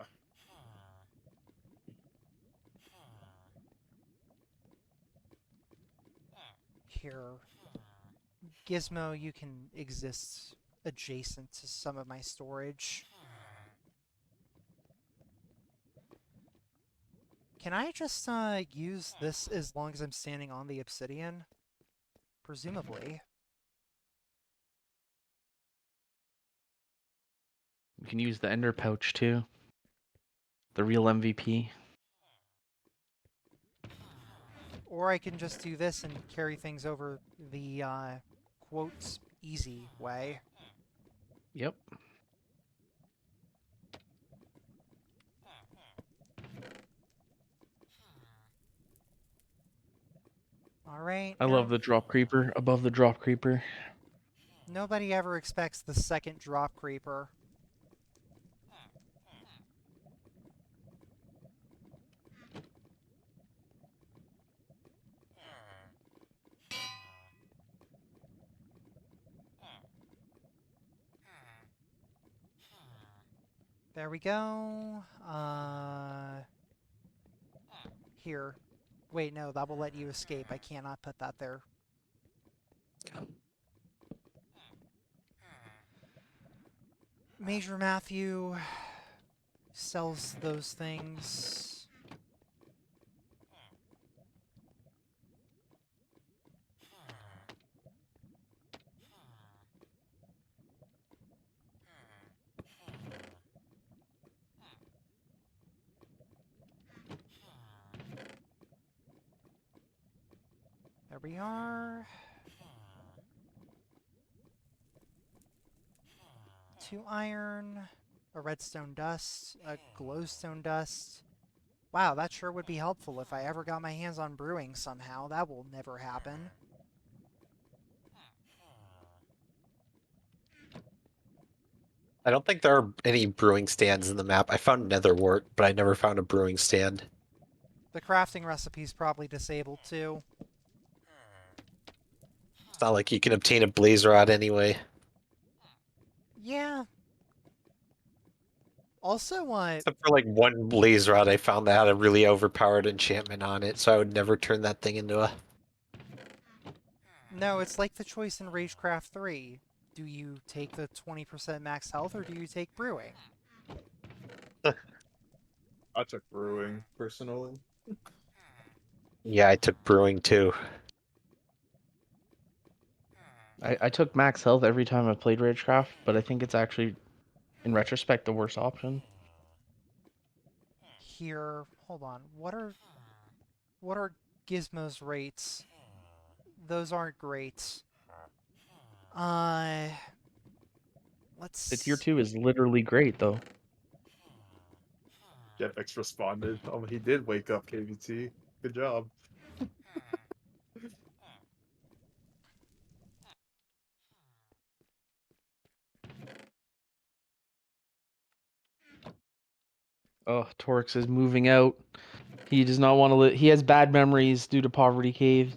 Here. Gizmo, you can exist adjacent to some of my storage. Can I just use this as long as I'm standing on the obsidian? Presumably. You can use the Ender Pouch too. The real MVP. Or I can just do this and carry things over the, quotes, easy way. Yep. All right. I love the drop creeper above the drop creeper. Nobody ever expects the second drop creeper. There we go. Here. Wait, no, that will let you escape. I cannot put that there. Major Matthew sells those things. There we are. 2 iron, a redstone dust, a glowstone dust. Wow, that sure would be helpful if I ever got my hands on brewing somehow. That will never happen. I don't think there are any brewing stands in the map. I found nether wart, but I never found a brewing stand. The crafting recipe's probably disabled too. It's not like you can obtain a blaze rod anyway. Yeah. Also, Except for like one blaze rod I found that had a really overpowered enchantment on it, so I would never turn that thing into a... no, it's like the choice in Ragecraft 3. Do you take the 20% max health or do you take brewing? I took brewing personally. Yeah, I took brewing too. I took max health every time I played Ragecraft, but I think it's actually, in retrospect, the worst option. Here, hold on. What are Gizmo's rates? Those aren't great. Let's... The tier 2 is literally great, though. Jetix responded. Oh, he did wake up, KVT. Good job. Oh, Torix is moving out. He does not want to live. He has bad memories due to Poverty Cave.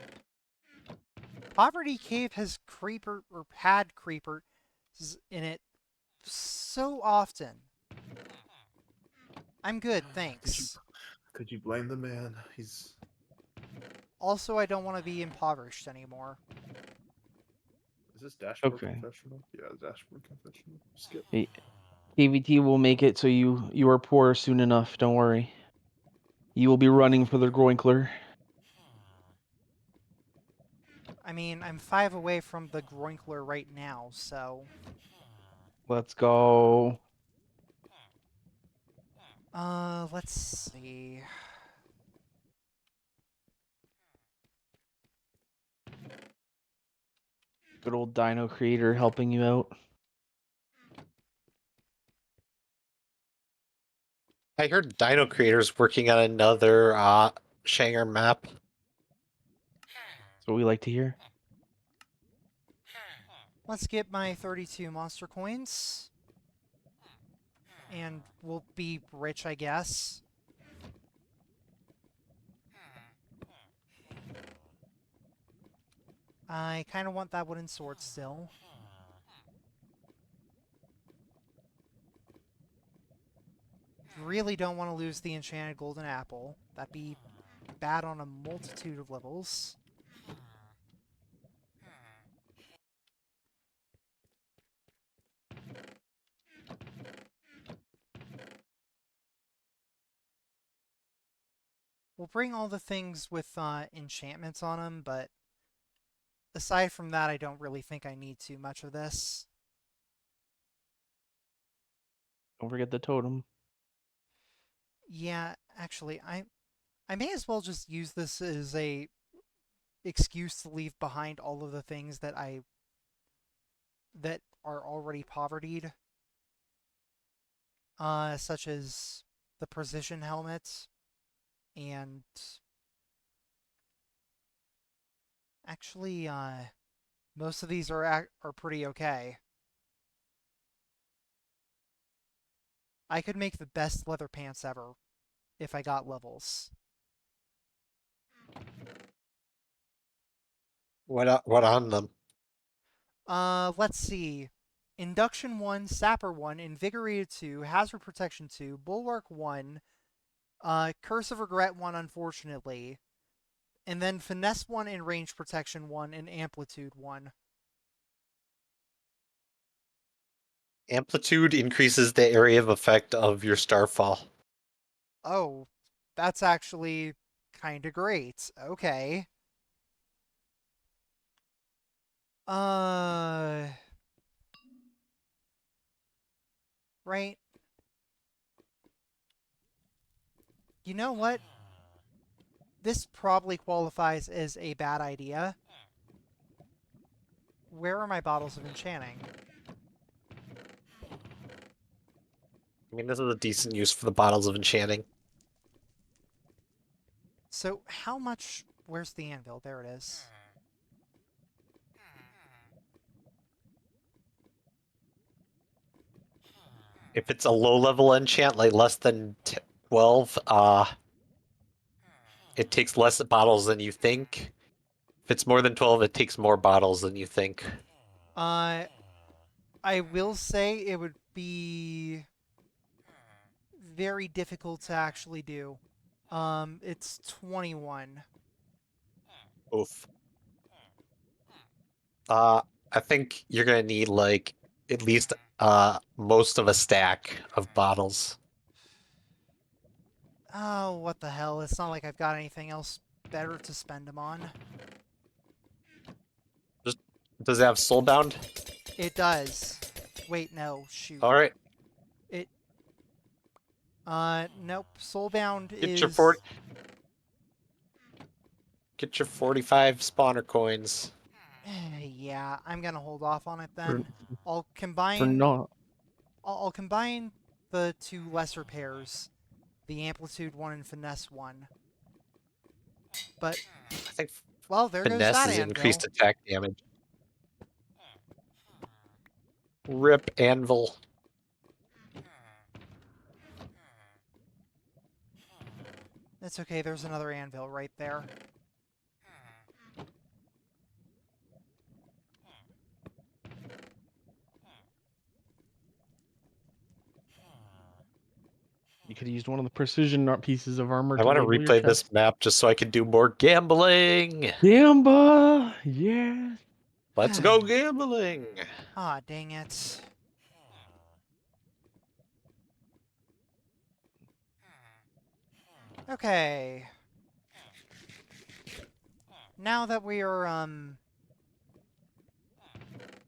Poverty Cave has creeper or had creeper in it so often. I'm good, thanks. Could you blame the man? He's... Also, I don't want to be impoverished anymore. Is this dashboard Okay. confessional? Yeah, dashboard confessional. Skip. KVT will make it so you are poor soon enough. Don't worry. You will be running for the Groinkler. I mean, I'm 5 away from the Groinkler right now, so... Let's go. Let's see... Good old Dino Creator helping you out. I heard Dino Creator's working on another Shanger map. That's what we like to hear. Let's get my 32 monster coins. And we'll be rich, I guess. I kind of want that wooden sword still. Really don't want to lose the enchanted golden apple. That'd be bad on a multitude of levels. We'll bring all the things with enchantments on them, but aside from that, I don't really think I need too much of this. Don't forget the totem. Yeah, actually, I may as well just use this as a excuse to leave behind all of the things that are already povertied. Such as the precision helmet and Actually, most of these are pretty okay. I could make the best leather pants ever if I got levels. What on them? Let's see. Induction 1, Sapper 1, Invigorated 2, Hazard Protection 2, Bulwark 1, Curse of Regret 1, unfortunately, and then Finesse 1 and Range Protection 1 and Amplitude 1. Amplitude increases the area of effect of your starfall. Oh, that's actually kind of great. Okay. Uh, right. You know what? This probably qualifies as a bad idea. Where are my bottles of enchanting? I mean, this is a decent use for the bottles of enchanting. So, how much... Where's the anvil? There it is. If it's a low-level enchant, like less than 12, it takes less bottles than you think. If it's more than 12, it takes more bottles than you think. I will say it would be very difficult to actually do. It's 21. Oof. I think you're gonna need like at least most of a stack of bottles. Oh, what the hell. It's not like I've got anything else better to spend them on. Does it have soulbound? It does. Wait, no. Shoot. All right, It... Nope. Soulbound get your is... 40. Get your 45 spawner coins. Yeah, I'm gonna hold off on it For, then. I'll for combine... not. I'll combine the two lesser pairs. The Amplitude 1 and Finesse 1. But, I think well, there goes finesse that is anvil. increased attack damage. Rip anvil. It's okay, there's another anvil right there. You could have used one of the precision pieces of armor I to want to label your replay this chest. map just so I can do more gambling. Gamba! Yeah. Let's go gambling. Ah, dang it. Okay. Now that we are,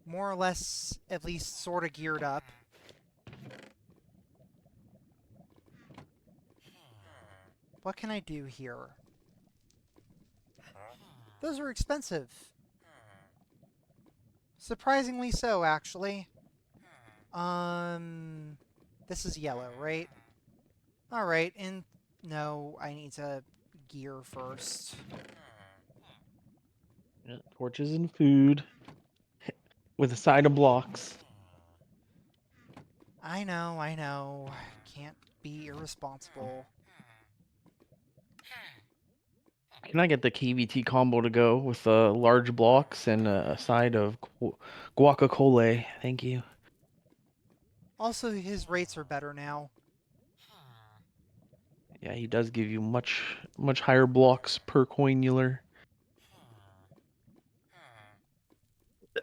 more or less, at least sort of geared up. What can I do here? Those are expensive. Surprisingly so, actually. This is yellow, right? Alright, and no, I need to gear first. Yeah, torches and food. With a side of blocks. I know. Can't be irresponsible. Can I get the KVT combo to go with large blocks and a side of guacamole? Thank you. Also, his rates are better now. Yeah, he does give you much higher blocks per coinular.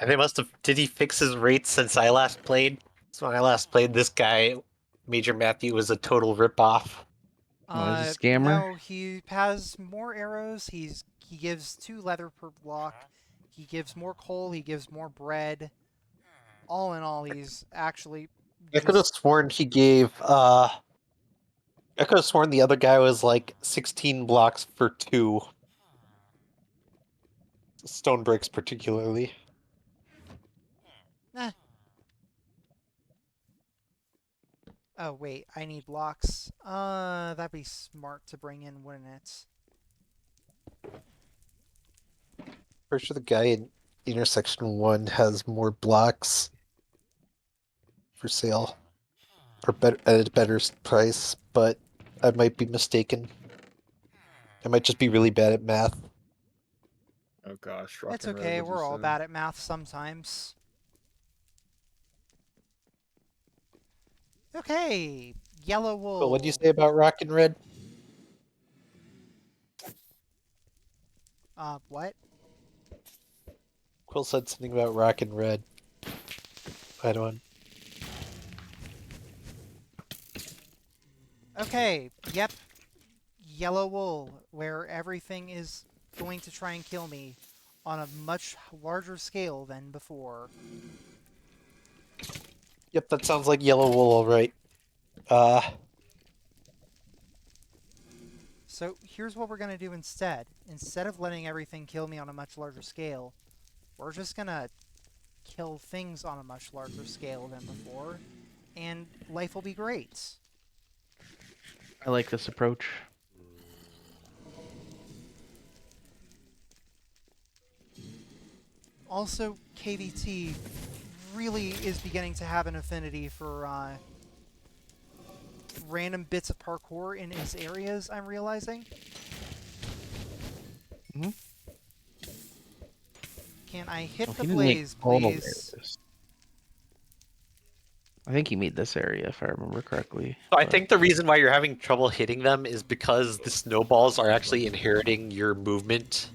They must have. Did he fix his rates since I last played? So when I last played, this guy, Major Matthew, was a total ripoff. Oh, he's a scammer? No, he has more arrows. He gives 2 leather per block. He gives more coal. He gives more bread. All in all, he's actually I could have just... sworn he gave. I could have sworn the other guy was like 16 blocks for 2. Stone bricks, particularly. Eh. Oh, wait, I need blocks. That'd be smart to bring in, wouldn't it? Pretty sure the guy in intersection 1 has more blocks for sale, or better at a better price, but I might be mistaken. I might just be really bad at math. Oh gosh, rock It's and red. okay, What'd you we're all say? bad at math sometimes. Okay, yellow wool. But what do you say about rock and red? What? Quill said something about rock and red. I don't. Okay, yep. Yellow wool, where everything is going to try and kill me on a much larger scale than before. Yep, that sounds like yellow wool, all right. Uh, So here's what we're going to do instead. Instead of letting everything kill me on a much larger scale, we're just going to kill things on a much larger scale than before, and life will be great. I like this approach. Also, KVT really is beginning to have an affinity for random bits of parkour in his areas, I'm realizing. Mhm. Can I hit Well, the he didn't make blaze, all of please? areas. I think he made this area, if I remember correctly. So I but- think the reason why you're having trouble hitting them is because the snowballs are actually inheriting your movement.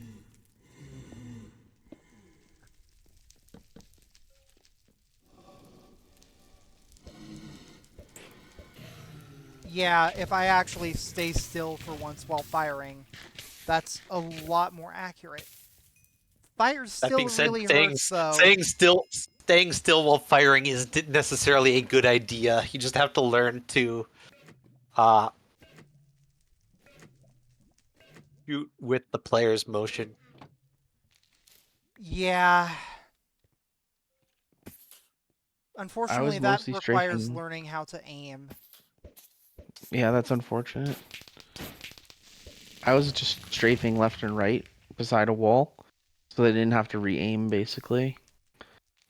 Yeah, if I actually stay still for once while firing, that's a lot more accurate. Fire That still being said, really hurts, though. staying still while firing isn't necessarily a good idea. You just have to learn to uh shoot with the player's motion. Yeah. I Unfortunately, was that mostly requires strafing. learning how to aim. Yeah, that's unfortunate. I was just strafing left and right beside a wall, so they didn't have to re-aim, basically.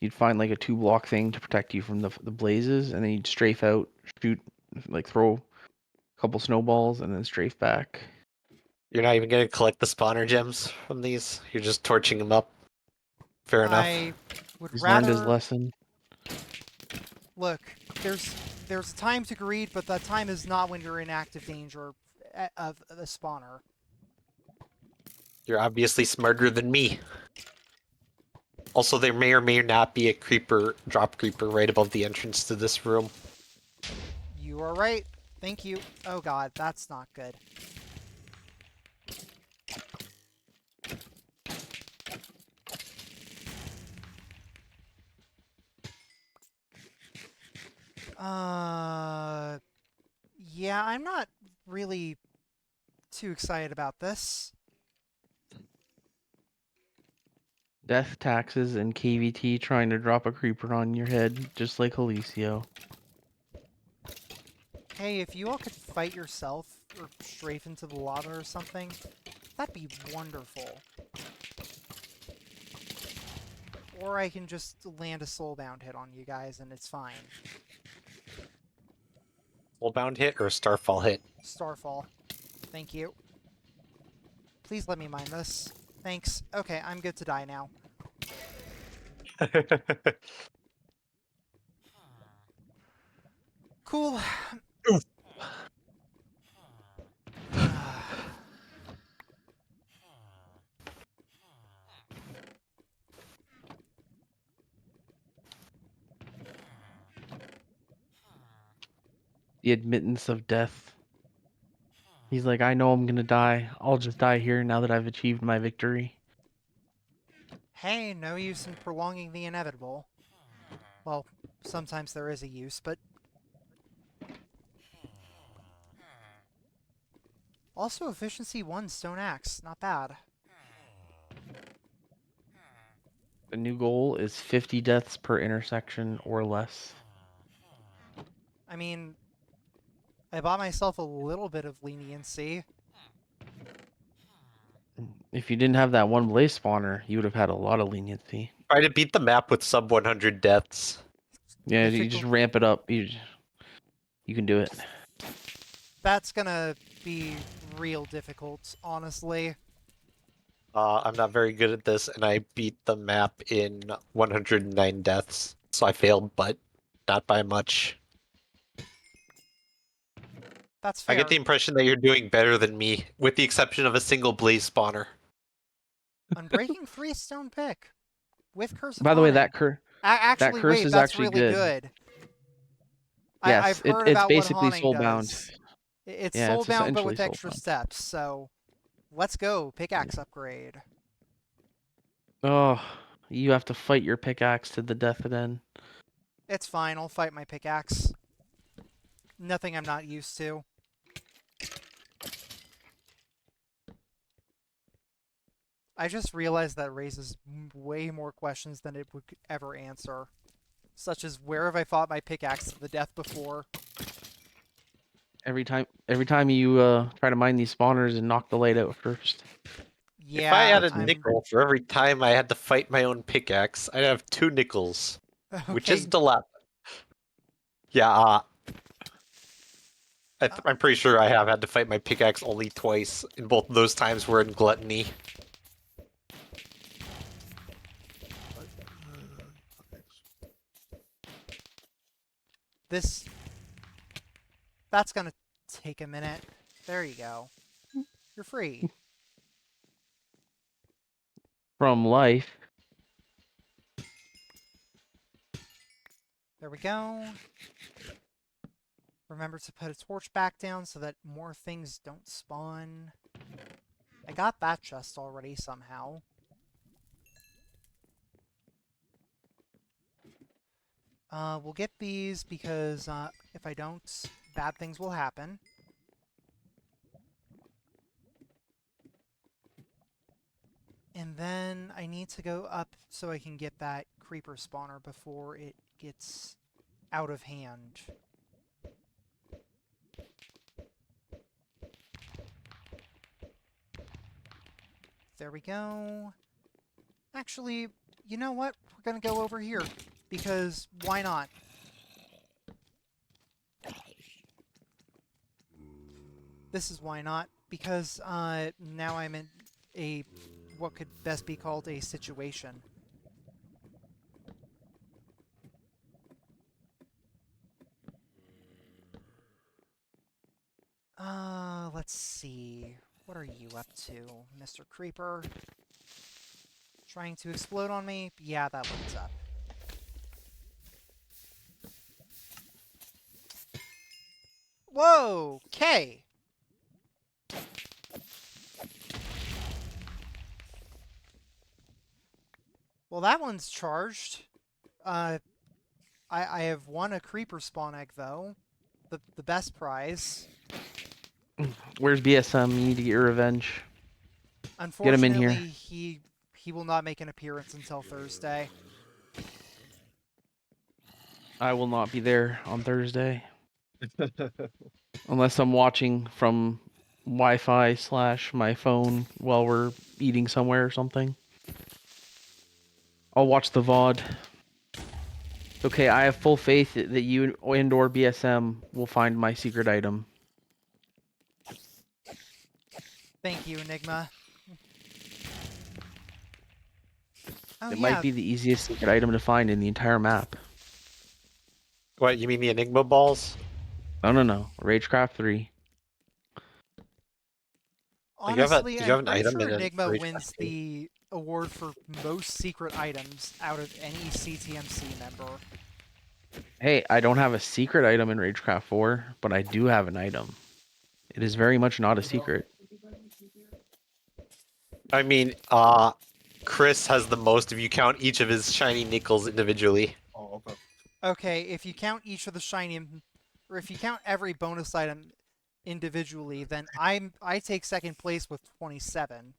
You'd find like a 2-block thing to protect you from the blazes, and then you'd strafe out, shoot, like throw a couple snowballs, and then strafe back. You're not even going to collect the spawner gems from these. You're just torching them up. Fair enough. I would He's learned his rather lesson. look. There's a time to greed, but that time is not when you're in active danger of the spawner. You're obviously smarter than me. Also, there may or may not be a drop creeper right above the entrance to this room. You are right. Thank you. Oh god, that's not good. Yeah, I'm not really too excited about this. Death taxes and KVT trying to drop a creeper on your head, just like Alicio. Hey, if you all could fight yourself or strafe into the lava or something, that'd be wonderful. Or I can just land a soulbound hit on you guys and it's fine. Soulbound hit or a starfall hit? Starfall. Thank you. Please let me mine this. Thanks. Okay, I'm good to die now. Cool. The admittance of death. He's like, I know I'm gonna die. I'll just die here now that I've achieved my victory. Hey, no use in prolonging the inevitable. Well, sometimes there is a use, but... Also, efficiency 1 stone axe. Not bad. The new goal is 50 deaths per intersection or less. I mean, I bought myself a little bit of leniency. If you didn't have that one blaze spawner, you would have had a lot of leniency. Try to beat the map with sub 100 deaths. Yeah, you Difficult. just ramp it up. You can do it. That's gonna be real difficult, honestly. I'm not very good at this, and I beat the map in 109 deaths. So I failed, but not by much. That's I fair. get the impression that you're doing better than me, with the exception of a single blaze spawner. Unbreaking 3 stone pick with Curse of By the way, Haunting. that Actually, curse wait, is that's actually really good. I've Yes, heard it's about what basically haunting soulbound. does. It's Yeah, it's soulbound, but essentially with extra soulbound. steps. So, let's go. Pickaxe upgrade. Oh, you have to fight your pickaxe to the death then. It's fine. I'll fight my pickaxe. Nothing I'm not used to. I just realized that raises way more questions than it would ever answer. Such as, where have I fought my pickaxe to the death before? Every time you try to mine these spawners and knock the light out first. Yeah, If I had a I'm... nickel for every time I had to fight my own pickaxe, I'd have 2 nickels, which Okay, is dilap. Yeah, I'm pretty sure I have had to fight my pickaxe only twice, and both of those times were in Gluttony. this... That's gonna take a minute. There you go. You're free. From life. There we go. Remember to put a torch back down so that more things don't spawn. I got that chest already somehow. We'll get these because if I don't, bad things will happen. And then I need to go up so I can get that creeper spawner before it gets out of hand. There we go. Actually, you know what? We're gonna go over here, because why not? This is why not, because now I'm in a, what could best be called a situation. Let's see. What are you up to, Mr. Creeper? Trying to explode on me? Yeah, that looks up. Whoa! K! Well, that one's charged. I have won a creeper spawn egg, though. The best prize. Where's BSM? You need to get your revenge. Get him in Unfortunately, here. he will not make an appearance until Thursday. I will not be there on Thursday. Unless I'm watching from Wi-Fi / my phone while we're eating somewhere or something. I'll watch the VOD. Okay, I have full faith that you and or BSM will find my secret item. Thank you, Enigma. Oh, It yeah. might be the easiest secret item to find in the entire map. What, you mean the Enigma balls? No. Ragecraft 3. Did you Honestly, have I'm an pretty item sure in a Enigma Rage wins Craft 3? the award for most secret items out of any CTMC member. Hey, I don't have a secret item in Ragecraft 4, but I do have an item. It is very much not a secret. I mean, Chris has the most if you count each of his shiny nickels individually. Oh, okay. Okay, if you count each of the shiny, or if you count every bonus item individually, then I take second place with 27.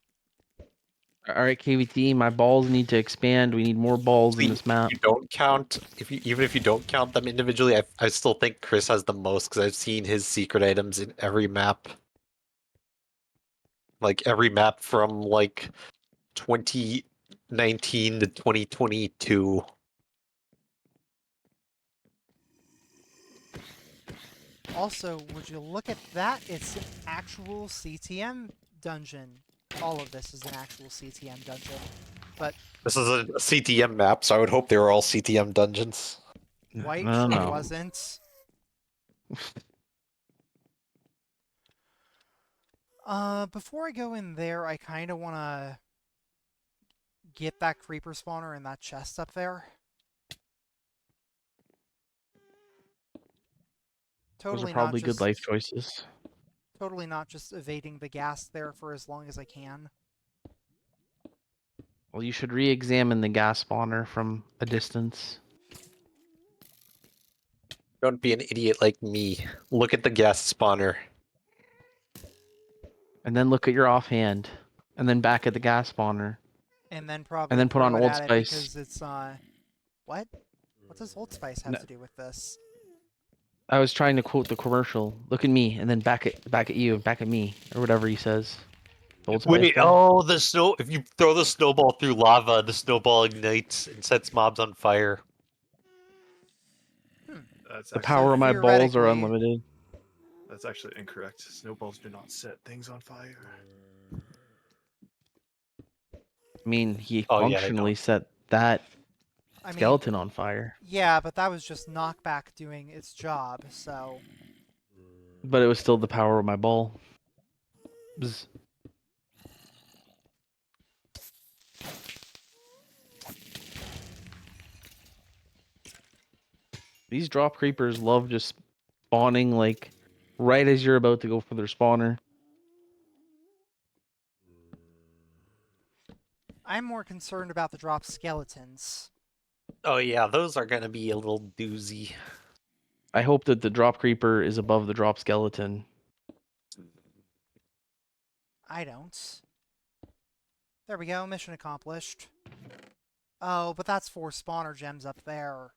Alright, KVT, my balls need to expand. We need more balls in See, this map. you don't count even if you don't count them individually. I still think Chris has the most because I've seen his secret items in every map. Like every map from like 2019 to 2022. Also, would you look at that? It's an actual CTM dungeon. All of this is an actual CTM dungeon. But This is a CTM map, so I would hope they were all CTM dungeons. White No, sure no. wasn't. Before I go in there, I kind of want to get that creeper spawner in that chest up there. Those are Totally not probably just good life choices. totally not just evading the gas there for as long as I can. Well, you should re-examine the gas spawner from a distance. Don't be an idiot like me. Look at the gas spawner. And then look at your offhand. And then back at the gas spawner. And then probably And then put on throw it Old at it Spice. because it's what? What does Old Spice have No. to do with this? I was trying to quote the commercial. Look at me, and then back at you, back at me, or whatever he says. The Old Spice Wait, guy. oh, the snow. If you throw the snowball through lava, the snowball ignites and sets mobs on fire. That's The actually power of my balls are theoretically- unlimited. that's actually incorrect. Snowballs do not set things on fire. I mean, he Oh, yeah, they functionally don't. set that I mean, skeleton on fire. yeah, but that was just knockback doing its job, so... But it was still the power of my ball. Bzz. These drop creepers love just spawning like right as you're about to go for their spawner. I'm more concerned about the drop skeletons. Oh, yeah, those are gonna be a little doozy. I hope that the drop creeper is above the drop skeleton. I don't. There we go, mission accomplished. Oh, but that's 4 spawner gems up there.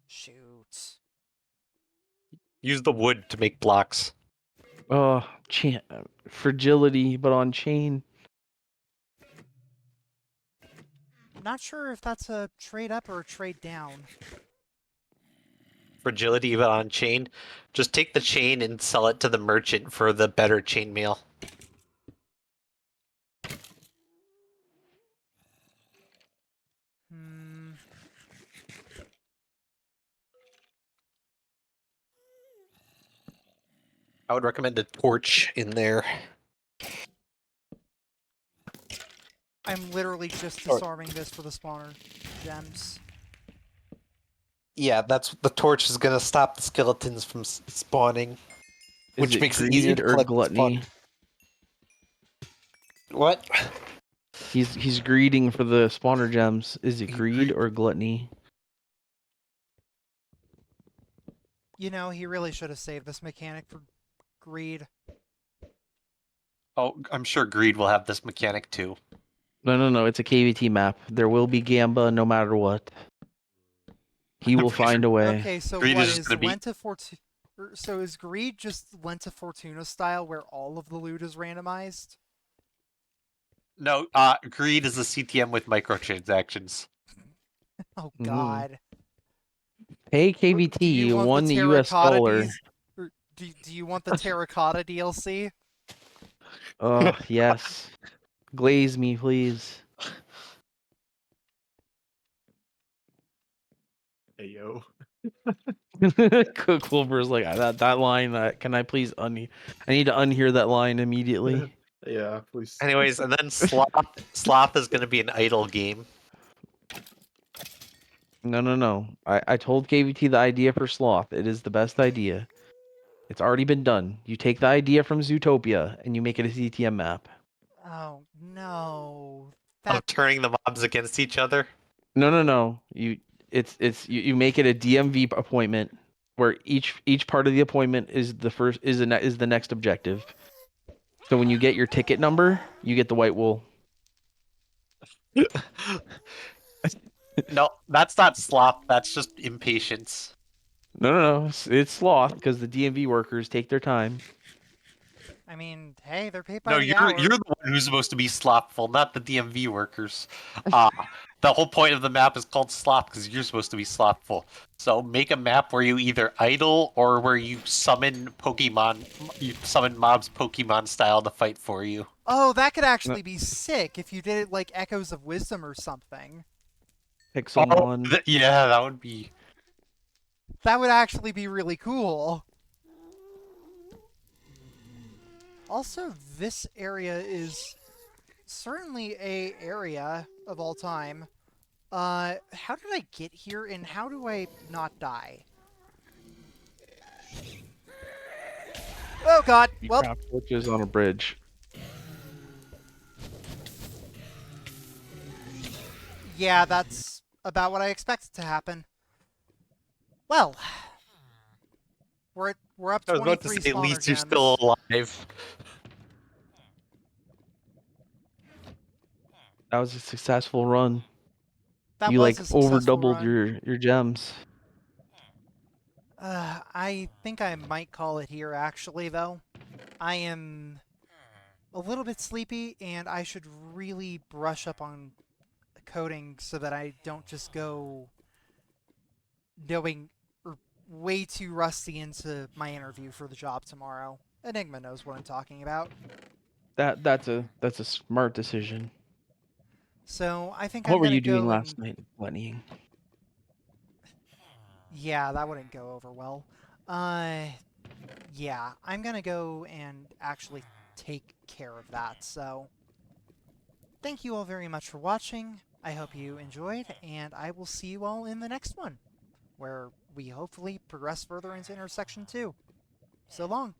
Shoot. Use the wood to make blocks. Oh, fragility, but on chain. Not sure if that's a trade up or a trade down. Fragility but on chain. Just take the chain and sell it to the merchant for the better chainmail. Hmm. I would recommend a torch in there. I'm literally just Or- disarming this for the spawner gems. Yeah, that's the torch is gonna stop the skeletons from spawning, Is which it makes it easier greed to or collect the gluttony? spawn. What? He's greeding for the spawner gems. Is it He greed greed- or gluttony? You know, he really should have saved this mechanic for greed. Oh, I'm sure Greed will have this mechanic too. No. It's a KVT map. There will be Gamba no matter what. He will find a way. Okay, so Greed what is is gonna be- Lenta Fortuna? So is greed just Lenta Fortuna style, where all of the loot is randomized? No, Greed is a CTM with microtransactions. Oh Mhm. God. Hey Do KVT, you want won the US terracotta Scholar. or do you want the terracotta DLC? Oh yes. Glaze me, please. Hey yo. Cook Wilbur's like that line. Can I please I need to unhear that line immediately. Yeah, please. Anyways, and then Sloth is gonna be an idle game. No. I told KVT the idea for Sloth. It is the best idea. It's already been done. You take the idea from Zootopia and you make it a CTM map. Oh no. Of turning the mobs against each other. No. You make it a DMV appointment where each part of the appointment is the next objective. So when you get your ticket number, you get the white wool. No, that's not Sloth. That's just impatience. No. It's sloth because the DMV workers take their time. I mean, hey, they're paid by No, the you're hour. you're the one who's supposed to be slothful, not the DMV workers. The whole point of the map is called sloth because you're supposed to be slothful. So make a map where you either idle or where you summon Pokemon, you summon mobs Pokemon style to fight for you. Oh, that could actually be sick if you did it like Echoes of Wisdom or something. Pixelmon. Yeah, that would be. That would actually be really cool. Also, this area is certainly a area of all time. How did I get here and how do I not die? Oh god, You well, craft torches on a bridge. yeah, that's about what I expected to happen. Well, we're up I was about to 23 say, at spawner least you're gems. still alive. That was a successful run. That You was like a over successful doubled run. your gems. I think I might call it here, actually, though. I am a little bit sleepy, and I should really brush up on coding so that I don't just go knowing or way too rusty into my interview for the job tomorrow. Enigma knows what I'm talking about. That's a smart decision. So I think What I'm were gonna you doing go last and night, Gluttony? yeah, that wouldn't go over well. Yeah, I'm gonna go and actually take care of that. So thank you all very much for watching. I hope you enjoyed, and I will see you all in the next one, where we hopefully progress further into Intersection 2. So long.